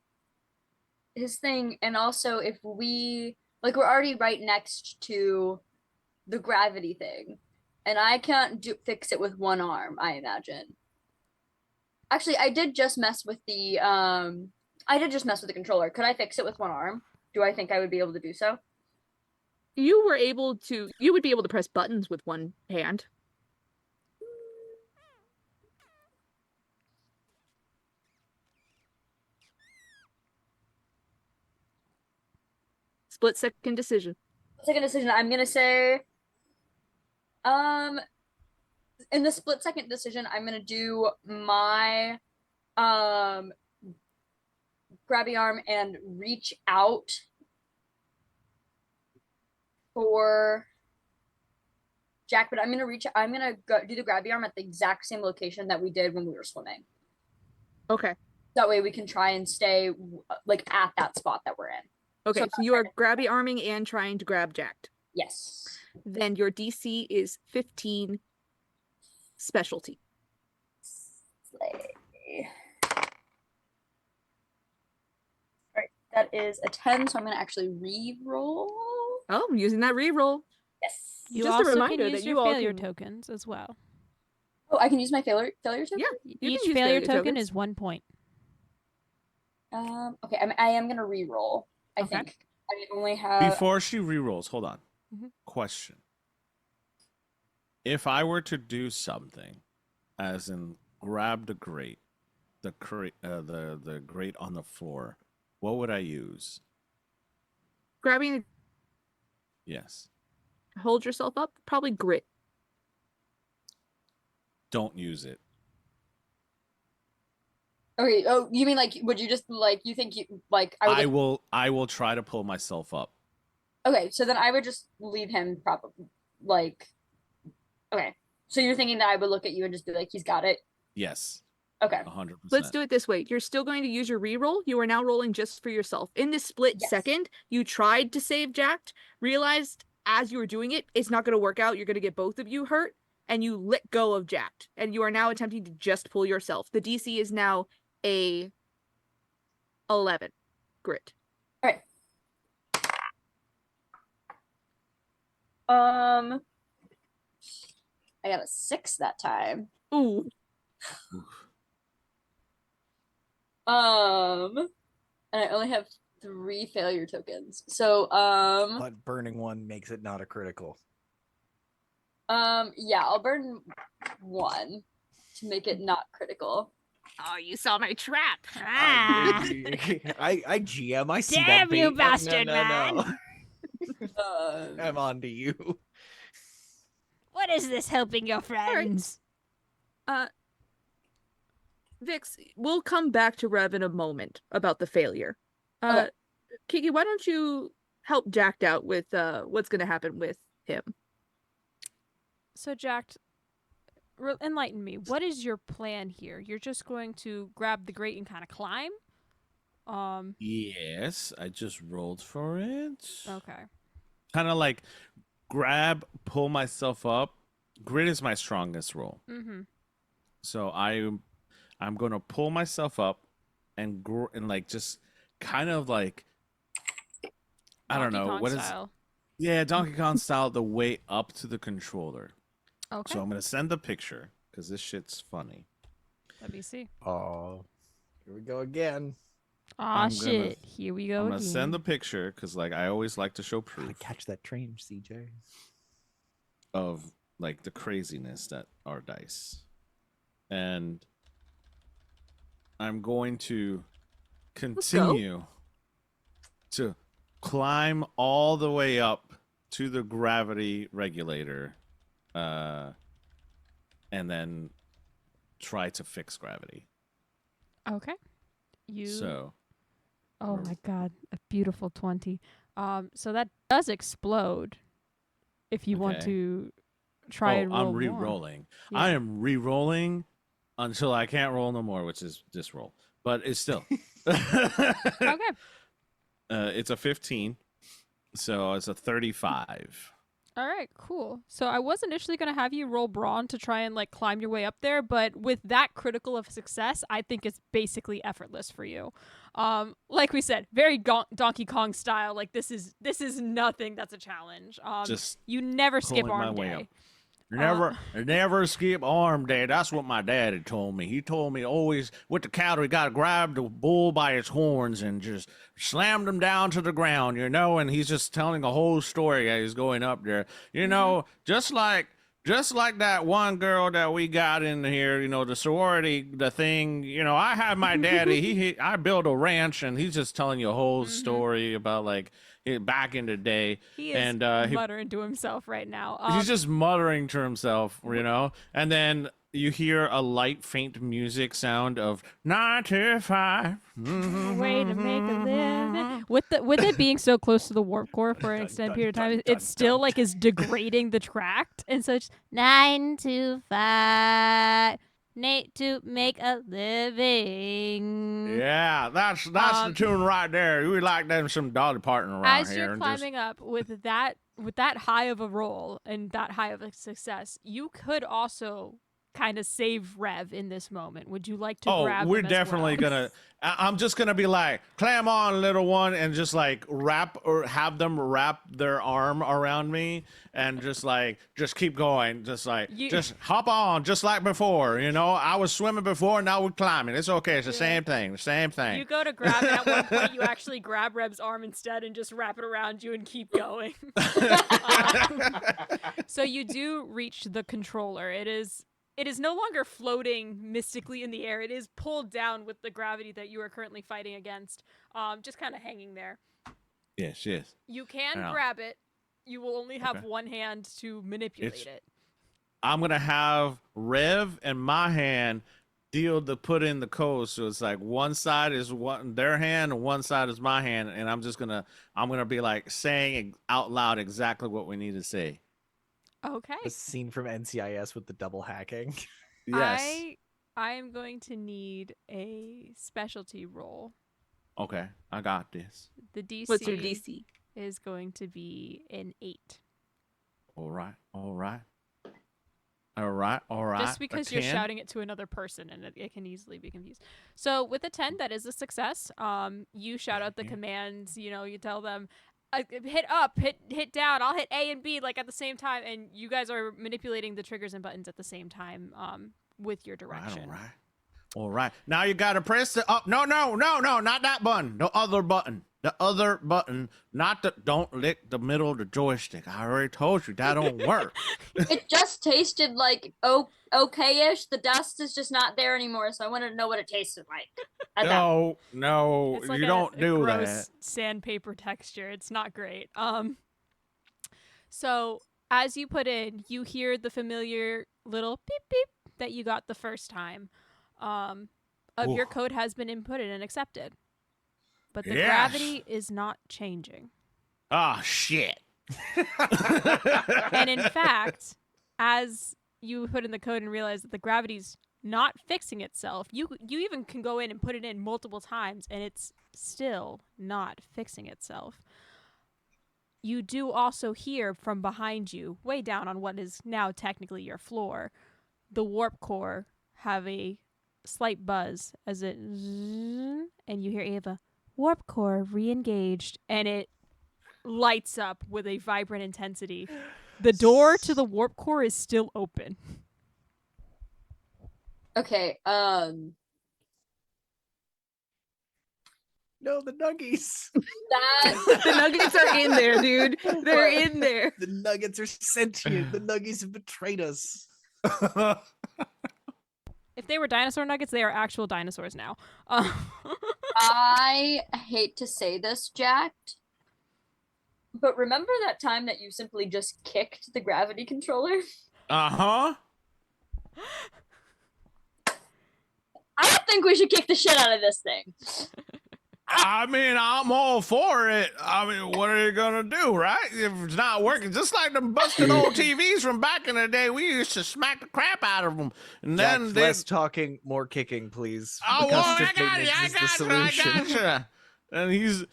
his thing, and also if we like we're already right next to the gravity thing, and I can't fix it with one arm, I imagine. Actually, I did just mess with the controller. Could I fix it with one arm? Do I think I would be able to do so? You would be able to press buttons with one hand. Split second decision. Second decision, I'm gonna say, in the split second decision, I'm gonna do my grabby arm and reach out for Jack, but I'm gonna go do the grabby arm at the exact same location that we did when we were swimming. Okay. That way we can try and stay like at that spot that we're in. Okay, So so you are grabby arming and trying to grab Jacked. Yes. Then your DC is 15 specialty. Slay. Alright, that is a 10, so I'm gonna actually re-roll. Oh, I'm using that reroll. Yes. You Just a also reminder can use that your you all failure can- tokens as well. Oh, I can use my failure token? Yeah. You can Each use failure failure token tokens. is 1 point. Okay, I am gonna re-roll, I Okay. think. I only have... Before she rerolls, hold on. Mhm. Question. If I were to do something, as in grab the grate, the grate on the floor, what would I use? Grabbing, Yes. hold yourself up, probably grit. Don't use it. Okay, oh, you mean like, would you just, like, you think you, like, I would... I will try to pull myself up. Okay, so then I would just leave him probably, like... Okay, so you're thinking that I would look at you and just be like, he's got it? Yes. Okay. 100%. Let's do it this way. You're still going to use your reroll. You are now rolling just for yourself. In this split Yes. second, you tried to save Jacked, realized as you were doing it, it's not going to work out. You're going to get both of you hurt, and you let go of Jacked. And you are now attempting to just pull yourself. The DC is now a 11 grit. Alright. I got a 6 that time. Ooh. And I only have 3 failure tokens. So, But burning one makes it not a critical. yeah, I'll burn 1 to make it not critical. Oh, you saw my trap. Ah! I GM. I see Damn that you, bait. bastard No. Um, I'm on to you. What is this helping your friends? Vix, we'll come back to Rev in a moment about the failure. Okay. Kiki, why don't you help Jacked out with what's going to happen with him? So, Jack, enlighten me. What is your plan here? You're just going to grab the grate and kind of climb? Yes, I just rolled for it. Okay. Kind of like grab, pull myself up. Grit is my strongest roll. Mm-hmm. So I'm going to pull myself up and like just kind of like, I don't know, what is, yeah, Donkey Kong style, the way up to the controller. Okay. So I'm going to send the picture because this shit's funny. Let me see. Oh, here we go again. Aw, I'm shit. Here we go I'm again. going to send the picture because like I always like to show Gotta proof catch that train, CJ. of like the craziness that are dice. And I'm going to continue to climb all the way up to the gravity regulator, and then try to fix gravity. Okay. You. So, Oh my god, a beautiful 20. So that does explode. If you want Okay. to try and roll I'm more. re-rolling. Yeah. I am re-rolling until I can't roll no more, which is this roll. But it's still. Okay. It's a 15, so it's a 35. All right, cool. So I was initially going to have you roll brawn to try and like climb your way up there, but with that critical of success, I think it's basically effortless for you. Like we said, very Donkey Kong style. Like this is nothing that's a challenge. Just you never skip pulling my arm way day. up. Never skip arm day. That's what my daddy told me. He told me always with the cattle, you got to grab the bull by its horns and just slam them down to the ground, you know. And he's just telling a whole story as he's going up there, you know, just like that one girl that we got in here, you know, the sorority, the thing, you know. I had my daddy. I built a ranch, and he's just telling you a whole story about like back in the day. He is and muttering to himself right now. He's just muttering to himself, you know, and then you hear a light, faint music sound of 95. Way to make a living. With it being so close to the warp core for an extended period of time, it still like is degrading the track, and so it's 9 to 5. Nate to make a living. Yeah, that's the tune right there. We like them some Dolly Parton around As here. you're climbing up with that high of a roll and that high of a success, you could also kind of save Rev in this moment. Would you like to grab we're him as definitely well? gonna. I'm just gonna be like, clam on, little one, and just like wrap or have them wrap their arm around me and just keep going. Just hop on, just like before. You know, I was swimming before, now we're climbing. It's okay. It's the same thing. The same thing. You go to grab it. At one point, you actually grab Rev's arm instead and just wrap it around you and keep going. So you do reach the controller. It is no longer floating mystically in the air. It is pulled down with the gravity that you are currently fighting against, just kind of hanging there. Yes. You can grab it. You will only have one hand to manipulate it. I'm going to have Rev and my hand deal to put in the code. So it's like one side is their hand and one side is my hand. And I'm going to be like saying out loud exactly what we need to say. Okay. A scene from NCIS with the double hacking. Yes. I am going to need a specialty roll. Okay, I got this. The DC. What's your DC? Is going to be an 8. All right. Just because you're shouting it to another person and it can easily be confused. So with a 10, that is a success. You shout out the commands. You know, you tell them, hit up, hit down. I'll hit A and B like at the same time, and you guys are manipulating the triggers and buttons at the same time. With your direction. All right. Now you gotta press the up. No, not that button. The other button. Don't lick the middle of the joystick. I already told you that don't work. It just tasted like okay-ish. The dust is just not there anymore, so I wanted to know what it tasted like. No, it's like you don't do gross that. Sandpaper texture. It's not great. So as you put in, you hear the familiar little beep beep that you got the first time. Your code has been inputted and accepted. But the gravity is not changing. Oh, shit. And in fact, as you put in the code and realize that the gravity's not fixing itself, you even can go in and put it in multiple times, and it's still not fixing itself. You do also hear from behind you, way down on what is now technically your floor, the warp core have a slight buzz as it zzz, and you hear Ava, warp core re-engaged, and it lights up with a vibrant intensity. The door to the warp core is still open. Okay, No, the nuggies. The nuggets are in there, dude. They're in there. The nuggets are sentient. The nuggies have betrayed us. If they were dinosaur nuggets, they are actual dinosaurs now. I hate to say this, Jack, but remember that time that you simply just kicked the gravity controller? Uh-huh. I don't think we should kick the shit out of this thing. I mean, I'm all for it. I mean, what are you gonna do, right? If it's not working, just like them busted old TVs from back in the day, we used to smack the crap out of them. And Jack, then less talking, more kicking, please. Oh, well, I Because got you. And he's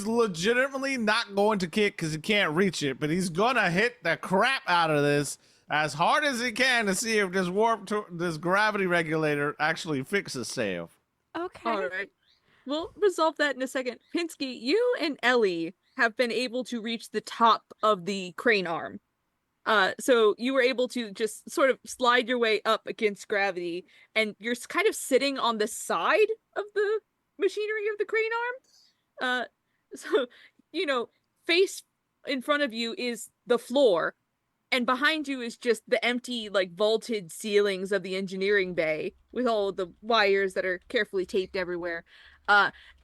legitimately not going to kick because he can't reach it, but he's gonna hit the crap out of this as hard as he can to see if this gravity regulator actually fixes itself. Okay. All right. We'll resolve that in a second. Pinsky, you and Ellie have been able to reach the top of the crane arm. So you were able to just sort of slide your way up against gravity, and you're kind of sitting on the side of the machinery of the crane arm. So, you know, face in front of you is the floor, and behind you is just the empty, like, vaulted ceilings of the engineering bay with all the wires that are carefully taped everywhere.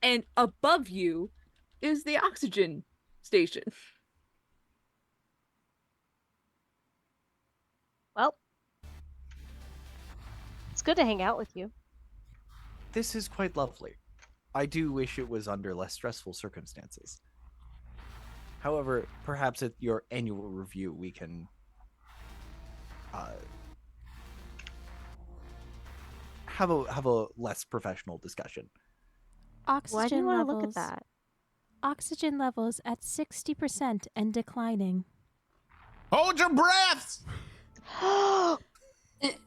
And above you is the oxygen station. Well, it's good to hang out with you. This is quite lovely. I do wish it was under less stressful circumstances. However, perhaps at your annual review, we can have a less professional discussion. Oxygen Why do you want to levels. look at that? Oxygen levels at 60% and declining. Hold your breath.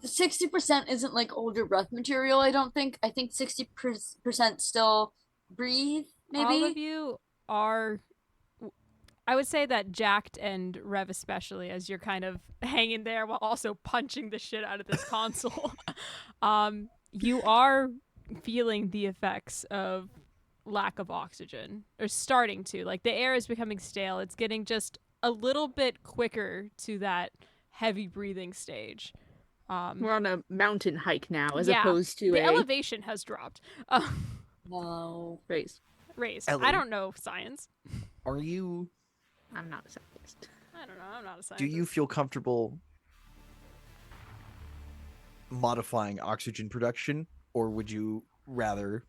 60% isn't like hold your breath material, I don't think. I think 60% still breathe, maybe. All of you are, I would say that Jacked and Rev especially, as you're kind of hanging there while also punching the shit out of this console, you are feeling the effects of lack of oxygen, or starting to. Like, the air is becoming stale. It's getting just a little bit quicker to that heavy breathing stage. We're on a mountain hike now, as Yeah, opposed to the a elevation has dropped. No. raise. Raised. Ellie. I don't know science. Are you? I'm not a scientist. I don't know. I'm not a scientist. Do you feel comfortable modifying oxygen production, or would you rather?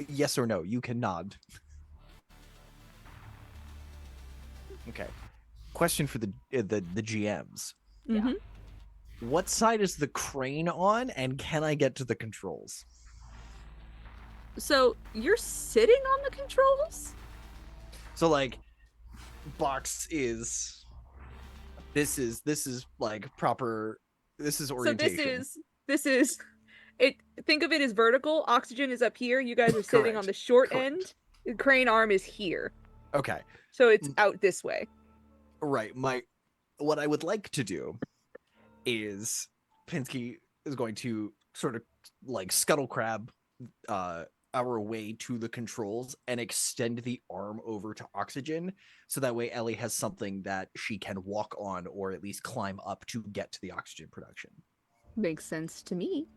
Yes or no? You can nod. Okay. Question for the GMs. Yeah. Mhm. What side is the crane on, and can I get to the controls? So you're sitting on the controls? So like, box is. This is like proper. This is orientation. So this is it. Think of it as vertical. Oxygen is up here. You guys are sitting Correct. on the short Correct. end. The crane arm is here, Okay. so it's out this way. Right. What I would like to do is Pinsky is going to sort of like scuttle crab our way to the controls and extend the arm over to oxygen, so that way Ellie has something that she can walk on, or at least climb up to get to the oxygen production. Makes sense to me.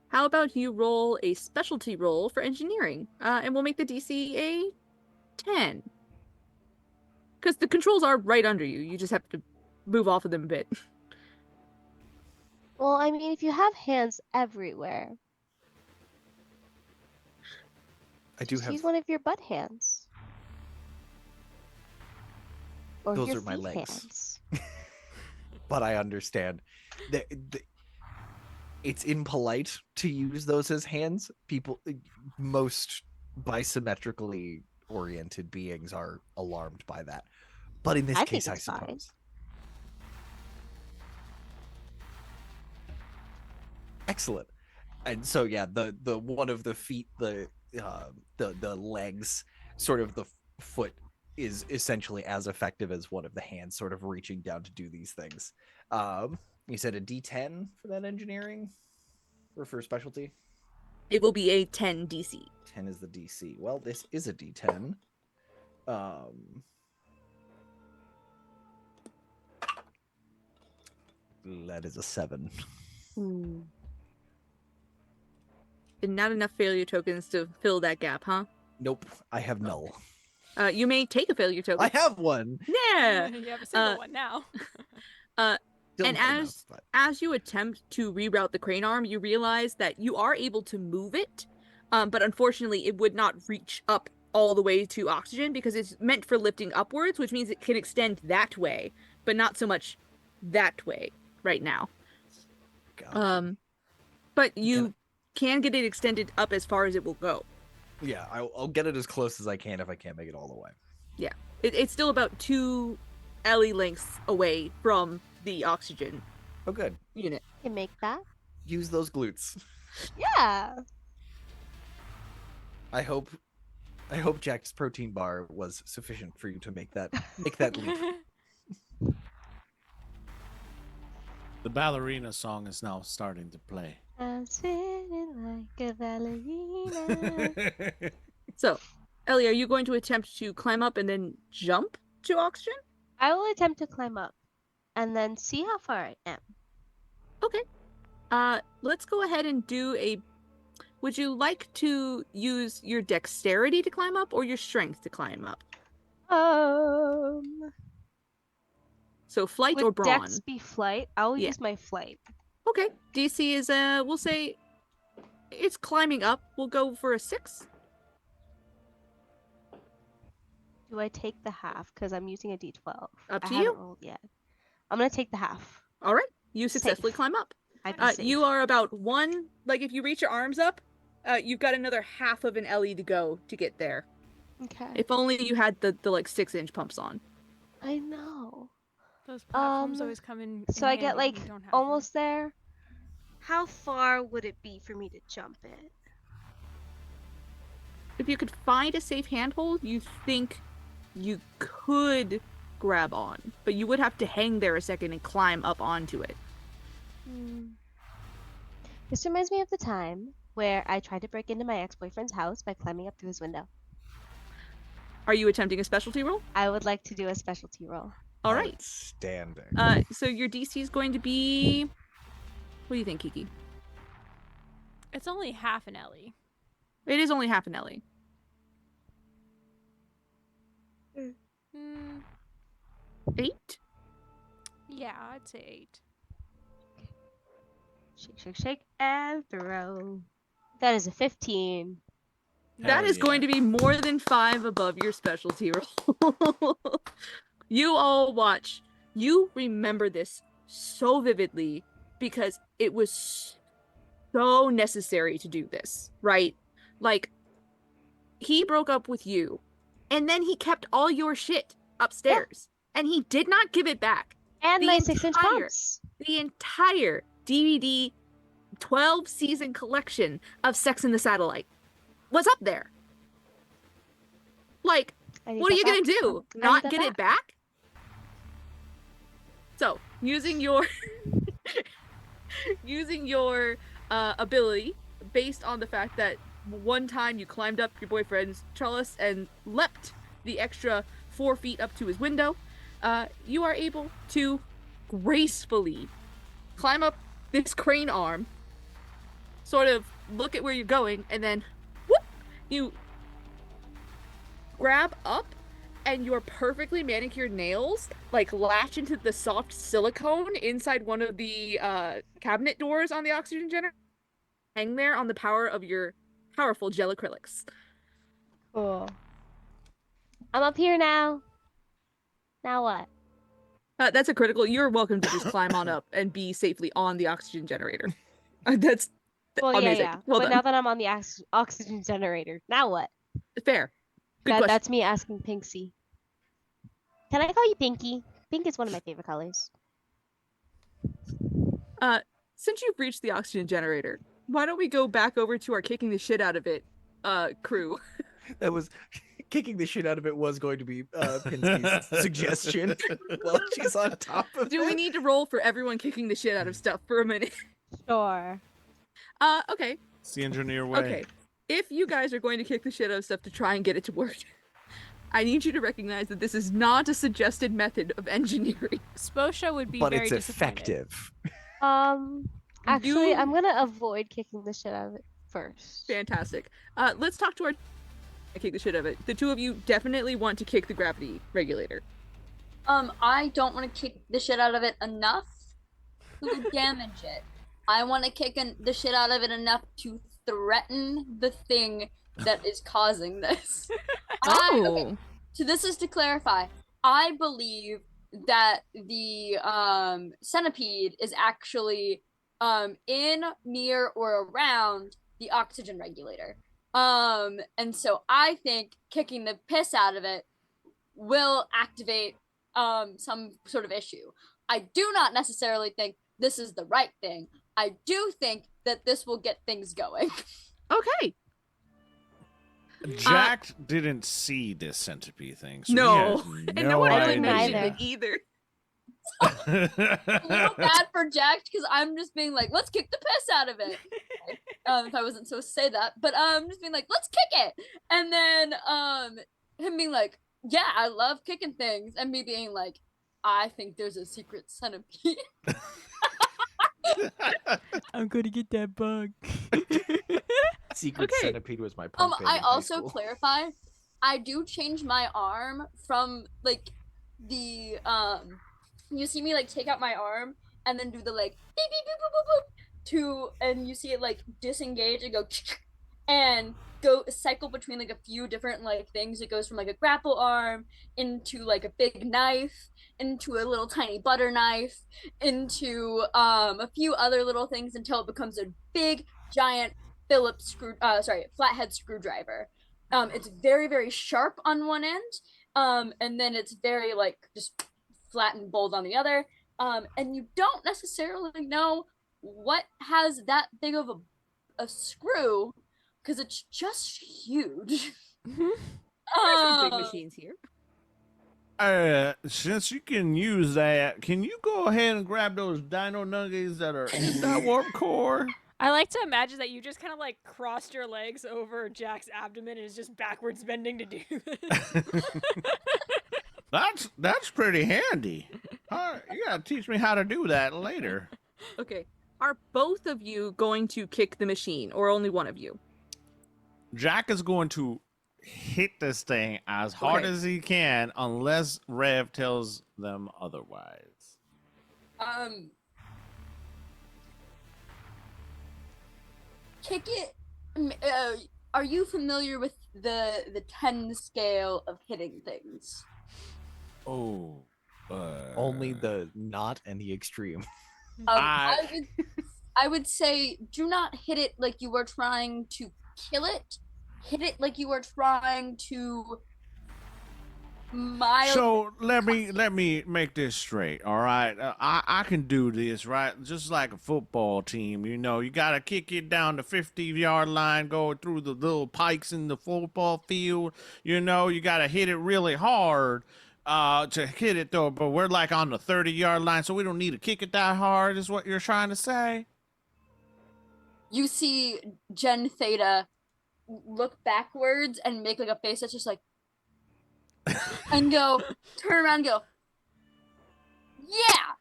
How about you roll a specialty roll for engineering, and we'll make the DC a 10. Because the controls are right under you. You just have to move off of them a bit. Well, I mean, if you have hands everywhere, I do just have use one of your butt hands. Or Those your are my feet legs. hands. But I understand. It's impolite to use those as hands. Most bisymmetrically oriented beings are alarmed by that. But in this I case, think I it's fine. suppose. Excellent. And so yeah, the one of the feet, the legs, sort of the foot is essentially as effective as one of the hands, sort of reaching down to do these things. You said a D10 for that engineering, or for specialty? It will be a 10 DC. 10 is the DC. Well, this is a D10. That is a 7. And not enough failure tokens to fill that gap, huh? Nope, I have null. You may take a failure token. I have one. Yeah. You have a single one now. Still And not enough, but- as you attempt to reroute the crane arm, you realize that you are able to move it, but unfortunately it would not reach up all the way to oxygen because it's meant for lifting upwards, which means it can extend that way, but not so much that way right now. Gotcha. But you can get it extended up as far as it will go. Yeah, I'll get it as close as I can if I can't make it all the way. Yeah, it's still about 2 Ellie lengths away from the oxygen Oh, good. unit. You can make that. Use those glutes. Yeah. I hope Jack's protein bar was sufficient for you to make that leap. The ballerina song is now starting to play. I'm sitting like a ballerina. So, Ellie, are you going to attempt to climb up and then jump to oxygen? I will attempt to climb up and then see how far I am. Okay. Let's go ahead and do a... Would you like to use your dexterity to climb up or your strength to climb up? So flight Would or brawn? Dex be flight? I'll Yeah. use my flight. Okay. DC is, we'll say it's climbing up. We'll go for a 6. Do I take the half? Because I'm using a D12. Up I to haven't you. rolled yet. I'm gonna take the half. All right. You successfully Safe. climb up. I'd be safe. You are about one, like if you reach your arms up, you've got another half of an LE to go to get there. Okay. If only you had the like 6-inch pumps on. I know. Those platforms Um, always come in. So I get handy when like you don't have almost there. How far would it be for me to jump it? If you could find a safe handhold, you think you could grab on, but you would have to hang there a second and climb up onto it. This reminds me of the time where I tried to break into my ex-boyfriend's house by climbing up through his window. Are you attempting a specialty roll? I would like to do a specialty roll. All right. Outstanding. So your DC is going to be. What do you think, Kiki? It's only half an Ellie. It is only half an Ellie. Hmm. 8? Yeah, I'd say 8. Shake, shake, shake, and throw. That is a 15. That is going to be more than 5 above your specialty roll. You all watch. You remember this so vividly because it was so necessary to do this, right? Like, he broke up with you, and then he kept all your shit upstairs, and he did not give it back. And The my 6-inch entire- pumps. The entire DVD 12-season collection of Sex in the Satellite was up there. Like, I need what are you that gonna back. do? I need Not that get it back? So, using your ability based on the fact that one time you climbed up your boyfriend's trellis and leapt the extra 4 feet up to his window, you are able to gracefully climb up this crane arm, sort of look at where you're going, and then whoop, you grab up, and your perfectly manicured nails like latch into the soft silicone inside one of the cabinet doors on the oxygen generator. Hang there on the power of your powerful gel acrylics. Cool. I'm up here now. Now what? That's a critical. You're welcome to just climb on up and be safely on the oxygen generator. That's Well, amazing. yeah. Well But done. now that I'm on the oxygen generator, now what? Fair. Good question. That's me asking Pinksy. Can I call you Pinky? Pink is one of my favorite colors. Since you've reached the oxygen generator, why don't we go back over to our kicking the shit out of it crew? That was kicking the shit out of it was going to be Pinsky's suggestion while she's on top of Do it. we need to roll for everyone kicking the shit out of stuff for a minute? Sure. Okay. It's the engineer way. Okay. If you guys are going to kick the shit out of stuff to try and get it to work, I need you to recognize that this is not a suggested method of engineering. Sposha would be But very it's disappointed. effective. Actually, You- I'm gonna avoid kicking the shit out of it first. Fantastic. Let's talk to our kick the shit out of it. The two of you definitely want to kick the gravity regulator. I don't want to kick the shit out of it enough to damage it. I want to kick the shit out of it enough to threaten the thing that is causing this. Okay, so this is to clarify. I believe that the centipede is actually in, near, or around the oxygen regulator. And so I think kicking the piss out of it will activate some sort of issue. I do not necessarily think this is the right thing. I do think that this will get things going. Okay. Jack didn't see this centipede thing. So No. he has And no one I really didn't mentioned either. it either. A little bad for Jack because I'm just being like, let's kick the piss out of it. If I wasn't supposed to say that, but just being like, let's kick it, and then him being like, yeah, I love kicking things, and me being like, I think there's a secret centipede. I'm gonna get that bug. Secret Okay. centipede was my punk band I in high also school. clarify, I do change my arm from like the you see me like take out my arm and then do the like beep beep boop boop boop boop to, and you see it like disengage and go and go cycle between like a few different like things. It goes from like a grapple arm into like a big knife, into a little tiny butter knife, into a few other little things until it becomes a big giant flathead screwdriver. It's very, very sharp on one end, and then it's very like just flat and bold on the other. And you don't necessarily know what has that big of a screw because it's just huge. There's some big machines here. Since you can use that, can you go ahead and grab those dino nuggets that are in that warp core? I like to imagine that you just kind of like crossed your legs over Jack's abdomen and is just backwards bending to do this. That's pretty handy. You gotta teach me how to do that later. Okay. Are both of you going to kick the machine, or only one of you? Jack is going to hit this thing as hard as he can, unless Rev tells them otherwise. Kick it. Are you familiar with the 10 scale of hitting things? Oh. Only the not and the extreme. I would say do not hit it like you were trying to kill it. Hit it like you were trying to So let me make this straight, all right? I can do this, right? Just like a football team, you know. You gotta kick it down the 50-yard line, go through the little pikes in the football field. You know, you gotta hit it really hard to hit it though. But we're like on the 30-yard line, so we don't need to kick it that hard. Is what you're trying to say? You see Gen Theta look backwards and make like a face that's just like. And go, turn around and go, yeah.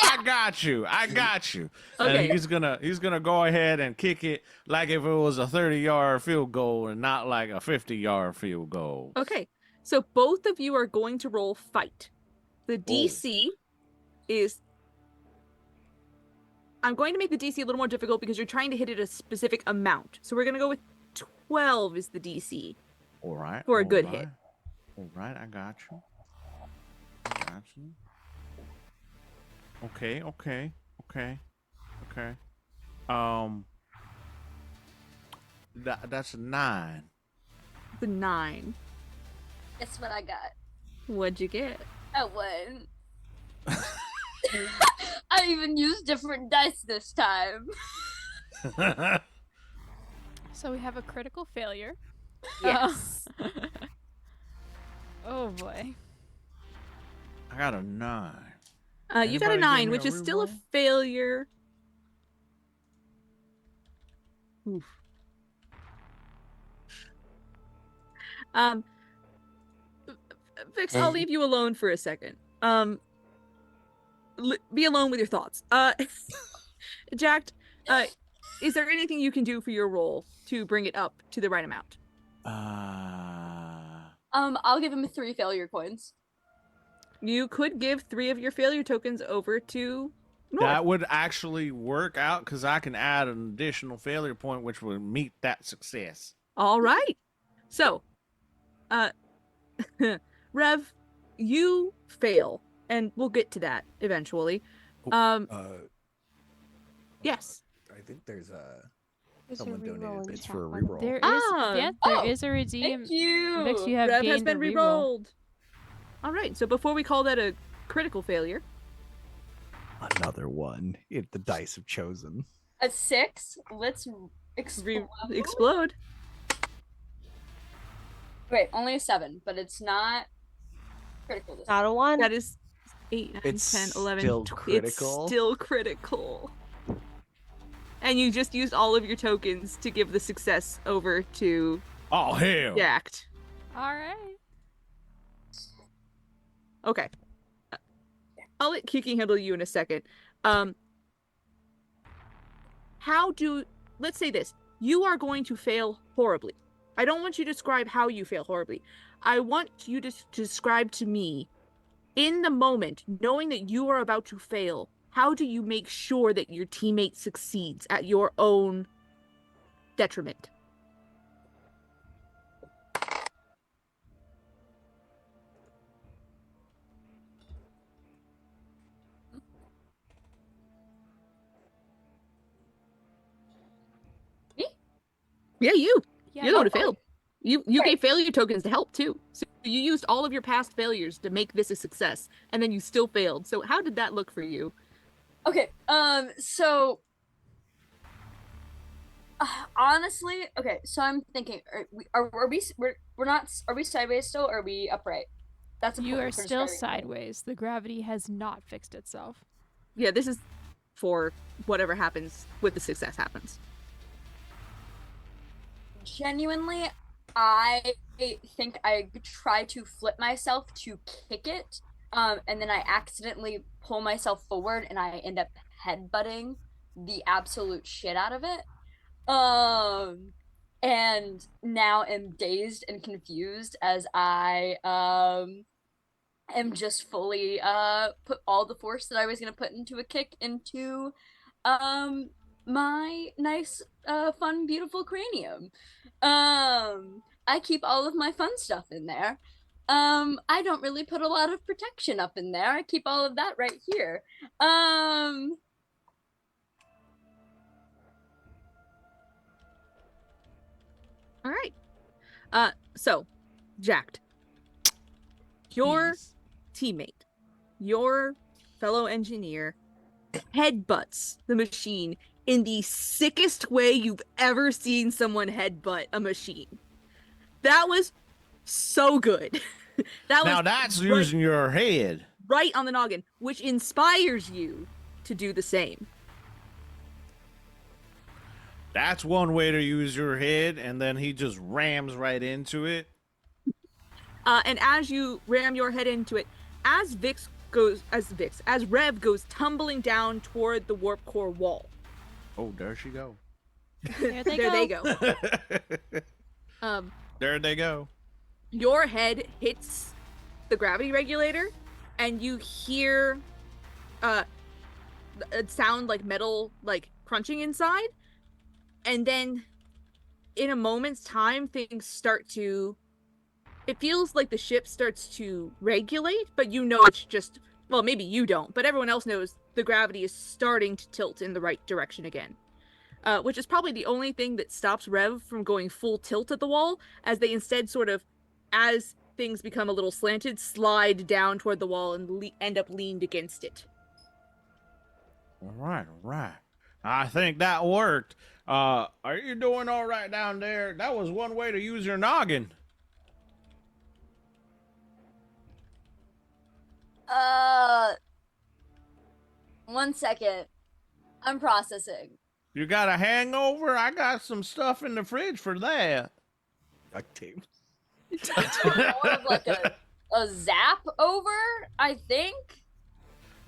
I got you. Okay. And he's gonna go ahead and kick it like if it was a 30-yard field goal and not like a 50-yard field goal. Okay. So both of you are going to roll fight. The DC is... I'm going to make the DC a little more difficult because you're trying to hit it a specific amount. So we're going to go with 12 is the DC. All right. For a good hit. All right, I got you. Okay. That's a 9. The 9. Guess what I got? What'd you get? I won. I even used different dice this time. So we have a critical failure. Yes. Oh boy. I got a 9. You got a Anybody 9, give me which a is still a reroll? failure. Oof. Vix, I'll leave you alone for a second. Be alone with your thoughts. Jack, is there anything you can do for your roll to bring it up to the right amount? I'll give him 3 failure coins. You could give 3 of your failure tokens over to North. That would actually work out because I can add an additional failure point, which would meet that success. All right. So, Rev, you fail, and we'll get to that eventually. Yes. I think there's There's a someone reroll donated in bits chat, for a by the way. reroll. There is Ah! there is a redeem. Thank you. Vix, you have Rev gained has been a reroll. re-rolled. All right. So before we call that a critical failure, Another one. The dice have chosen. A 6. Let's explode. explode. Wait, only a 7, but it's not critical this time. Not a 1. That is 8, 9, It's 10, 11. still It's critical. still critical. And you just used all of your tokens to give the success over to Oh, hell. Jacked. All right. Okay. I'll let Kiki handle you in a second. Let's say this. You are going to fail horribly. I don't want you to describe how you fail horribly. I want you to describe to me, in the moment, knowing that you are about to fail, how do you make sure that your teammate succeeds at your own detriment? Yeah, you. Yeah, You're the one who okay. failed. You gave failure tokens to help too. So you used all of your past failures to make this a success, and then you still failed. So how did that look for you? Okay. So honestly, okay. So I'm thinking, we're not, are we sideways still, or are we upright? That's you important are for still describing it. sideways. The gravity has not fixed itself. Yeah, this is for whatever happens with the success happens. Genuinely, I think I try to flip myself to kick it, and then I accidentally pull myself forward, and I end up headbutting the absolute shit out of it. And now am dazed and confused as I am just fully put all the force that I was gonna put into a kick into um my nice fun beautiful cranium. I keep all of my fun stuff in there. I don't really put a lot of protection up in there. I keep all of that right here. All right. So, Jacked, your Yes. teammate, your fellow engineer, headbutts the machine in the sickest way you've ever seen someone headbutt a machine. That was so good. That Now was that's right, using your head. right on the noggin, which inspires you to do the same. That's one way to use your head, and then he just rams right into it. And as you ram your head into it, as Rev goes tumbling down toward the warp core wall. Oh, there she go. There they There go. they go. There they go. Your head hits the gravity regulator, and you hear a sound like metal like crunching inside, and then in a moment's time things start to, it feels like the ship starts to regulate, but you know it's just, well, maybe you don't, but everyone else knows the gravity is starting to tilt in the right direction again. Which is probably the only thing that stops Rev from going full tilt at the wall, as they instead sort of, as things become a little slanted, slide down toward the wall and end up leaned against it. All right, all right. I think that worked. Are you doing all right down there? That was one way to use your noggin. One second. I'm processing. You got a hangover? I got some stuff in the fridge for that. Duct tape. More of like a zap over, I think.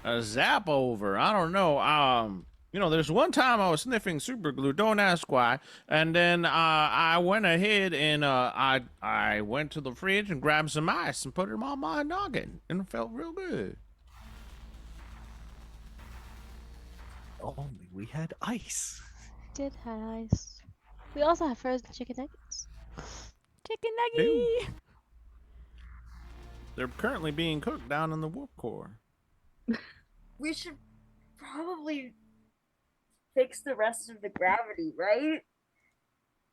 A zap over. I don't know. There's one time I was sniffing super glue. Don't ask why. And then I went ahead and I went to the fridge and grabbed some ice and put it on my noggin, and it felt real good. Only we had ice. Did have ice. We also have frozen chicken nuggets. Chicken nugget. They're currently being cooked down in the warp core. We should probably fix the rest of the gravity, right?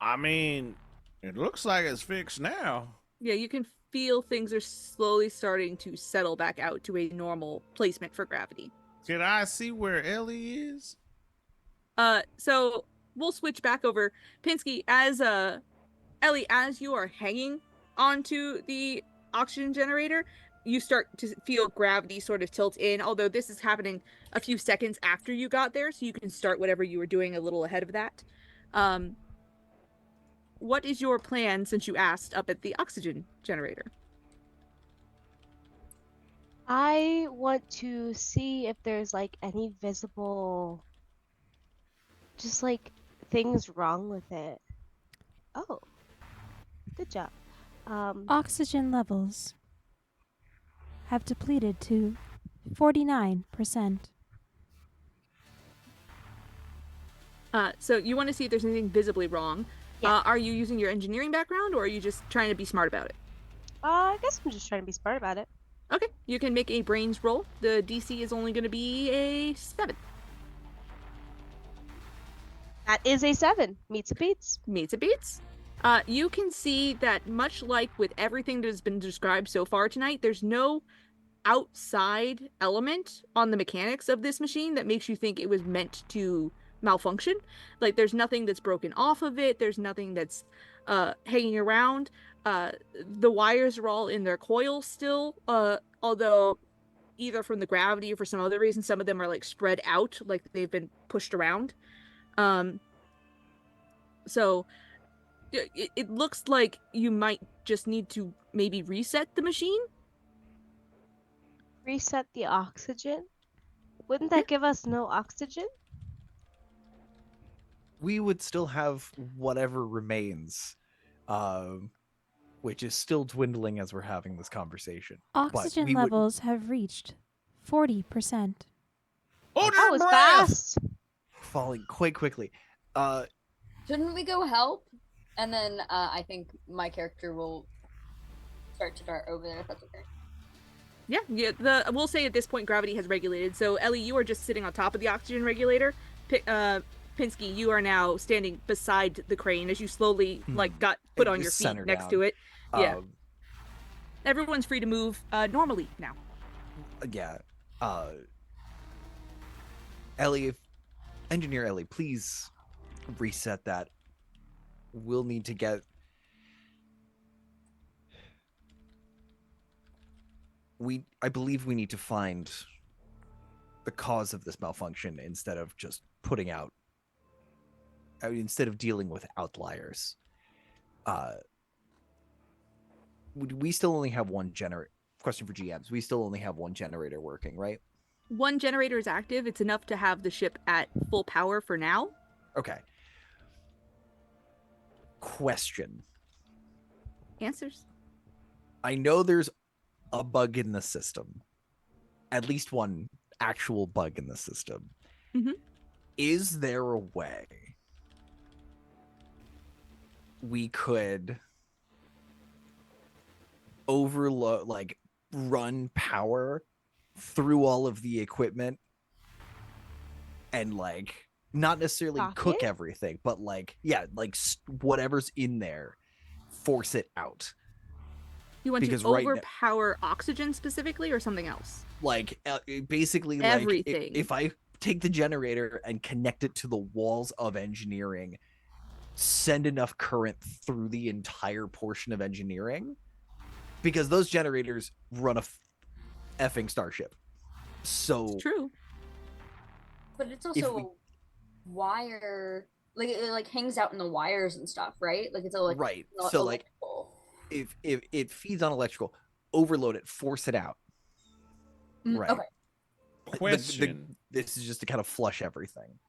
I mean, it looks like it's fixed now. Yeah, you can feel things are slowly starting to settle back out to a normal placement for gravity. Can I see where Ellie is? So we'll switch back over. Pinsky, as Ellie, as you are hanging onto the oxygen generator, you start to feel gravity sort of tilt in, although this is happening a few seconds after you got there, so you can start whatever you were doing a little ahead of that. What is your plan since you asked up at the oxygen generator? I want to see if there's like any visible, just like things wrong with it. Oh, good job. Oxygen levels have depleted to 49%. So you want to see if there's anything visibly wrong. Yeah. Are you using your engineering background, or are you just trying to be smart about it? I guess I'm just trying to be smart about it. Okay, you can make a brains roll. The DC is only going to be a 7. That is a 7. Meets a beats. Meets a beats. You can see that much like with everything that has been described so far tonight, there's no outside element on the mechanics of this machine that makes you think it was meant to malfunction. Like, there's nothing that's broken off of it. There's nothing that's hanging around. The wires are all in their coils still, although either from the gravity or for some other reason, some of them are like spread out, like they've been pushed around. So it looks like you might just need to maybe reset the machine. Reset the oxygen? Wouldn't that give us no oxygen? We would still have whatever remains, which is still dwindling as we're having this conversation. Oxygen we would- levels have reached 40%. Oh, That was fast. Falling quite quickly. Shouldn't we go help? And then I think my character will start to dart over there if that's okay. Yeah. We'll say at this point gravity has regulated. So Ellie, you are just sitting on top of the oxygen regulator. Pinsky, you are now standing beside the crane as you slowly got put on your feet next to it. Yeah. Everyone's free to move normally now. Yeah. Ellie, Engineer Ellie, please reset that. We'll need to get... I believe we need to find the cause of this malfunction instead of just putting out... instead of dealing with outliers. We still only have one generator. Question for GMs. We still only have one generator working, right? One generator is active. It's enough to have the ship at full power for now. Okay. Question. Answers. I know there's a bug in the system. At least one actual bug in the system. Mhm. Is there a way we could overload, like, run power through all of the equipment and, like, not necessarily cook everything, but, like, yeah, like, whatever's in there, force it out? You want Because to overpower oxygen specifically or something else? Like, basically, everything. Like, if I take the generator and connect it to the walls of engineering, send enough current through the entire portion of engineering, because those generators run a effing starship. So it's true. But it's also a wire, like it like hangs out in the wires and stuff, right? Like it's a right. So electrical. Like if it feeds on electrical, overload it, force it out. Right. Okay. Question. This is just to kind of flush everything.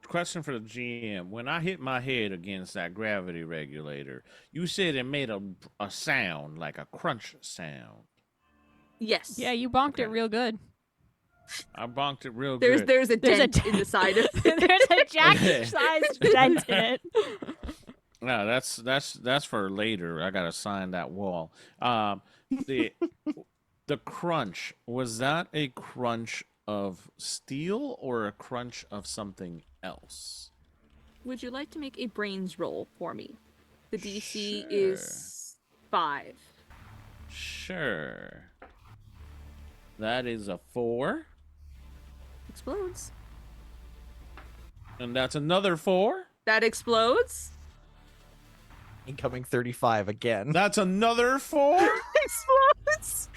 Question for the GM. When I hit my head against that gravity regulator, you said it made a sound, like a crunch sound. Yes. Yeah, you bonked it real good. I bonked it real good. There's a dent in the side of it. There's a jack-sized dent in it. No, that's for later. I gotta sign that wall. The crunch, was that a crunch of steel or a crunch of something else? Would you like to make a brains roll for me? The DC is 5. Sure. That is a 4. Explodes. And that's another 4. That explodes. Incoming 35 again. That's another 4. Explodes.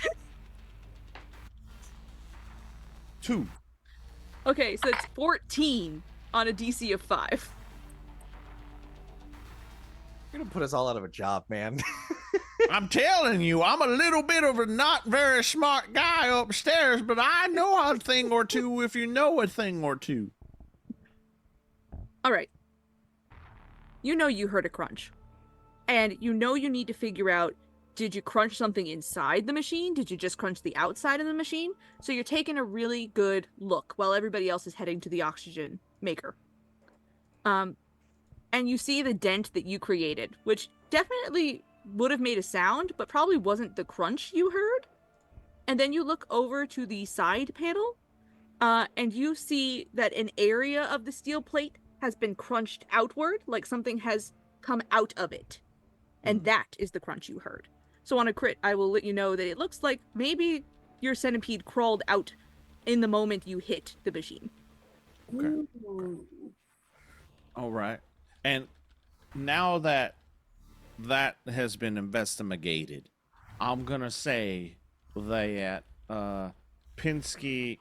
2. Okay, so it's 14 on a DC of 5. You're gonna put us all out of a job, man. I'm telling you, I'm a little bit of a not very smart guy upstairs, but I know a thing or two if you know a thing or two. All right. You know you heard a crunch. And you know you need to figure out, did you crunch something inside the machine? Did you just crunch the outside of the machine? So you're taking a really good look while everybody else is heading to the oxygen maker. And you see the dent that you created, which definitely would have made a sound, but probably wasn't the crunch you heard. And then you look over to the side panel, and you see that an area of the steel plate has been crunched outward, like something has come out of it. And that is the crunch you heard. So on a crit, I will let you know that it looks like maybe your centipede crawled out in the moment you hit the machine. Okay. All right. And now that that has been investigated, I'm gonna say that Pinsky,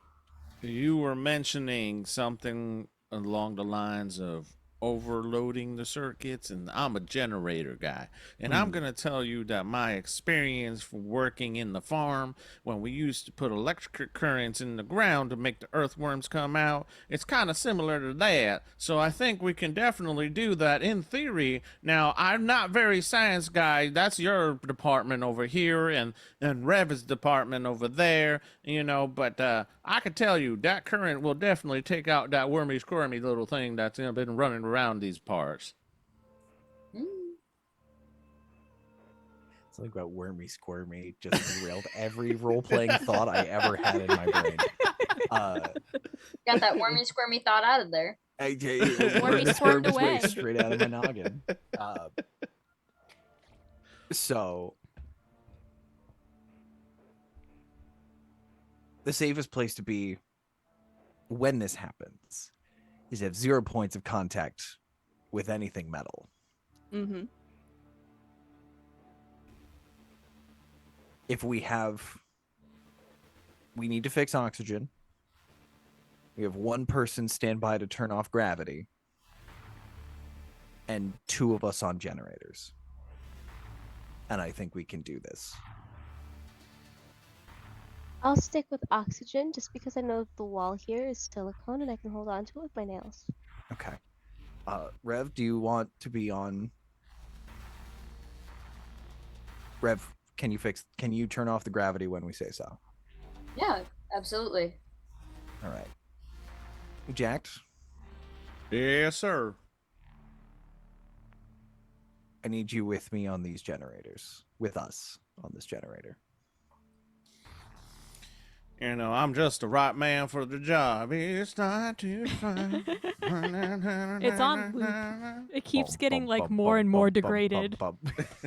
you were mentioning something along the lines of overloading the circuits, and I'm a generator guy, and I'm gonna tell you that my experience from working in the farm when we used to put electric currents in the ground to make the earthworms come out, it's kind of similar to that. So I think we can definitely do that in theory. Now, I'm not very science guy, that's your department over here, and Rev's department over there, you know, but I can tell you that current will definitely take out that wormy squirmy little thing that's been running around these parts. Something about wormy squirmy just derailed every role-playing thought I ever had in my brain. Got that wormy squirmy thought out of there. Wormy squirmed away. Straight out of my noggin. So the safest place to be when this happens is have 0 points of contact with anything metal. Mm-hmm. If we need to fix oxygen. We have one person stand by to turn off gravity. And 2 of us on generators. And I think we can do this. I'll stick with oxygen just because I know the wall here is silicone and I can hold on to it with my nails. Okay. Rev, do you want to be on? Rev, can you turn off the gravity when we say so? Yeah, absolutely. All right. Jacked, Yes, sir. I need you with me on these generators. With us on this generator. You know, I'm just the right man for the job. It's not too fun. It's on loop. It keeps getting like more and more degraded.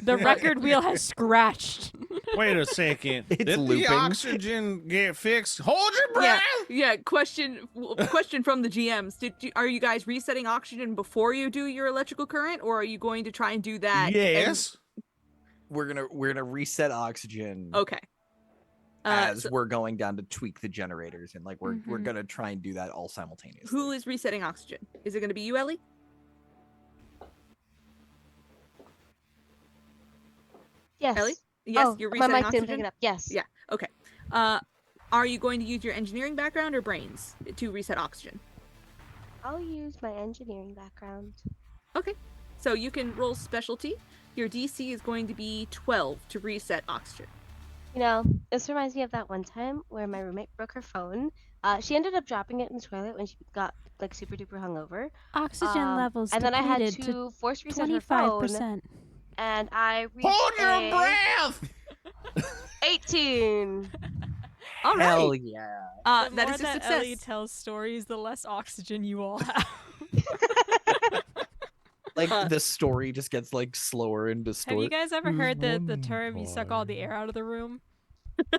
The record wheel has scratched. Wait a second. It's Did looping. the oxygen get fixed? Hold your breath. Yeah. Question from the GMs. Are you guys resetting oxygen before you do your electrical current, or are you going to try and do that? Yes. We're gonna reset oxygen. Okay. As we're going down to tweak the generators, and like we're gonna try and do that all simultaneously. Who is resetting oxygen? Is it going to be you, Ellie? Yes. Ellie? Yes, Oh, you're my resetting mic didn't oxygen. pick it up. Yes. Yeah. Okay. Are you going to use your engineering background or brains to reset oxygen? I'll use my engineering background. Okay. So you can roll specialty. Your DC is going to be 12 to reset oxygen. You know, this reminds me of that one time where my roommate broke her phone. She ended up dropping it in the toilet when she got like super duper hungover. Oxygen levels And then I had depleted to force reset her phone. 25%. And I reached Hold your a breath. 18. All right. Hell yeah! The That more is a that success. Ellie tells stories, the less oxygen you all have. Like the story just gets like slower and Have distorted. you guys ever heard the term "you suck all the air out of the room"?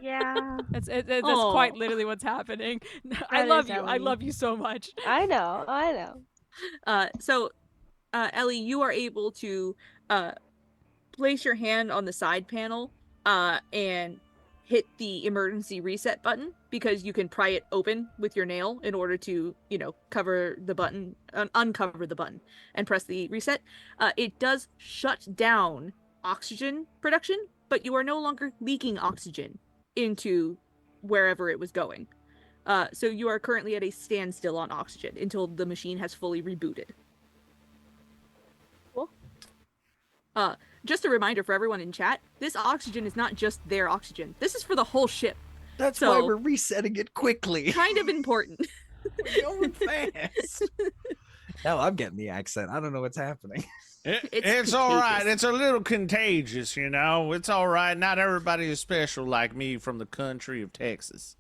Yeah. That's Aw. quite literally what's happening. I That love is you. I Ellie. love you so much. I know. So, Ellie, you are able to place your hand on the side panel and hit the emergency reset button, because you can pry it open with your nail in order to, cover the button, uncover the button, and press the reset. It does shut down oxygen production, but you are no longer leaking oxygen into wherever it was going. So you are currently at a standstill on oxygen until the machine has fully rebooted. Cool. Just a reminder for everyone in chat, this oxygen is not just their oxygen. This is for the whole ship. That's So- why we're resetting it quickly. Kind of important. We're going fast. Now I'm getting the accent. I don't know what's happening. It's all right. contagious. It's a little contagious, you know. It's all right. Not everybody is special like me from the country of Texas.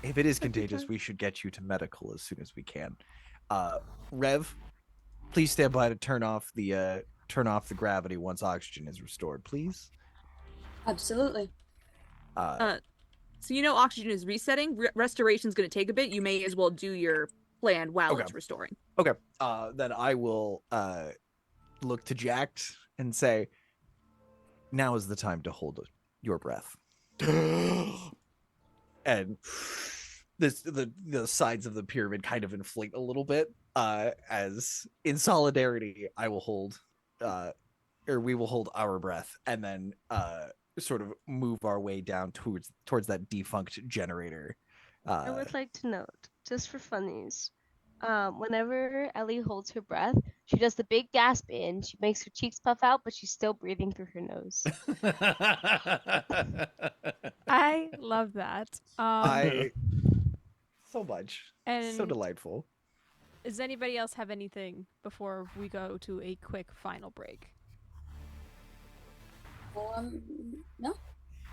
If it is contagious, we should get you to medical as soon as we can. Rev, please stand by to turn off the gravity once oxygen is restored, please. Absolutely. So you know oxygen is resetting. Restoration's going to take a bit. You may as well do your plan while Okay. it's restoring. Okay. Then I will look to Jacked and say, now is the time to hold your breath. And the sides of the pyramid kind of inflate a little bit, as in solidarity I will hold or we will hold our breath, and then sort of move our way down towards that defunct generator. I would like to note, just for funnies, whenever Ellie holds her breath, she does the big gasp in, she makes her cheeks puff out, but she's still breathing through her nose. I love that. I so much. So And delightful. does anybody else have anything before we go to a quick final break? No.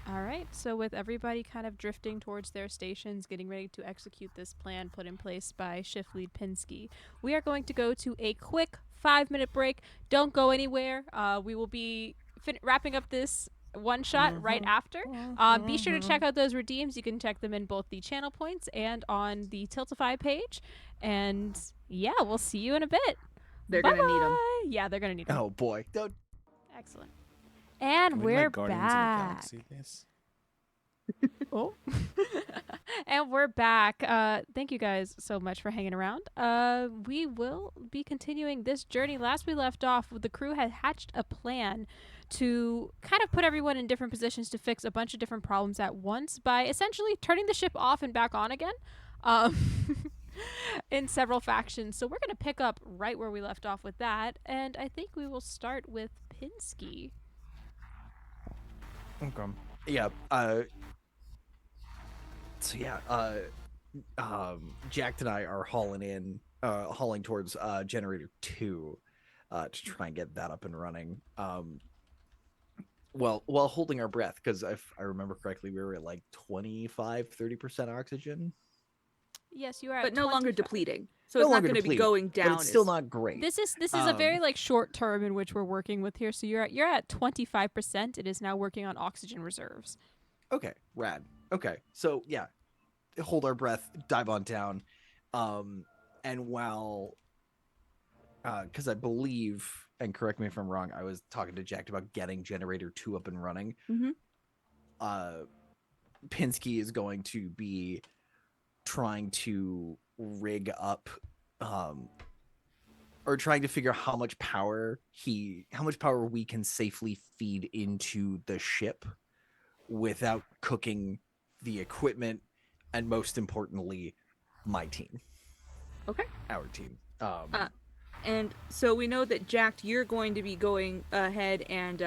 All right, so with everybody kind of drifting towards their stations, getting ready to execute this plan put in place by Shift Lead Pinsky, we are going to go to a quick 5-minute break. Don't go anywhere. We will be wrapping up this one shot right after. Be sure to check out those redeems. You can check them in both the channel points and on the Tiltify page. And yeah, we'll see you in a bit. They're going to need them. Yeah, they're going to need them. Oh boy. Don't. Excellent. And Can we, we're like, Guardians of the back. Galaxy this? Oh. And we're back. Thank you guys so much for hanging around. We will be continuing this journey. Last we left off, the crew had hatched a plan to kind of put everyone in different positions to fix a bunch of different problems at once by essentially turning the ship off and back on again. In several factions. So we're going to pick up right where we left off with that. And I think we will start with Pinsky. Okay. Yeah. So yeah. Jack and I are hauling towards generator 2, to try and get that up and running. Well, while holding our breath, because if I remember correctly, we were at like 25-30% oxygen. Yes, you are. But at no longer 25. depleting. So No it's not longer going to be depleted, going But down. it's still as- not great. This is a very like short term in which we're working with here. So you're at 25%. It is now working on oxygen reserves. Okay, rad. Okay, so yeah, hold our breath, dive on down, and while, because I believe, and correct me if I'm wrong, I was talking to Jack about getting generator 2 up and running. Mhm. Pinsky is going to be trying to rig up, or trying to figure out how much power we can safely feed into the ship without cooking the equipment, and most importantly, my team. Okay. Our team. And so we know that Jack, you're going to be going ahead and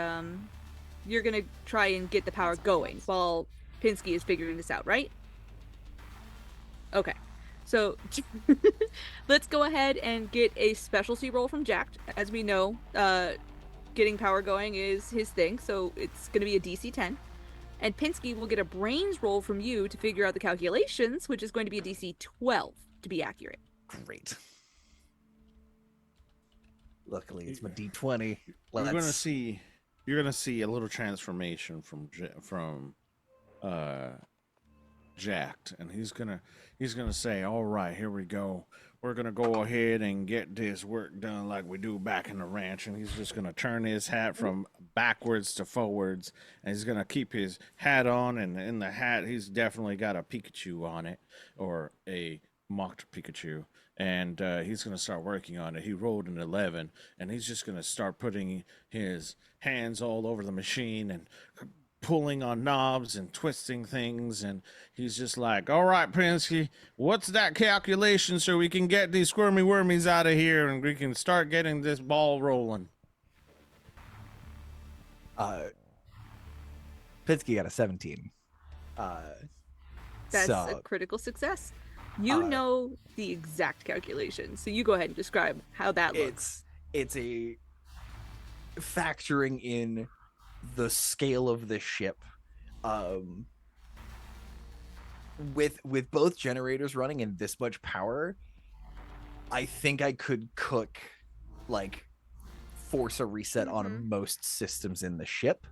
you're going to try and get the power going while Pinsky is figuring this out, right? Okay. So let's go ahead and get a specialty roll from Jack. As we know, getting power going is his thing, so it's going to be a DC 10. And Pinsky will get a brains roll from you to figure out the calculations, which is going to be a DC 12 to be accurate. Great. Luckily, it's my D20. You're gonna see a little transformation from Jacked, and he's gonna say, "All right, here we go. We're gonna go ahead and get this work done like we do back in the ranch." And he's just gonna turn his hat from backwards to forwards, and he's gonna keep his hat on. And in the hat, he's definitely got a Pikachu on it, or a mocked Pikachu. And he's going to start working on it. He rolled an 11, and he's just going to start putting his hands all over the machine and pulling on knobs and twisting things. And he's just like, "All right, Pinsky, what's that calculation so we can get these squirmy wormies out of here and we can start getting this ball rolling?" Pinsky got a 17. That's so, a critical success. You know the exact calculation, so you go ahead and describe how that looks. It's a factoring in the scale of the ship, with both generators running and this much power, I think I could cook, like, force a reset on most systems in the ship,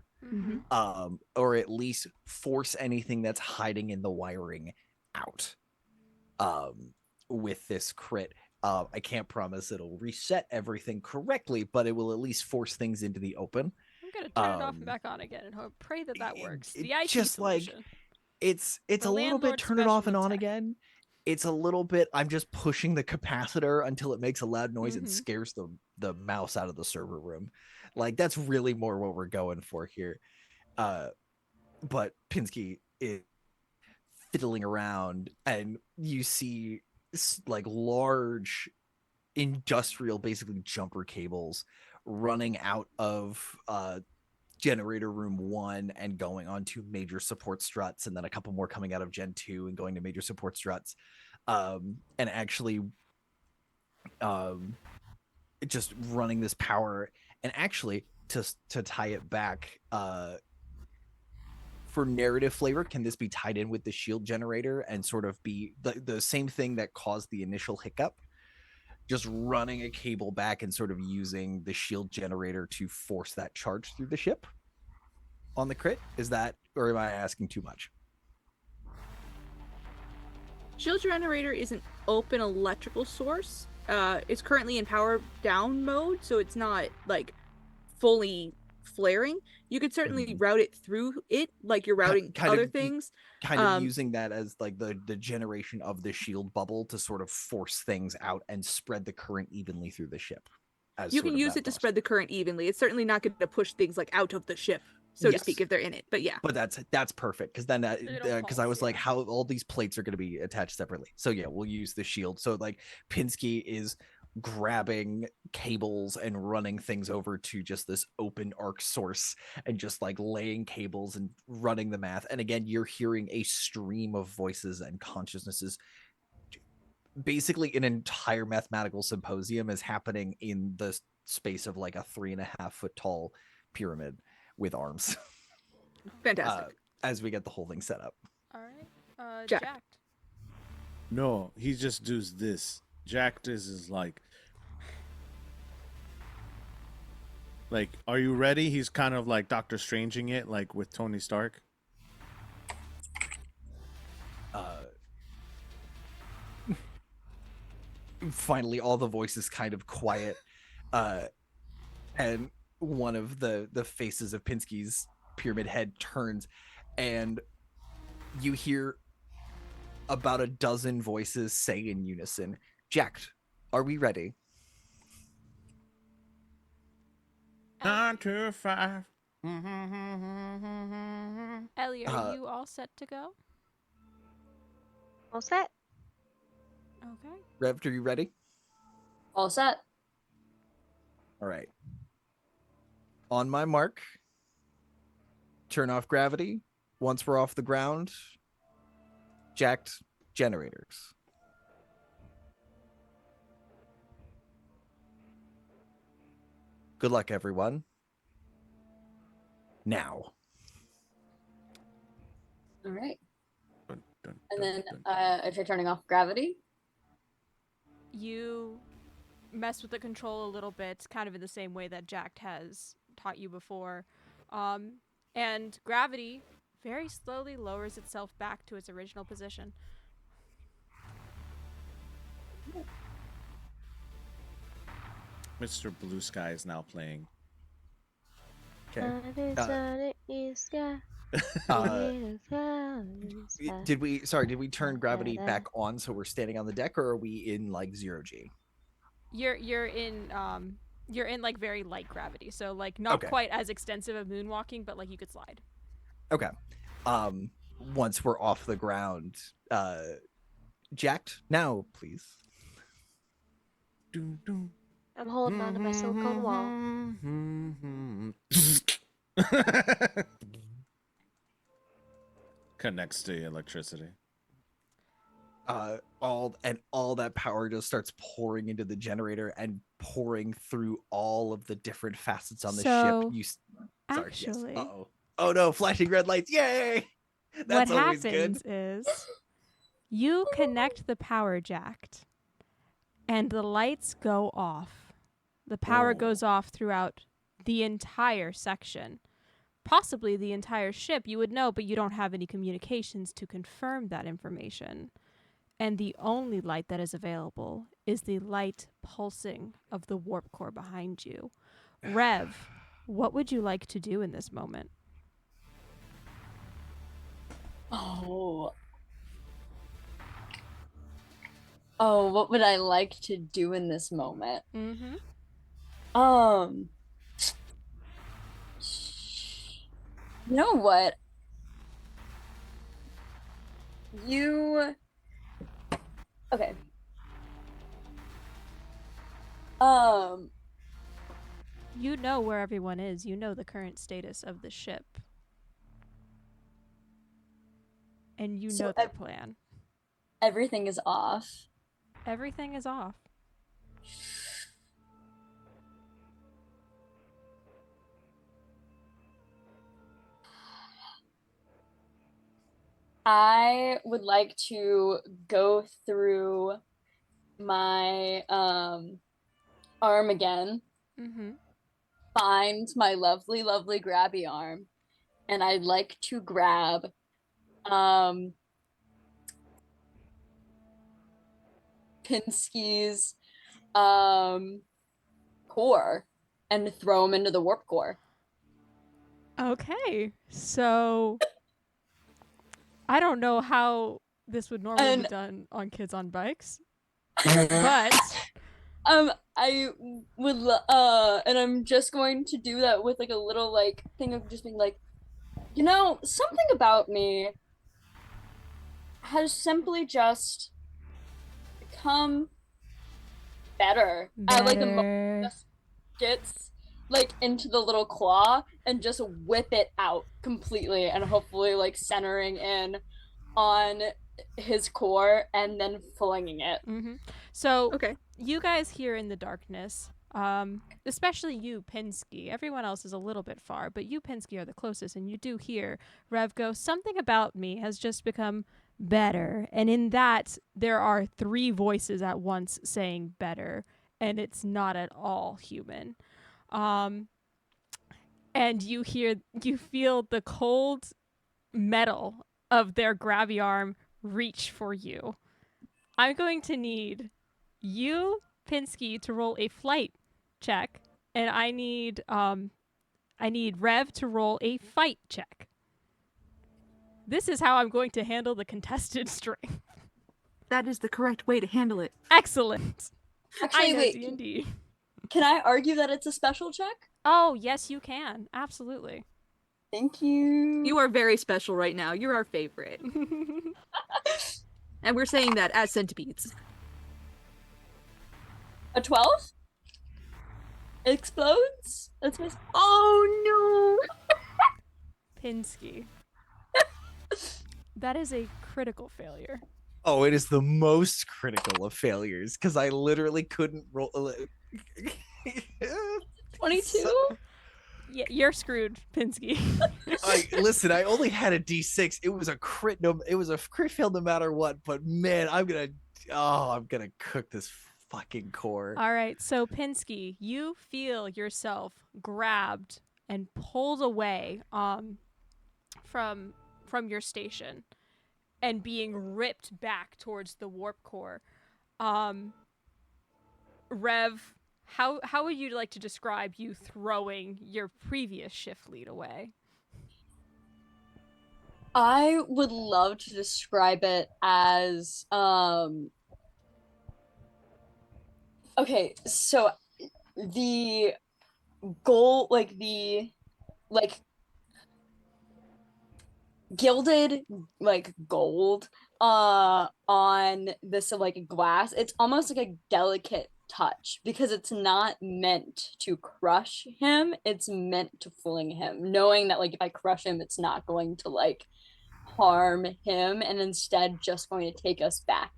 or at least force anything that's hiding in the wiring out. With this crit, I can't promise it'll reset everything correctly, but it will at least force things into the open. I'm gonna turn it off and back on again and pray that works. The IT just solution. like it's The a little bit landlord's turn it off and special on tech. again. It's a little bit I'm just pushing the capacitor until it makes a loud noise and Mhm. scares the mouse out of the server room. Like, that's really more what we're going for here. But Pinsky is fiddling around, and you see like large industrial, basically jumper cables running out of generator room 1 and going onto major support struts, and then a couple more coming out of Gen 2 and going to major support struts, and actually just running this power. And actually, to tie it back, for narrative flavor, can this be tied in with the shield generator and sort of be the same thing that caused the initial hiccup? Just running a cable back and sort of using the shield generator to force that charge through the ship on the crit? Is that, or am I asking too much? Shield generator is an open electrical source. It's currently in power down mode, so it's not like fully flaring. You could certainly route it through it, like you're routing other things. Kind of using that as like the generation of the shield bubble to sort of force things out and spread the current evenly through the ship. You can use it to spread the current evenly. It's certainly not going to push things like out of the ship, so to speak, if they're in it. But yeah. But that's perfect, because then because I was like, how all these plates are going to be attached separately. So yeah, we'll use the shield. So like Pinsky is grabbing cables and running things over to just this open arc source and just like laying cables and running the math. And again, you're hearing a stream of voices and consciousnesses. Basically, an entire mathematical symposium is happening in the space of like a 3.5 foot tall pyramid with arms. Fantastic. As we get the whole thing set up. All right. Jack. Jacked. No, he just does this. Jacked is like, are you ready? He's kind of like Doctor Stranging it, like with Tony Stark. Finally, all the voices kind of quiet, and one of the faces of Pinsky's pyramid head turns, and you hear about a dozen voices say in unison, "Jacked, are we ready?" 9 to 5. Ellie, are you all set to go? All set? Okay. Rev, are you ready? All set. All right. On my mark, turn off gravity. Once we're off the ground, jacked generators. Good luck, everyone. Now. All right. Dun, dun, And dun, then dun. if you're turning off gravity, You mess with the control a little bit, kind of in the same way that Jacked has taught you before. And gravity very slowly lowers itself back to its original position. Mr. Blue Sky is now playing. Okay. Did we turn gravity back on so we're standing on the deck, or are we in like 0G? You're in like very light gravity, so like not quite as extensive of moonwalking, but like you could slide. Okay. Once we're off the ground, jacked now, please. I'm holding on to my silicone wall. Connects to electricity. All that power just starts pouring into the generator and pouring through all of the different facets on the ship. Actually, Uh-oh. Oh no, flashing red lights. Yay! That's what always happens good. is you connect the power jacked, and the lights go off. The power Oh. goes off throughout the entire section. Possibly the entire ship, you would know, but you don't have any communications to confirm that information. And the only light that is available is the light pulsing of the warp core behind you. Rev, what would you like to do in this moment? Oh. Oh, what would I like to do in this moment? Mm-hmm. You know what? Okay. You know where everyone is. You know the current status of the ship. And you So know their plan. Everything is off. Everything is off. I would like to go through my arm again, Mm-hmm. find my lovely, lovely grabby arm, and I'd like to grab Pinsky's core and throw him into the warp core. Okay. So I don't know how this would normally be And- done on Kids on Bikes. But I would and I'm just going to do that with like a little like thing of just being like, something about me has simply just become better. I like the better. just gets like into the little claw and just whip it out completely and hopefully like centering in on his core and then flinging it. Mm-hmm. So Okay. you guys here in the darkness, especially you, Pinsky. Everyone else is a little bit far, but you, Pinsky, are the closest, and you do hear Rev go, something about me has just become better. And in that, there are 3 voices at once saying better, and it's not at all human. And you feel the cold metal of their grabby arm reach for you. I'm going to need you, Pinsky, to roll a flight check, and I need Rev to roll a fight check. This is how I'm going to handle the contested string. That is the correct way to handle it. Excellent. I Actually, know wait, D&D. can I argue that it's a special check? Oh, yes, you can. Absolutely. Thank you. You are very special right now. You're our favorite. And we're saying that as centipedes. A 12? Explodes? That's my... Oh Pinsky. That is a critical failure. Oh, it is the most critical of failures because I literally couldn't roll. 22? Yeah, you're screwed, Pinsky. Listen, I only had a D6. It was a crit. It was a crit fail no matter what. But man, I'm gonna cook this fucking core. All right, so Pinsky, you feel yourself grabbed and pulled away from your station and being ripped back towards the warp core. Rev, how would you like to describe you throwing your previous shift lead away? I would love to describe it as okay, so the goal, like the gilded like gold on this like glass, it's almost like a delicate touch because it's not meant to crush him, it's meant to fling him, knowing that like if I crush him it's not going to like harm him and instead just going to take us back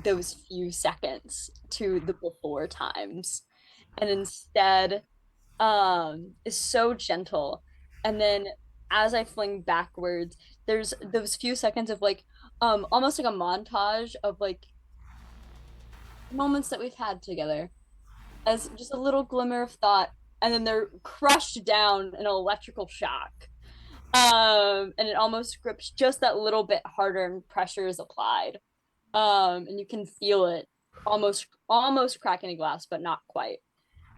those few seconds to the before times, and instead is so gentle. And then as I fling backwards, there's those few seconds of like almost like a montage of like moments that we've had together as just a little glimmer of thought, and then they're crushed down in an electrical shock. And it almost grips just that little bit harder, and pressure is applied. And you can feel it almost cracking a glass, but not quite,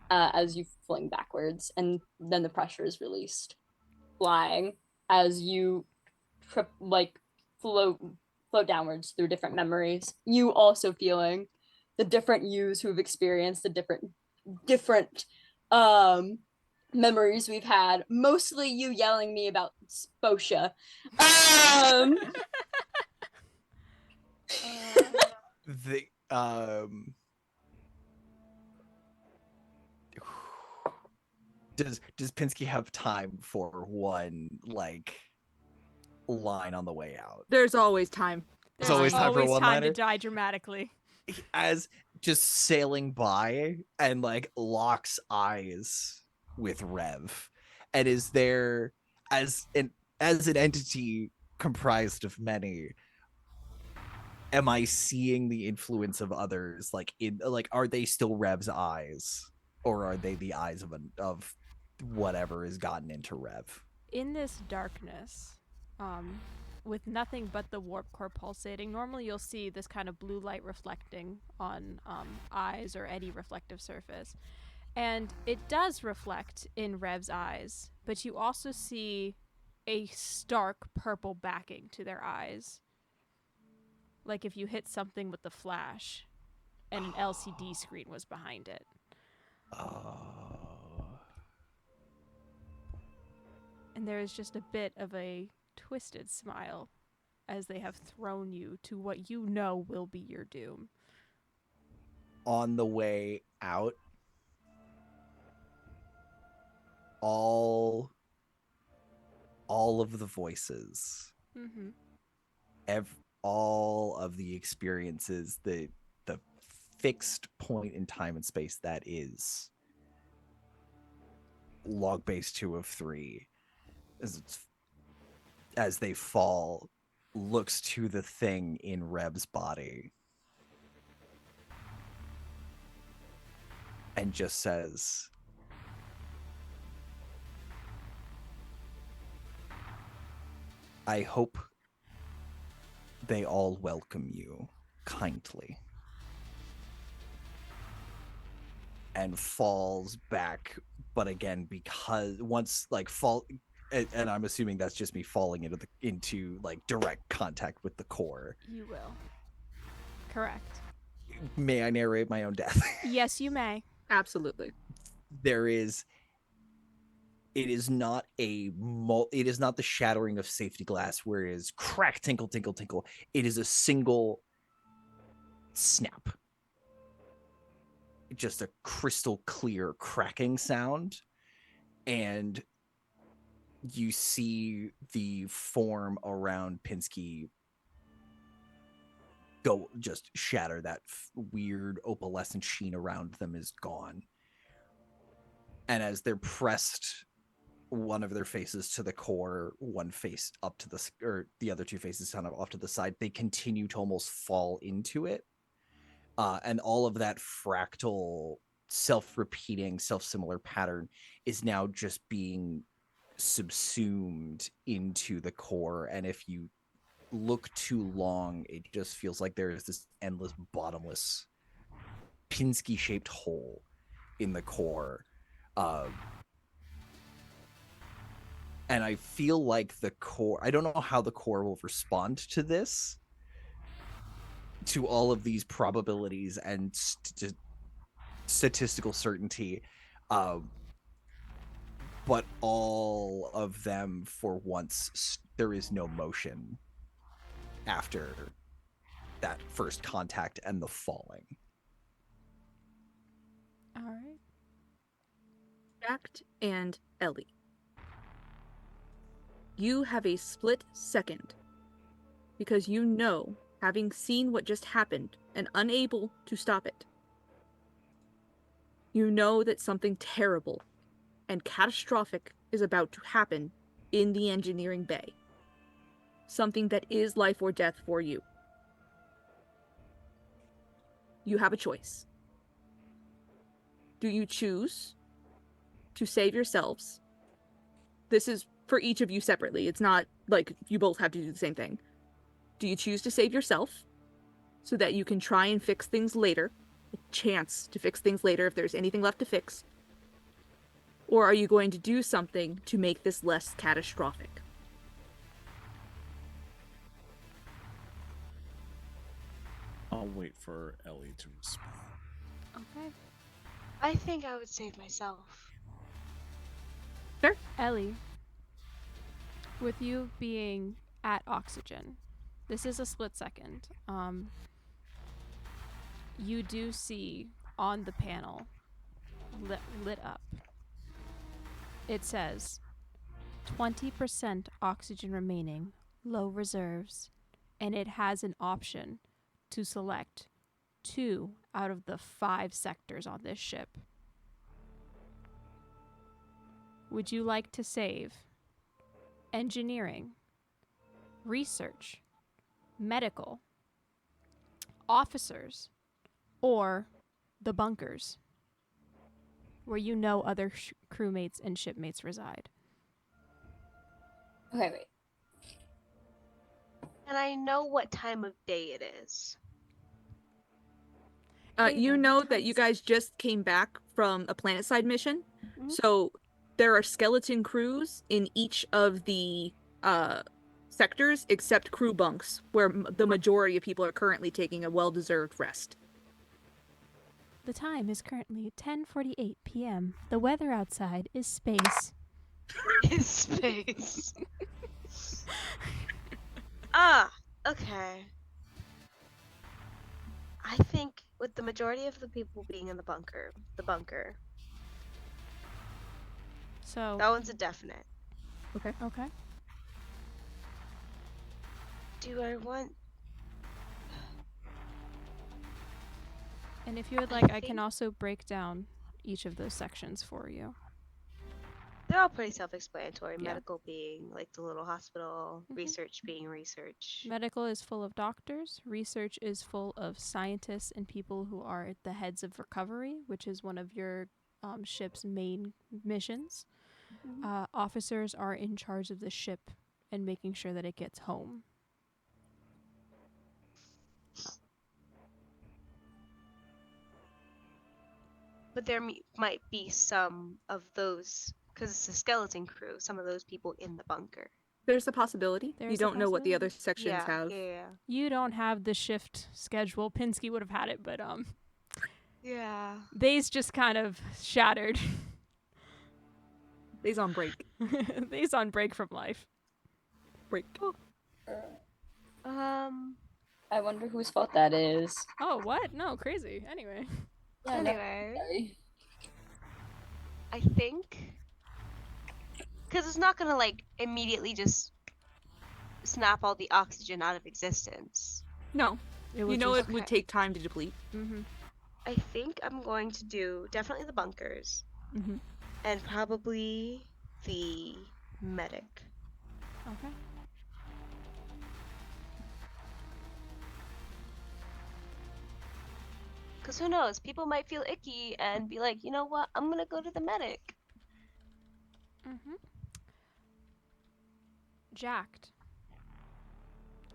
as you fling backwards, and then the pressure is released, flying as you float downwards through different memories. You also feeling the different yous who've experienced the different memories we've had. Mostly you yelling me about Sposha. The does Pinsky have time for one line on the way out? There's always time. There's always time for a time one-liner? to die dramatically. As just sailing by and locks eyes with Rev, and is there as an entity comprised of many. Am I seeing the influence of others? Are they still Rev's eyes, or are they the eyes of whatever has gotten into Rev? In this darkness, with nothing but the warp core pulsating, normally you'll see this kind of blue light reflecting on eyes or any reflective surface. And it does reflect in Rev's eyes, but you also see a stark purple backing to their eyes. Like if you hit something with the flash and an LCD screen was behind it. Oh. And there is just a bit of a twisted smile as they have thrown you to what you know will be your doom. On the way out, all of the voices, all of the experiences, the fixed point in time and space that is log base 2 of 3, as they fall, looks to the thing in Reb's body and just says, I hope they all welcome you kindly. And falls back, but again, because once and I'm assuming that's just me falling into direct contact with the core. You will. Correct. May I narrate my own death? Yes, you may. Absolutely. It is not the shattering of safety glass where it is crack, tinkle, tinkle, tinkle. It is a single snap. Just a crystal clear cracking sound, and you see the form around Pinsky go just shatter. That weird opalescent sheen around them is gone, and as they're pressed, one of their faces to the core, one face up to the other two faces kind of off to the side, they continue to almost fall into it. And all of that fractal, self-repeating, self-similar pattern is now just being subsumed into the core. And if you look too long, it just feels like there is this endless, bottomless, Pinsky-shaped hole in the core. And I feel like the core, I don't know how the core will respond to this, to all of these probabilities and statistical certainty, but all of them, for once, there is no motion after that first contact and the falling. All right. Jacked and Ellie, you have a split second, because you know, having seen what just happened and unable to stop it, you know that something terrible and catastrophic is about to happen in the engineering bay. Something that is life or death for you. you have a choice. Do you choose to save yourselves? This is for each of you separately. It's not like you both have to do the same thing. Do you choose to save yourself so that you can try and fix things later? A chance to fix things later if there's anything left to fix? Or are you going to do something to make this less catastrophic? I'll wait for Ellie to respond. Okay. I think I would save myself. Ellie, with you being at oxygen, this is a split second. You do see on the panel lit up. It says 20% oxygen remaining, low reserves, and it has an option to select 2 out of the 5 sectors on this ship. Would you like to save engineering, research, medical, officers, or the bunkers, where you know other crewmates and shipmates reside? Okay, wait. And I know what time of day it is. You know that you guys just came back from a planetside mission, Mhm. so there are skeleton crews in each of the sectors except crew bunks, where the majority of people are currently taking a well-deserved rest. The time is currently 10:48 p.m. The weather outside is space. Is space. Okay. I think with the majority of the people being in the bunker, So, that one's a definite. Okay. okay. Do I want? And if you would I like, I can think- also break down each of those sections for you. They're all pretty self-explanatory. Yeah. Medical being like the little hospital, Mhm. research being research. Medical is full of doctors. Research is full of scientists and people who are at the heads of recovery, which is one of your ship's main missions. Officers are in charge of the ship and making sure that it gets home. But there might be some of those, because it's a skeleton crew, some of those people in the bunker. There's a possibility. There's You a don't know what the other possibility. sections have. Yeah. You don't have the shift schedule. Pinsky would have had it, but Yeah. they's just kind of shattered. They's on break. They's on break from life. Break. I wonder whose fault that is. Oh, what? No, crazy. Anyway. Yeah, no, Anyway, sorry. I think because it's not gonna like immediately just snap all the oxygen out of existence. No, It you would know just- it would Okay. take time to deplete. Mhm. I think I'm going to do definitely the bunkers Mhm. and probably the medic. Okay. Because who knows? People might feel icky and be like, you know what? I'm gonna go to the medic. Jacked.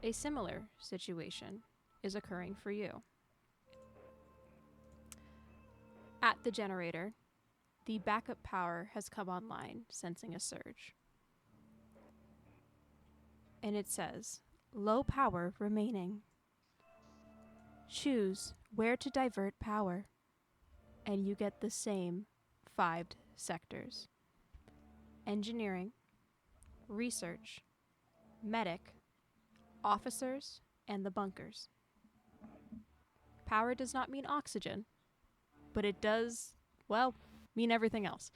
A similar situation is occurring for you. At the generator, the backup power has come online, sensing a surge. And it says, low power remaining. Choose where to divert power. And you get the same 5 sectors: engineering, research, medic, officers, and the bunkers. Power does not mean oxygen, but it does, well, mean everything else.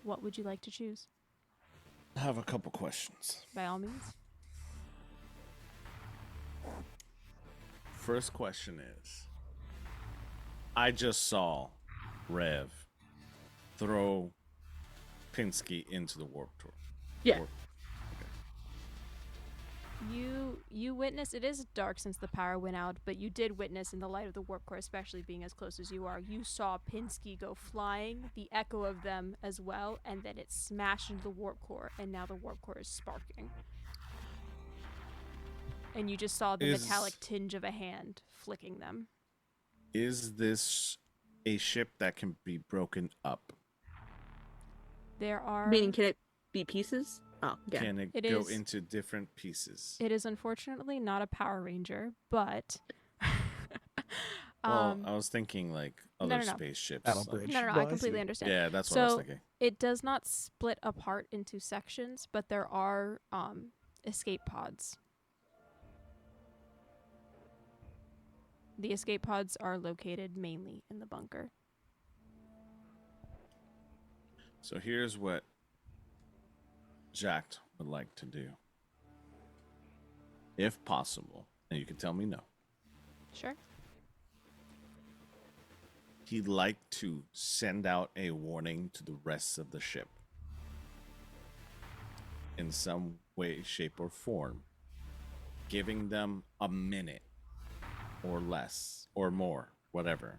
What would you like to choose? I have a couple questions. By all means. First question is, I just saw Rev throw Pinsky into the warp tour. Yeah. Okay. You witness, it is dark since the power went out, but you did witness in the light of the warp core, especially being as close as you are, you saw Pinsky go flying, the echo of them as well, and then it smashed into the warp core, and now the warp core is sparking. And you just saw the metallic tinge of a hand flicking them. Is this a ship that can be broken up? There are... Meaning, can it be pieces? Oh, yeah. Can it go into different pieces? It is unfortunately not a Power Ranger, but... Well, I was thinking like other no. spaceships. No, I completely understand. Yeah, that's what I was thinking. It does not split apart into sections, but there are escape pods. The escape pods are located mainly in the bunker. So here's what Jack would like to do. If possible, and you can tell me no. Sure. He'd like to send out a warning to the rest of the ship. In some way, shape, or form. Giving them a minute. Or less. Or more. Whatever.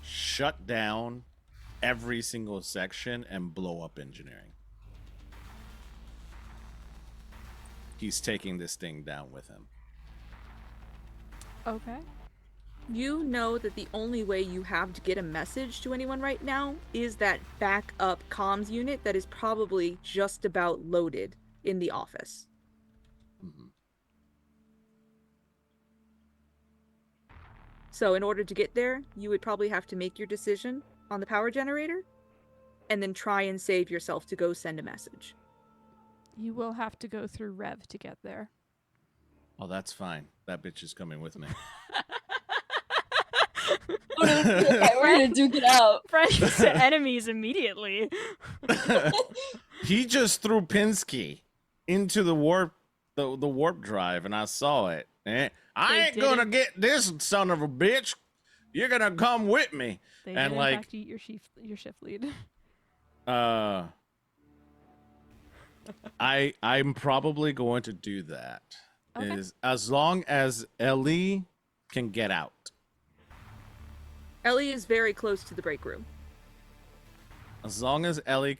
Shut down every single section and blow up engineering. He's taking this thing down with him. Okay. You know that the only way you have to get a message to anyone right now is that backup comms unit that is probably just about loaded in the office. Mm-hmm. So in order to get there, you would probably have to make your decision on the power generator and then try and save yourself to go send a message. You will have to go through Rev to get there. Oh, that's fine. That bitch is coming with me. Okay, we're gonna duke it out. Friends to enemies immediately. He just threw Pinsky into the warp drive, and I saw it. I ain't gonna get this son of a bitch. You're gonna come with me. They and did like, in fact eat your shift lead. I'm probably going to do that. Okay. Is as long as Ellie can get out. Ellie is very close to the break room. As long as Ellie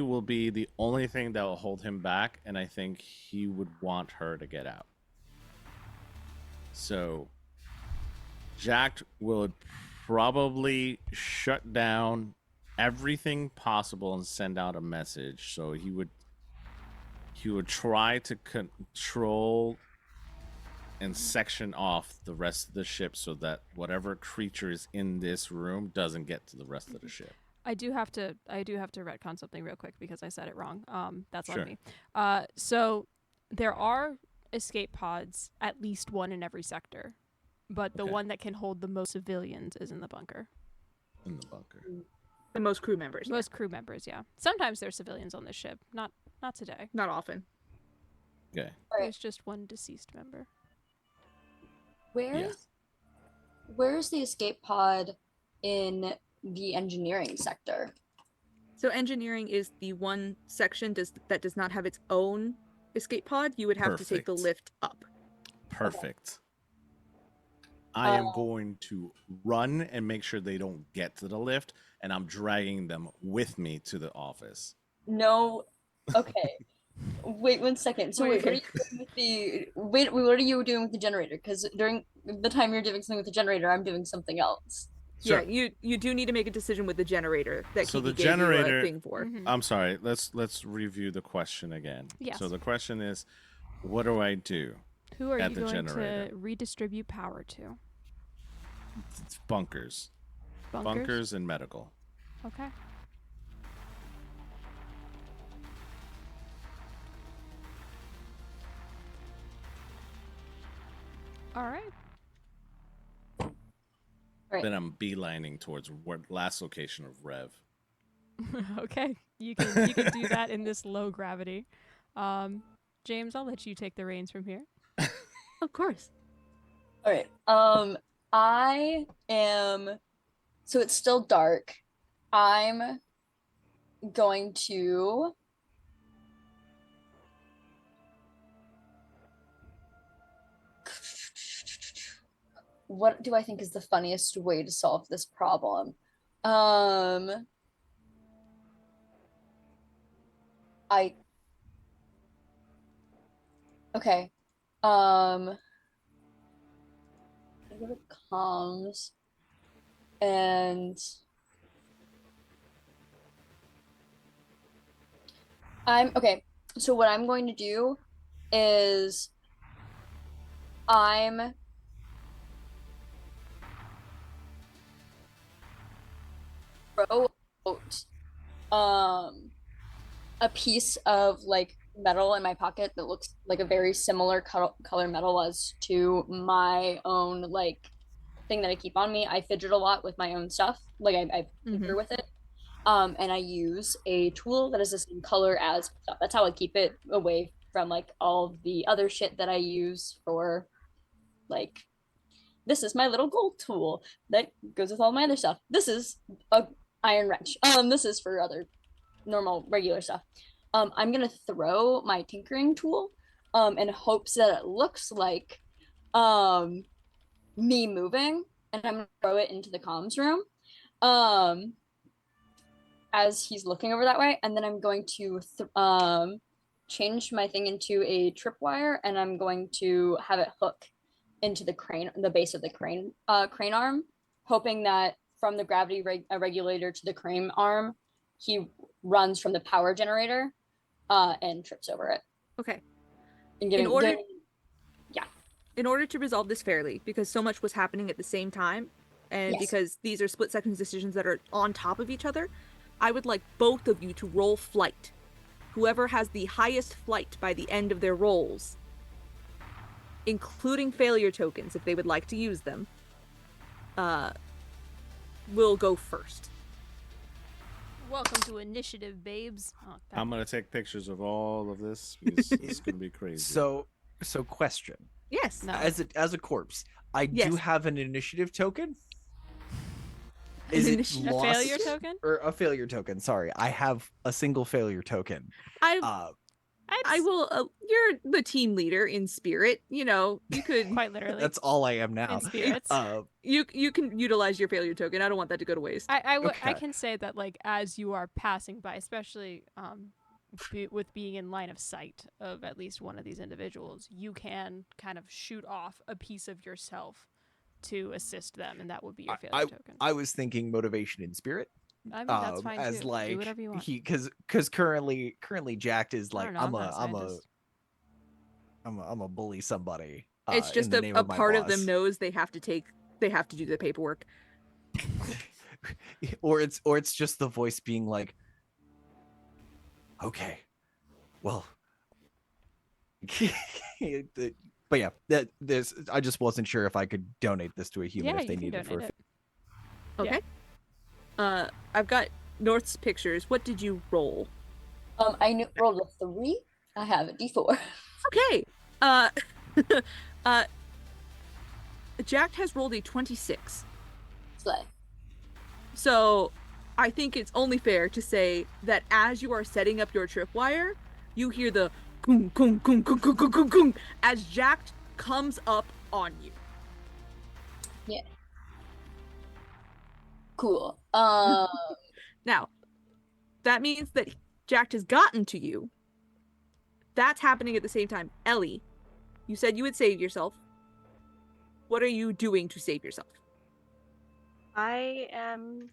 will be the only thing that will hold him back, and I think he would want her to get out. So, Jack will probably shut down everything possible and send out a message. So he would try to control and section off the rest of the ship so that whatever creature is in this room doesn't get to the rest of the ship. I do have to retcon something real quick because I said it wrong. That's Sure. on me. So there are escape pods, at least one in every sector, but the Okay. one that can hold the most civilians is in the bunker. In the bunker. The most crew members. Most crew members, yeah. Sometimes there's civilians on this ship. Not today. Not often. Okay. Right. There's just one deceased member. Where's the escape pod in the engineering sector? So engineering is the one section that does not have its own escape pod. You would have to take the Perfect. lift up. Perfect. I am going to run and make sure they don't get to the lift, and I'm dragging them with me to the office. No. Okay. Wait 1 second. So wait, what are you doing with the what are you doing with the generator? Because during the time you're doing something with the generator, I'm doing something else. Sure. Yeah, you do need to make a decision with the generator that So Kiki the gave generator- you a thing for. Mhm. I'm sorry. Let's review the question again. Yes. So the question is, what do I do? Who are At you the going generator. to redistribute power to? It's bunkers. Bunkers? Bunkers and medical. Okay. All right. Right. Then I'm beelining towards last location of Rev. Okay. You can do that in this low gravity. James, I'll let you take the reins from here. Of course. All right. I am. So it's still dark. I'm going to what do I think is the funniest way to solve this problem? I okay. I go to comms and I'm okay. So what I'm going to do is I'm throw out a piece of like metal in my pocket that looks like a very similar color metal as to my own like thing that I keep on me. I fidget a lot with my own stuff. Like I tinker with it. And I use a tool that is the same color as stuff. That's how I keep it away from like all the other shit that I use for like this is my little gold tool that goes with all my other stuff. This is a iron wrench. This is for other normal regular stuff. I'm gonna throw my tinkering tool in hopes that it looks like me moving, and I'm gonna throw it into the comms room as he's looking over that way, and then I'm going to change my thing into a tripwire, and I'm going to have it hook into the base of the crane arm, hoping that from the gravity regulator to the crane arm, he runs from the power generator and trips over it. Okay. And in order to resolve this fairly, because so much was happening at the same time, and Yes. because these are split second decisions that are on top of each other, I would like both of you to roll flight. Whoever has the highest flight by the end of their rolls, including failure tokens if they would like to use them, will go first. Welcome to initiative, babes. Oh, I'm gonna take pictures of all of this because it's gonna be crazy. So question. Yes. No. As a corpse, I Yes. do have an initiative token. An Is it initiative- A lost? failure token? Or a failure token? Sorry, I have a single failure token. I will. You're the team leader in spirit. You know, you could. Quite literally. That's all I am now. in spirits. You can utilize your failure token. I don't want that to go to waste. I Okay. can say that like as you are passing by, especially with being in line of sight of at least one of these individuals, you can kind of shoot off a piece of yourself to assist them, and that would be your failure token. I was thinking motivation in spirit. I mean, that's fine As too. like Do whatever you want. because currently Jacked is I like don't know, I'm not a scientist. I'm a bully somebody. It's just in the a name of my part of them boss. knows they have to do the paperwork. or it's just the voice being like, okay, well, but yeah, I just wasn't sure if I could donate this to a human Yeah, if they you can needed donate for. it. Okay. I've got North's pictures. What did you roll? I rolled a 3. I have a D4. Okay. Jack has rolled a 26. Slay. So I think it's only fair to say that as you are setting up your tripwire, you hear the gung, gung, gung, gung, gung, gung, gung, gung, as Jack comes up on you. Yeah. Cool. Now, that means that Jack has gotten to you. That's happening at the same time. Ellie, you said you would save yourself. What are you doing to save yourself? I am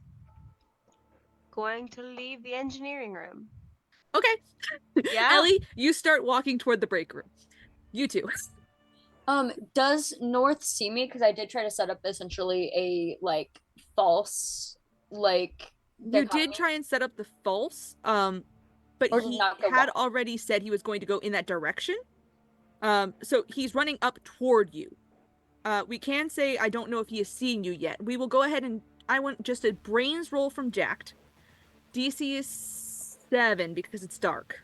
going to leave the engineering room. Okay. Yeah. Ellie, you start walking toward the break room. You two. Does North see me? Because I did try to set up essentially a like false like. You did try and set up the false, but Or he not go had walk. already said he was going to go in that direction. So he's running up toward you. We can say I don't know if he is seeing you yet. We will go ahead and I want just a brains roll from Jacked. DC is 7 because it's dark.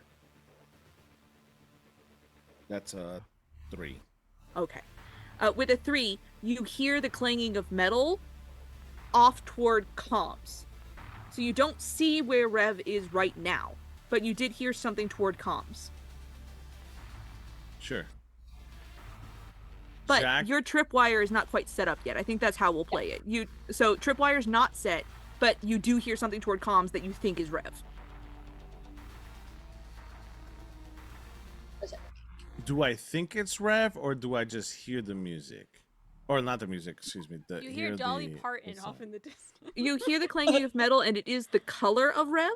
That's a 3. Okay. With a 3, you hear the clanging of metal off toward comms. So you don't see where Rev is right now, but you did hear something toward comms. Sure. But Jack- your tripwire is not quite set up yet. I think that's how we'll play it. So tripwire's not set, but you do hear something toward comms that you think is Rev. Do I think it's Rev, or do I just hear the music? Or not the music, excuse me. You hear Dolly the Parton song. off in the distance. You hear the clanging of metal, and it is the color of Rev.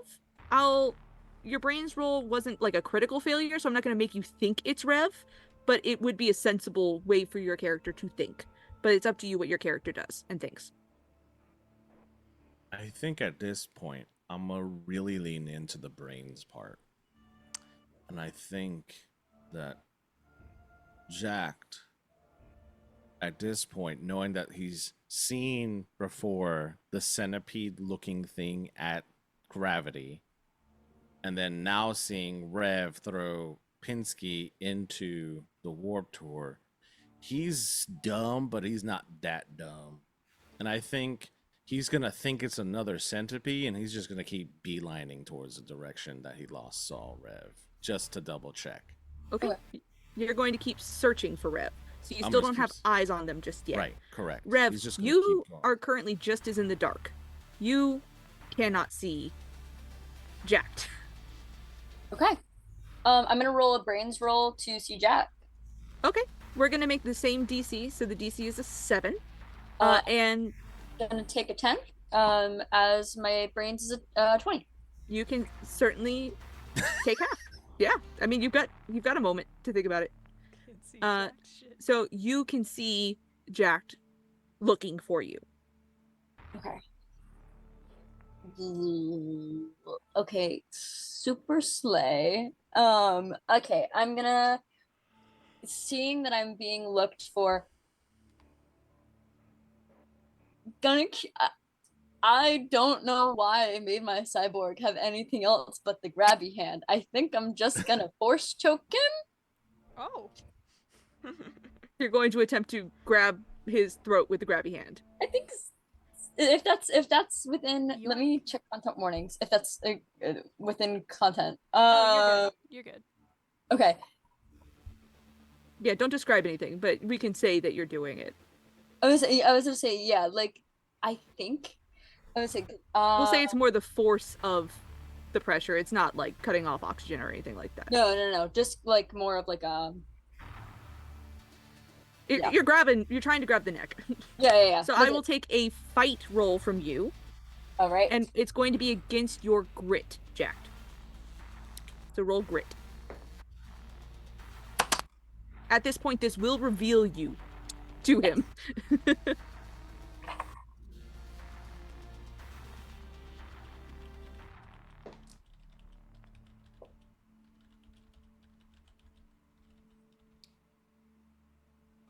Your brains roll wasn't like a critical failure, so I'm not going to make you think it's Rev, but it would be a sensible way for your character to think. But it's up to you what your character does and thinks. I think at this point, I'm going to really lean into the brains part. And I think that Jacked, at this point, knowing that he's seen before the centipede-looking thing at Gravity, and then now seeing Rev throw Pinsky into the Warp Tour, he's dumb, but he's not that dumb. And I think he's going to think it's another centipede, and he's just going to keep beelining towards the direction that he last saw Rev, just to double check. Okay. You're going to keep searching for Rev. So you I'm still gonna don't have keep- eyes on them just yet. Right, correct. Rev, He's just gonna you keep going. are currently just as in the dark. You cannot see Jacked. Okay. I'm gonna roll a brains roll to see Jack. Okay. We're going to make the same DC, so the DC is a 7. Uh, And Gonna take a 10. As my brains is a 20. you can certainly take half. Yeah. I mean, you've got a moment to think about it. Can't see Uh, jack shit. So you can see Jacked looking for you. Okay. Okay, super slay. Okay, I'm gonna, seeing that I'm being looked for, I don't know why I made my cyborg have anything else but the grabby hand. I think I'm just gonna force choke him. Oh. You're going to attempt to grab his throat with the grabby hand. I think if that's within, You let are- me check content warnings. If that's within content. Oh, you're good. Okay. Yeah, don't describe anything, but we can say that you're doing it. I was gonna say, yeah, like I think I was like We'll say it's more the force of the pressure. It's not like cutting off oxygen or anything like that. no, just like more of like yeah. You're trying to grab the neck. Yeah. So I will take a fight roll from you, All right. and it's going to be against your grit, Jacked. So roll grit. At this point, this will reveal you to him.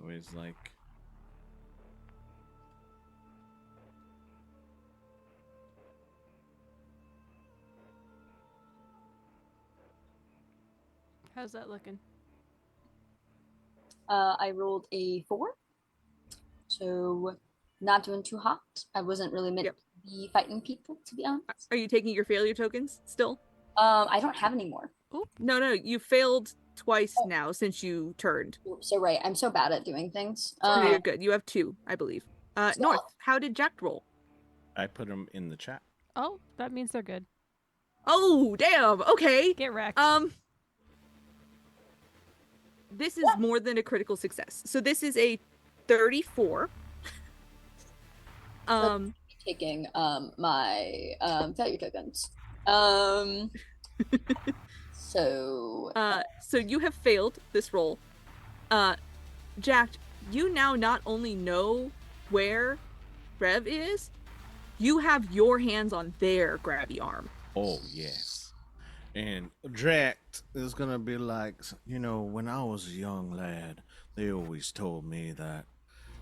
Always like, How's that looking? I rolled a 4, so not doing too hot. I wasn't really meant Yep. to be fighting people, to be honest. Are you taking your failure tokens still? I don't have any more. No, you failed twice Oh. now since you turned. So right, I'm so bad at doing things. No, you're good. You have 2, I believe. Stop. North, how did Jack roll? I put him in the chat. Oh, that means they're good. Oh, damn. Okay. Get wrecked. This is more than a critical success. So this is a 34. Taking my failure tokens. So So you have failed this roll. Jack, you now not only know where Rev is, you have your hands on their grabby arm. Oh, yes. And Dract is going to be like, you know, when I was a young lad, they always told me that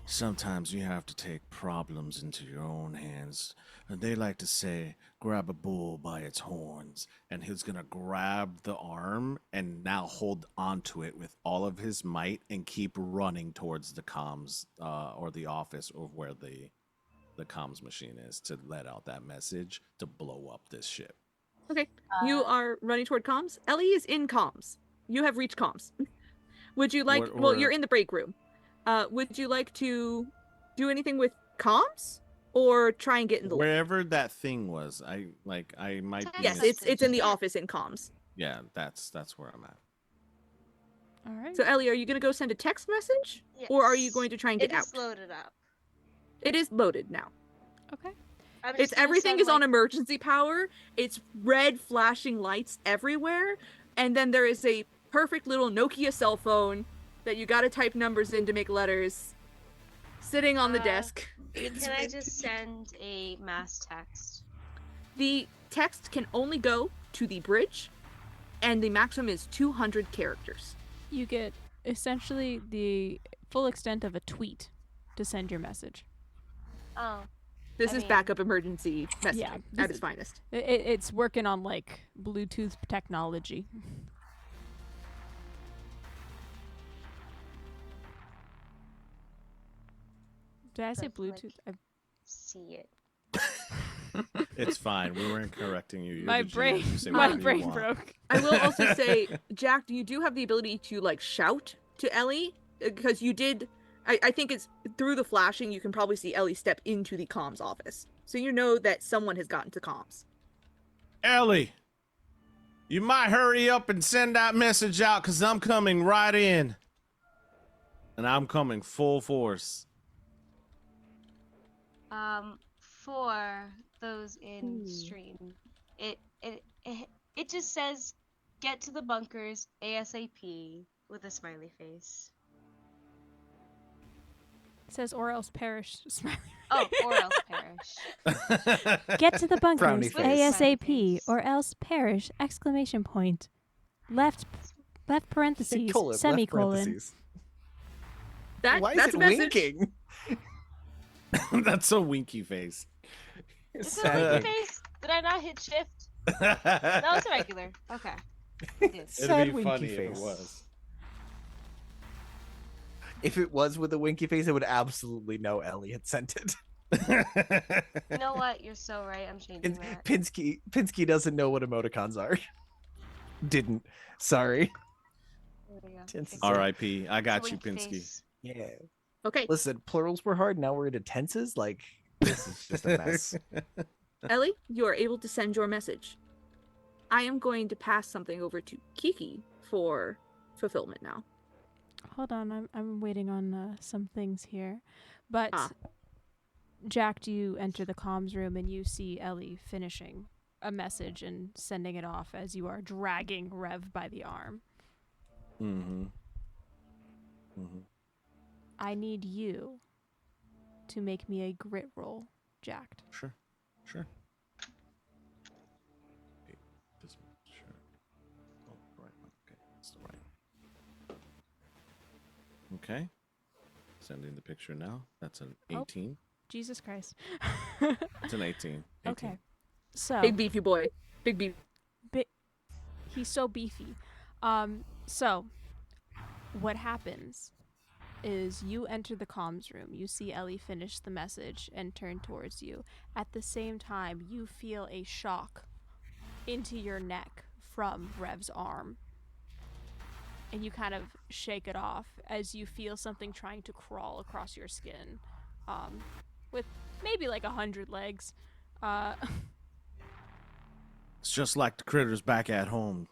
sometimes you have to take problems into your own hands. And they like to say, grab a bull by its horns. And he's going to grab the arm and now hold onto it with all of his might and keep running towards the comms or the office or where the comms machine is to let out that message to blow up this ship. Okay. You are running toward comms. Ellie is in comms. You have reached comms. Would you like... Or- Well, or- you're in the break room. Would you like to do anything with comms or try and get in the lift? Wherever that thing was, I might be. Yes, Yes, it's in the office in comms. Yeah, that's where I'm at. All right. So Ellie, are you gonna go send a text message, or are you going to try and get It out? is loaded up. It is loaded now. Okay. I'm It's just gonna everything send, is on like- emergency power. It's red flashing lights everywhere, and then there is a perfect little Nokia cell phone that you gotta type numbers in to make letters, sitting on the desk. Can I just send a mass text? The text can only go to the bridge, and the maximum is 200 characters. You get essentially the full extent of a tweet to send your message. Oh. This I is mean- backup emergency messaging Yeah, at this its is- finest. It's working on like Bluetooth technology. Did I say But, like, Bluetooth? See it. It's fine. We weren't correcting you. You're My the GM. brain, You say my whatever you brain want. broke. I will also say, Jack, you do have the ability to like shout to Ellie because you did. I think it's through the flashing. You can probably see Ellie step into the comms office, so you know that someone has gotten to comms. Ellie, you might hurry up and send that message out because I'm coming right in. And I'm coming full force. For those in stream, it just says get to the bunkers ASAP with a smiley face. It says or else perish. Smiley. Oh, or else perish. Get to the bunkers Frowny face. ASAP Smiley face. or else perish! Exclamation point. Left parentheses Colon, left semicolon. parentheses. That's it a message. winking? That's a winky face. Is it a winky face? Did I not hit shift? That was a regular. Okay. I did. Sad It'd be winky funny if it face. was. If it was with a winky face, I would absolutely know Ellie had sent it. You know what? You're so right. I'm changing that. Pinsky doesn't know what emoticons are. Didn't. Sorry. There we go. Tenses. Fix it. R.I.P. I got you, Winky Pinsky. face. Yeah. Okay, Listen, plurals were hard. Now we're into tenses. Like, this is just a mess. Ellie, you are able to send your message. I am going to pass something over to Kiki for fulfillment now. Hold on, I'm waiting on some things here. But Ah. Jack, do you enter the comms room and you see Ellie finishing a message and sending it off as you are dragging Rev by the arm. Mm-hmm. Mm-hmm. I need you to make me a grit roll, Jacked. Sure. Sure. Okay, this one, sure. Oh, right one. Okay, that's the right. Okay. Sending the picture now. That's an Oh. 18. Jesus Christ. It's an 18. 18. Okay. So Big beefy boy. Big beef. he's so beefy. So what happens is you enter the comms room. You see Ellie finish the message and turn towards you. At the same time, you feel a shock into your neck from Rev's arm. And you kind of shake it off as you feel something trying to crawl across your skin. With maybe like 100 legs. It's just like the critters back at home.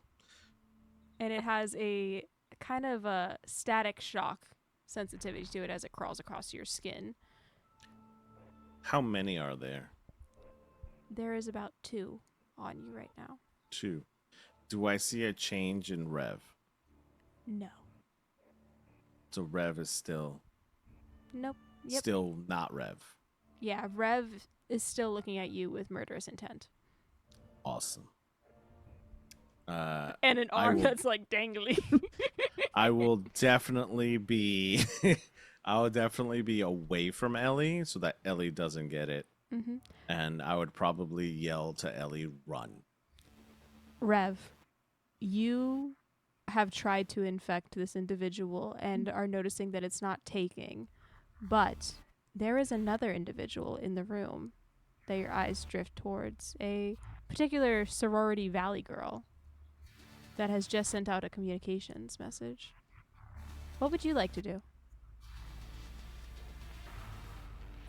And it has a kind of a static shock sensitivity to it as it crawls across your skin. How many are there? There is about 2 on you right now. 2. Do I see a change in Rev? No. So Rev is still Nope. Yep. still not Rev. Yeah, Rev is still looking at you with murderous intent. Awesome. And an I arm will- that's like dangly. I will definitely be I would definitely be away from Ellie so that Ellie doesn't get it. Mm-hmm. And I would probably yell to Ellie, run. Rev, you have tried to infect this individual and are noticing that it's not taking. But there is another individual in the room that your eyes drift towards, a particular sorority valley girl that has just sent out a communications message. What would you like to do?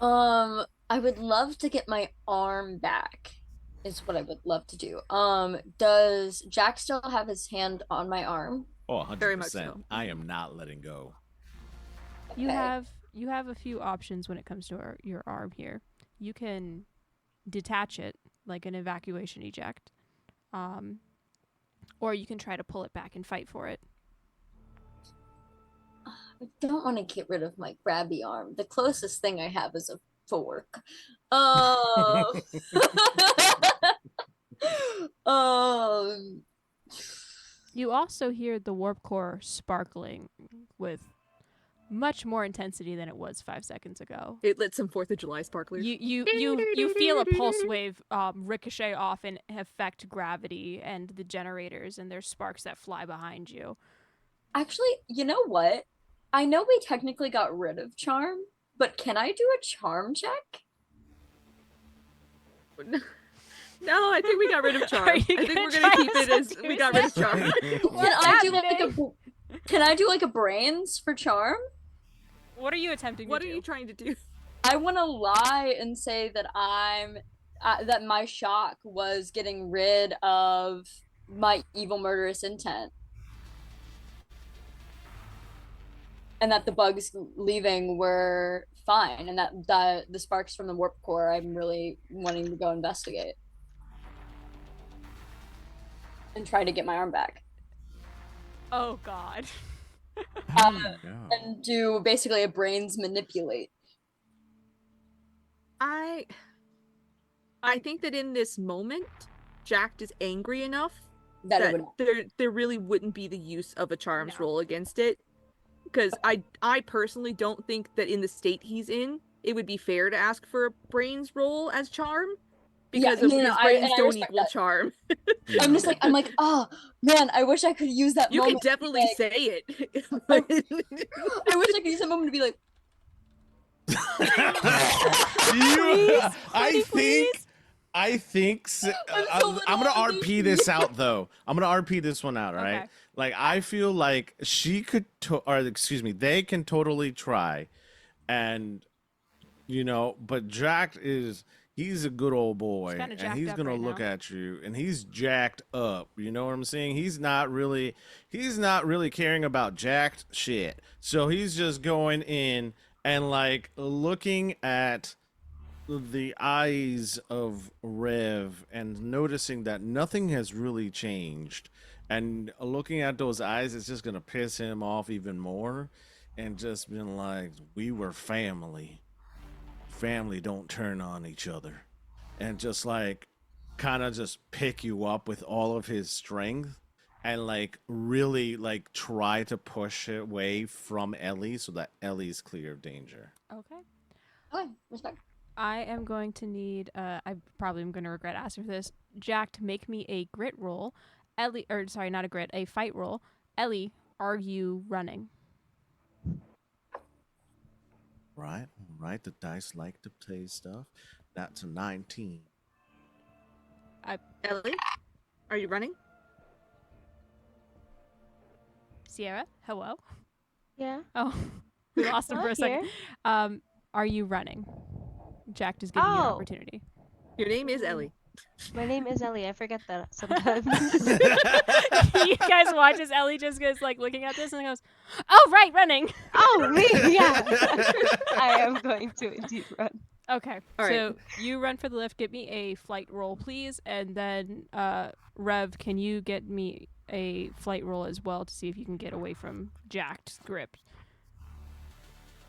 I would love to get my arm back. Is what I would love to do. Does Jack still have his hand on my arm? Oh, Very much 100%. so. I am not letting go. You Okay. have a few options when it comes to your arm here. You can detach it like an evacuation eject, or you can try to pull it back and fight for it. I don't want to get rid of my grabby arm. The closest thing I have is a fork. Um, You also hear the warp core sparkling with much more intensity than it was 5 seconds ago. It lit some 4th of July sparklers. You feel a pulse wave ricochet off and affect gravity and the generators, and there's sparks that fly behind you. Actually, you know what? I know we technically got rid of charm, but can I do a charm check? No, I think we got rid of charm. Are I you think gonna we're try gonna keep to it as seduce we got rid of it? charm. Can I do like a brains for charm? What are you attempting What to are do? you trying to do? I want to lie and say that that my shock was getting rid of my evil murderous intent. And that the bugs leaving were fine, and that the sparks from the warp core I'm really wanting to go investigate and try to get my arm back. Oh God. No. And do basically a brains manipulate. I think that in this moment, Jack is angry enough That it that would there really wouldn't be the use of a charms No. roll against it. Because I personally don't think that in the state he's in, it would be fair to ask for a brains roll as charm. Because Yeah, of no, his I brains don't respect equal that. charm. I'm just like, oh man, I wish I could use that You moment. could definitely like, say it. I wish I could use that moment to be like, I think I'm gonna RP this out though. I'm gonna RP this one out, right? Okay. Like I feel like she could, they can totally try, and but Jack he's a good old boy, kinda and jacked he's up gonna right look now. at you, and he's jacked up. You know what I'm saying? He's not really caring about jacked shit. So he's just going in and like looking at the eyes of Rev and noticing that nothing has really changed. And looking at those eyes, it's just gonna piss him off even more, and just been like, "We were family. Family don't turn on each other," and just like, kind of just pick you up with all of his strength, and like really like try to push it away from Ellie so that Ellie's clear of danger. Okay. okay, respect. I am going to need. I probably am going to regret asking for this. Jack, to make me a grit roll. Ellie, or sorry, not a grit, a fight roll. Ellie, are you running? Right, right. The dice like to play stuff. That's a 19. Ellie, are you running? Sierra, hello. Yeah. Oh, we lost him for a Not second. here. Are you running? Jack just giving you an Oh. opportunity. Your name is Ellie. My name is Ellie. I forget that sometimes. You guys watch as Ellie just goes like looking at this and goes, "Oh right, running." Oh, me? Yeah. I am going to indeed run. Okay, All right. so you run for the lift. Get me a flight roll, please, and then Rev, can you get me a flight roll as well to see if you can get away from jacked grip?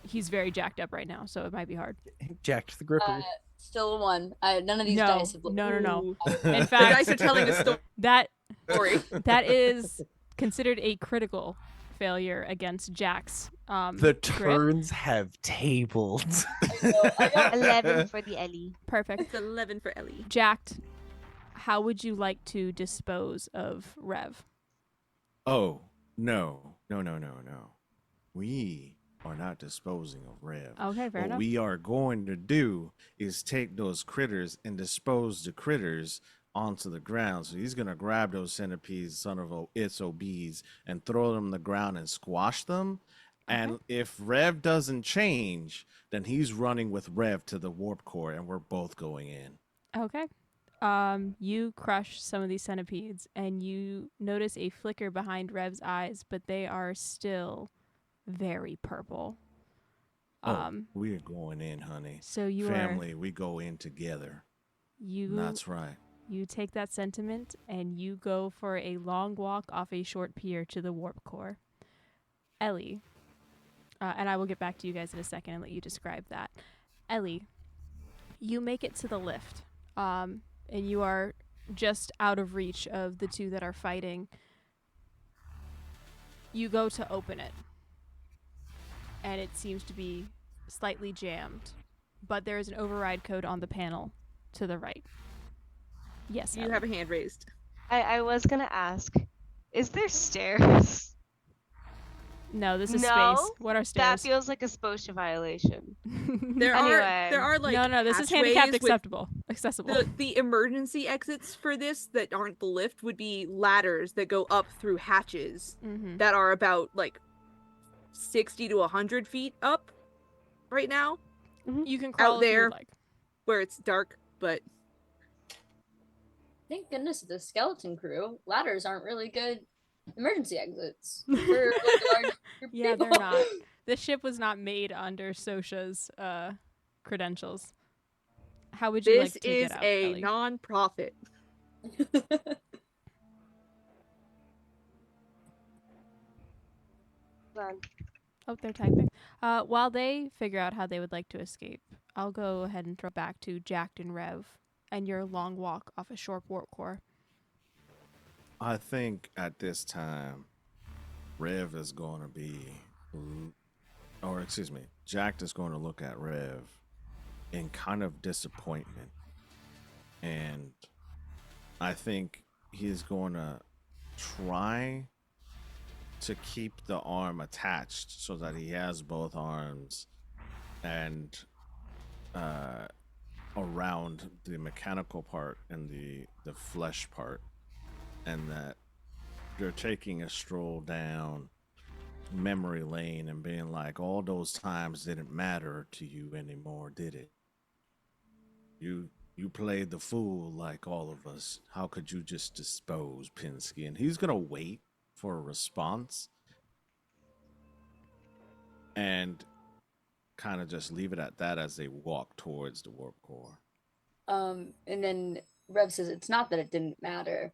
He's very jacked up right now, so it might be hard. Jacked the gripper. Still a one. None of these No, dice have no. Ooh. In The fact, dice are telling a that story. that is considered a critical failure against Jack's. The grip. turns have tabled. I got 11 for the Ellie. Perfect. It's 11 for Ellie. Jacked, how would you like to dispose of Rev? Oh, no. We are not disposing of Rev. Okay, fair What enough. we are going to do is take those critters and dispose the critters onto the ground. So he's going to grab those centipedes, son of its OBs, and throw them on the ground and squash them. And if Rev doesn't change, then he's running with Rev to the warp core, and we're both going in. Okay. You crush some of these centipedes, and you notice a flicker behind Rev's eyes, but they are still very purple. We're going in, honey. So you Family, we go in together. That's right. You take that sentiment and you go for a long walk off a short pier to the warp core. Ellie, and I will get back to you guys in a second and let you describe that. Ellie, you make it to the lift, and you are just out of reach of the two that are fighting. You go to open it, and it seems to be slightly jammed, but there is an override code on the panel to the right. Yes, You Ellie. have a hand raised. I was gonna ask, is there stairs? No, this is No, space. What are That stairs? feels like a SPOSHA violation. There Anyway. are like no, this is hatchways handicapped with accessible. the emergency exits for this that aren't the lift would be ladders that go up through hatches Mm-hmm. that are about like 60 to 100 feet up right now, You can crawl out if you there. would like. where it's dark, but Thank goodness the skeleton crew. Ladders aren't really good emergency exits for like a large group of Yeah, they're people. not. This ship was not made under Sosha's credentials. How would you this like to is get out, a Ellie? non-profit. Done. Oh, they're typing. While they figure out how they would like to escape, I'll go ahead and throw back to Jacked and Rev and your long walk off a short warp core. I think at this time, Rev is going to be, or excuse me, Jack is going to look at Rev in kind of disappointment. And I think he's going to try to keep the arm attached so that he has both arms and around the mechanical part and the flesh part, and that you're taking a stroll down memory lane and being like, all those times didn't matter to you anymore, did it? You played the fool like all of us. How could you just dispose Pinsky? And he's gonna wait for a response and kind of just leave it at that as they walk towards the warp core. And then Rev says it's not that it didn't matter.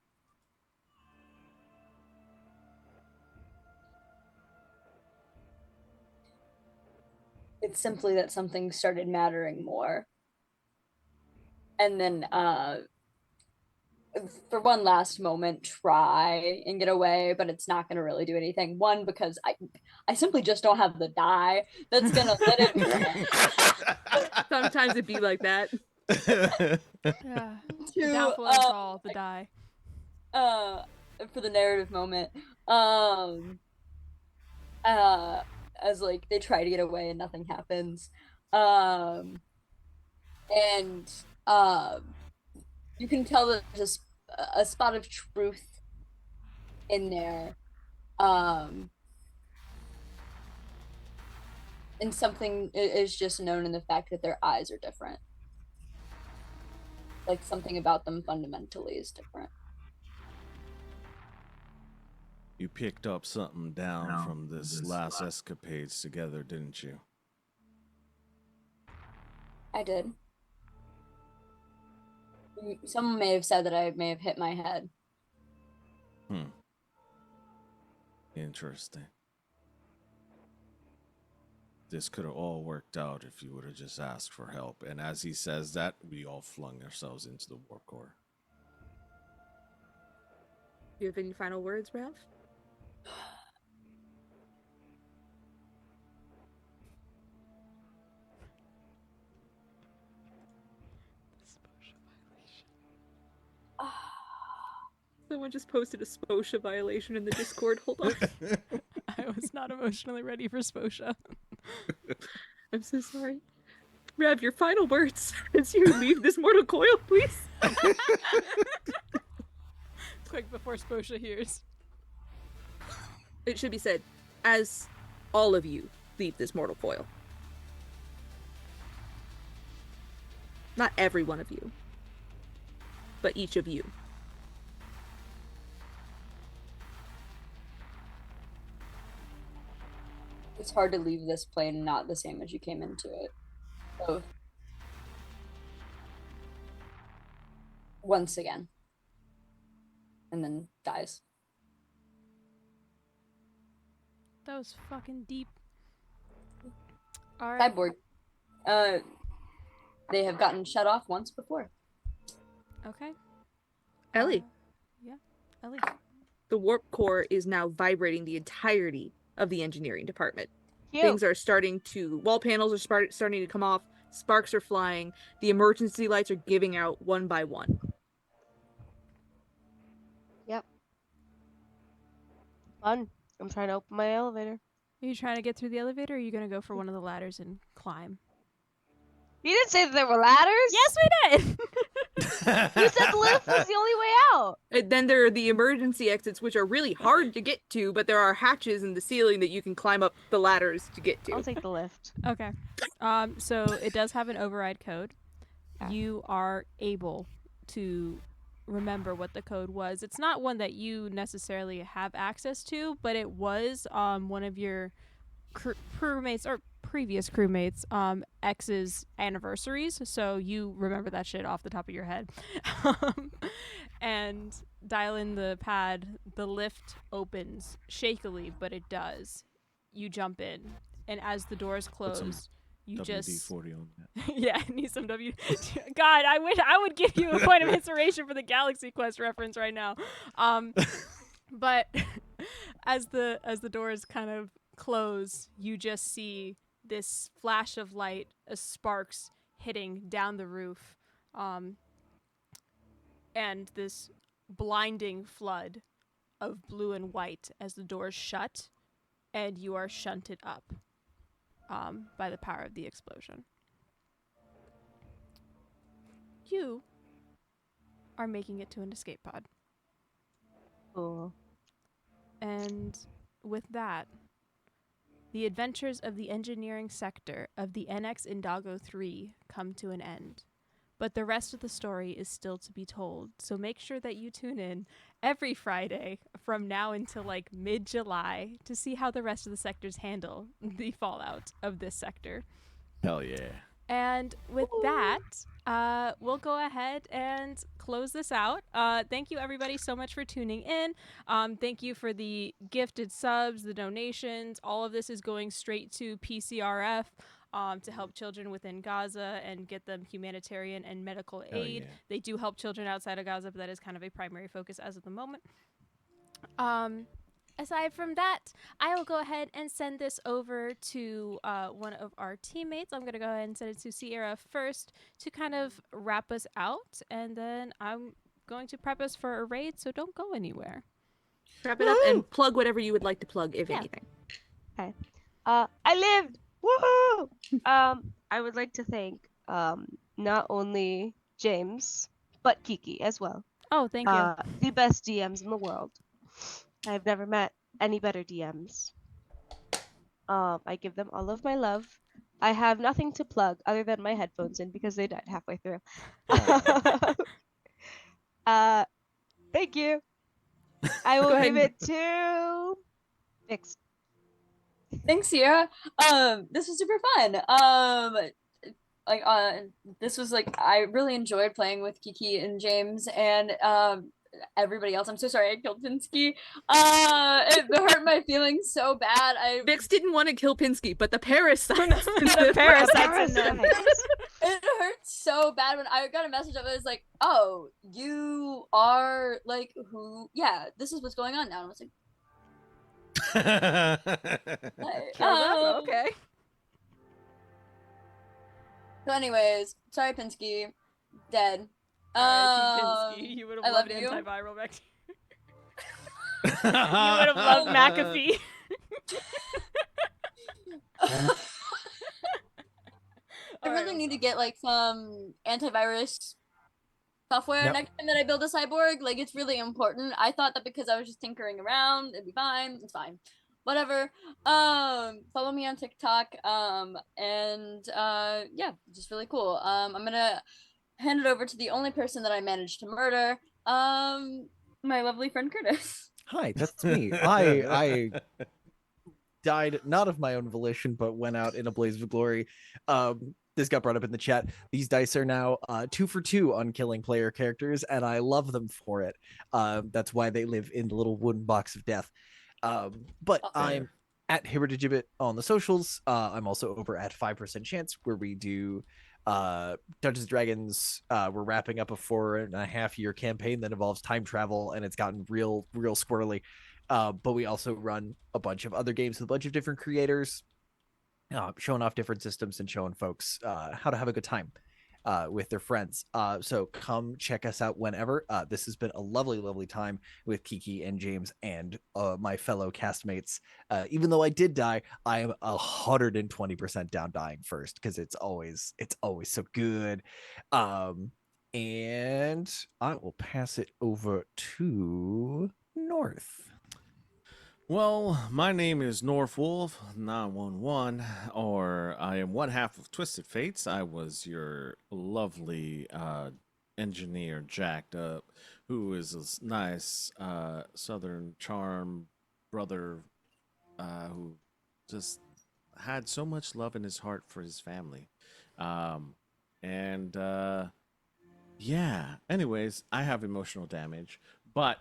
It's simply that something started mattering more. And then for one last moment, try and get away, but it's not going to really do anything. One, because I simply just don't have the die that's going to let it. Sometimes it be like that. Yeah. The downfall of us all, the die. For the narrative moment, as like they try to get away and nothing happens, and you can tell that there's a spot of truth in there, and something is just known in the fact that their eyes are different. Like something about them fundamentally is different. You picked up something down from this last escapades together, didn't you? I did. Someone may have said that I may have hit my head. Interesting. This could have all worked out if you would have just asked for help. And as he says that, we all flung ourselves into the warp core. Do you have any final words, Ralph? Someone just posted a SPOSHA violation in the Discord. Hold on. I was not emotionally ready for Sposha. I'm so sorry. Rev, your final words as you leave this mortal coil, please. Quick before Sposha hears. It should be said, as all of you leave this mortal coil. Not every one of you, but each of you. It's hard to leave this plane not the same as you came into it. So, once again. And then dies. That was fucking deep. All right. Cyborg. They have gotten shut off once before. Okay. Ellie, Yeah. Ellie. the warp core is now vibrating the entirety of the engineering department. Cute. Things are starting to, wall panels are starting to come off, sparks are flying, the emergency lights are giving out one by one. Yep. Fun. I'm trying to open my elevator. Are you trying to get through the elevator, or are you going to go for one of the ladders and climb? You didn't say that there were ladders? Yes, we did! You said the lift was the only way out. And then there are the emergency exits, which are really hard to get to, but there are hatches in the ceiling that you can climb up the ladders to get to. I'll take the lift. Okay. So it does have an override code. You are able to remember what the code was. It's not one that you necessarily have access to, but it was one of your crewmates or previous crewmates X's anniversaries, so you remember that shit off the top of your head. And dial in the pad. The lift opens shakily, but it does. You jump in, and as the doors close, you just WD-40 on that. yeah, I need some God, I wish I would give you a point of inspiration for the Galaxy Quest reference right now. But as the doors kind of close, you just see this flash of light, sparks hitting down the roof, and this blinding flood of blue and white as the doors shut, and you are shunted up by the power of the explosion. You are making it to an escape pod. Cool. And with that, the adventures of the engineering sector of the NX INDAGO III come to an end. But the rest of the story is still to be told, so make sure that you tune in every Friday from now until like mid-July to see how the rest of the sectors handle the fallout of this sector. Hell yeah. And with that, we'll go ahead and close this out. Thank you, everybody, so much for tuning in. Thank you for the gifted subs, the donations. All of this is going straight to PCRF to help children within Gaza and get them humanitarian and medical aid. Yeah. They do help children outside of Gaza, but that is kind of a primary focus as of the moment. Aside from that, I will go ahead and send this over to one of our teammates. I'm going to go ahead and send it to Sierra first to kind of wrap us out, and then I'm going to prep us for a raid, so don't go anywhere. Wrap it up and plug whatever you would like to plug, if anything. Okay. I lived! Woohoo! I would like to thank not only James, but Kiki as well. Oh, thank you. The best DMs in the world. I've never met any better DMs. I give them all of my love. I have nothing to plug other than my headphones in because they died halfway through. Thank you. I will give it to Vix. Thanks, Sierra. This was super fun. This was like, I really enjoyed playing with Kiki and James and everybody else. I'm so sorry I killed Pinsky. It hurt my feelings so bad. Vix didn't want to kill Pinsky, but the parasites. The parasites in them. It hurt so bad when I got a message of it. It was like, oh, you are like who? Yeah, this is what's going on now. And I was like, Okay. So anyways, sorry Pinsky, dead. Pinsky, you would have I loved love you. antiviral bacteria. You would have loved McAfee. I really need to get like some antivirus software next time that I build a cyborg. Like, it's really important. I thought that because I was just tinkering around, it'd be fine. It's fine. whatever. Follow me on TikTok. Yeah, just really cool. I'm gonna hand it over to the only person that I managed to murder. My lovely friend Curtis. Hi, that's me. I died not of my own volition, but went out in a blaze of glory. This got brought up in the chat. These dice are now 2 for 2 on killing player characters, and I love them for it. That's why they live in the little wooden box of death. But I'm at Hibberdigibit on the socials. I'm also over at 5% Chance, where we do Dungeons and Dragons. We're wrapping up a 4.5-year campaign that involves time travel, and it's gotten real squirrely. But we also run a bunch of other games with a bunch of different creators, showing off different systems and showing folks how to have a good time with their friends. So come check us out whenever. This has been a lovely time with Kiki and James and my fellow castmates. Even though I did die, I am 120% down dying first, because it's always so good. And I will pass it over to North. Well, my name is Northwolf911, or I am one half of Twisted Fates. I was your lovely engineer, jacked up, who is a nice Southern charm brother who just had so much love in his heart for his family. And yeah, anyways, I have emotional damage, but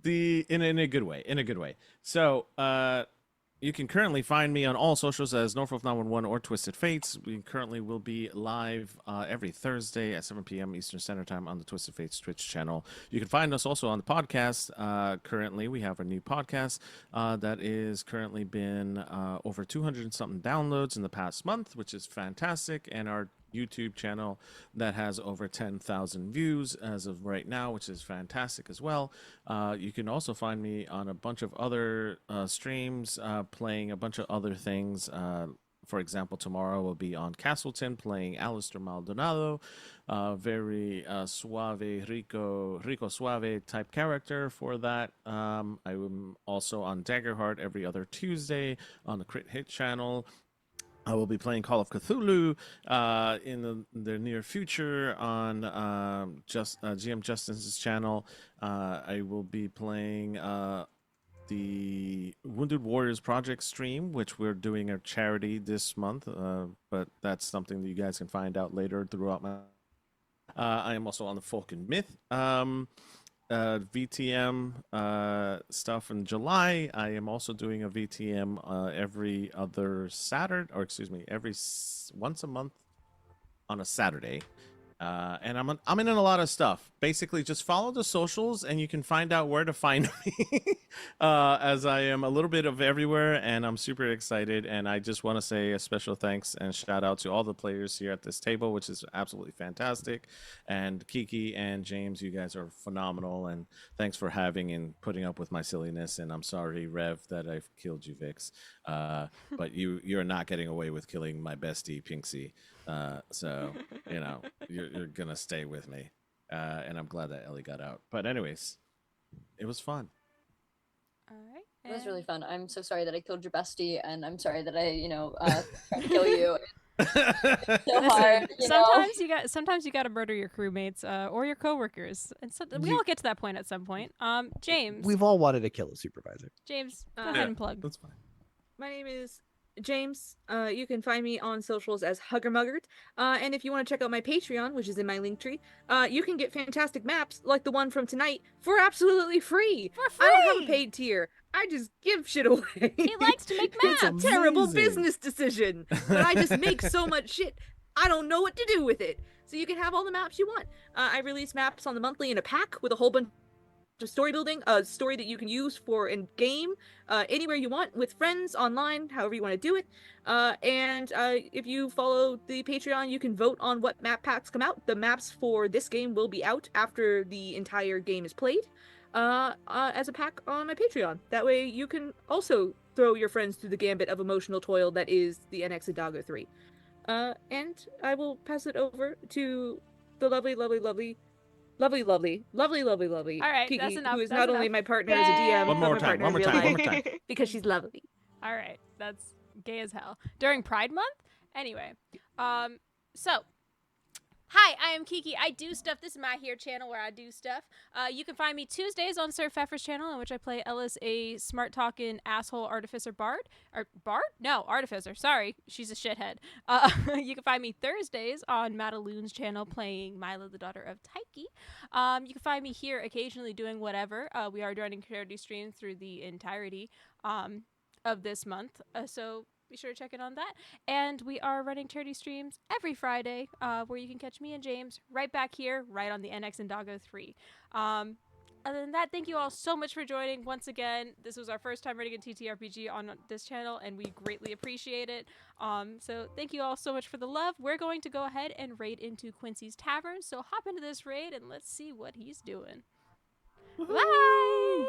in a good way. So you can currently find me on all socials as Northwolf911 or Twisted Fates. We currently will be live every Thursday at 7 p.m. Eastern Standard Time on the Twisted Fates Twitch channel. You can find us also on the podcast. Currently, we have a new podcast that is currently been over 200 and something downloads in the past month, which is fantastic. And our YouTube channel that has over 10,000 views as of right now, which is fantastic as well. You can also find me on a bunch of other streams playing a bunch of other things. For example, tomorrow we'll be on Castleton playing Alistair Maldonado, very suave, rico suave type character for that. I'm also on Daggerheart every other Tuesday on the Crit Hit channel. I will be playing Call of Cthulhu in the near future on GM Justin's channel. I will be playing the Wounded Warriors Project stream, which we're doing a charity this month, but that's something that you guys can find out later throughout my... I am also on the Folk and Myth VTM stuff in July. I am also doing a VTM every other Saturday, or excuse me, once a month on a Saturday. And I'm in a lot of stuff. Basically, just follow the socials, and you can find out where to find me. As I am a little bit of everywhere, and I'm super excited. And I just want to say a special thanks and shout out to all the players here at this table, which is absolutely fantastic. And Kiki and James, you guys are phenomenal, and thanks for having and putting up with my silliness. And I'm sorry, Rev, that I've killed you, Vix. But you're not getting away with killing my bestie, Pinksy. So you know you're gonna stay with me, and I'm glad that Ellie got out. But anyways, it was fun. All right. It was really fun. I'm so sorry that I killed your bestie, and I'm sorry that I, tried to kill you. So hard. Sometimes you gotta murder your crewmates or your coworkers, and so we all get to that point at some point. James. We've all wanted to kill a supervisor. James, go ahead and plug. That's fine. My name is James. You can find me on socials as HuggerMuggert. And if you want to check out my Patreon, which is in my link tree, you can get fantastic maps like the one from tonight for absolutely free. For free! I don't have a paid tier. I just give shit away. He likes to make maps. It's Terrible amazing. business decision. But I just make so much shit, I don't know what to do with it. So you can have all the maps you want. I release maps on the monthly in a pack with a whole bunch of story building, a story that you can use for in game, anywhere you want, with friends, online, however you want to do it. And if you follow the Patreon, you can vote on what map packs come out. The maps for this game will be out after the entire game is played, as a pack on my Patreon. That way you can also throw your friends through the gambit of emotional toil that is the NX INDAGO III. And I will pass it over to the lovely lovely, lovely, lovely, lovely, lovely. All right, Kiki, that's enough, who is that's not only enough. my partner as a DM, One but more my time, partner one more in real time, one life, more time. because she's lovely. All right, that's gay as hell. During Pride Month? Anyway, so hi, I am Kiki. I do stuff. This is my here channel where I do stuff. You can find me Tuesdays on Sir Pfeffer's channel, in which I play Ellis, a smart talking asshole artificer bard. Or bard? No, artificer. Sorry, she's a shithead. You can find me Thursdays on Madaloon's channel playing Mila, the daughter of Taiki. You can find me here occasionally doing whatever. We are running charity streams through the entirety of this month, so be sure to check in on that. And we are running charity streams every Friday, where you can catch me and James right back here, right on the NX INDAGO III. Other than that, thank you all so much for joining once again. This was our first time running a TTRPG on this channel, and we greatly appreciate it. So thank you all so much for the love. We're going to go ahead and raid into Quincy's Tavern, so hop into this raid and let's see what he's doing. Bye!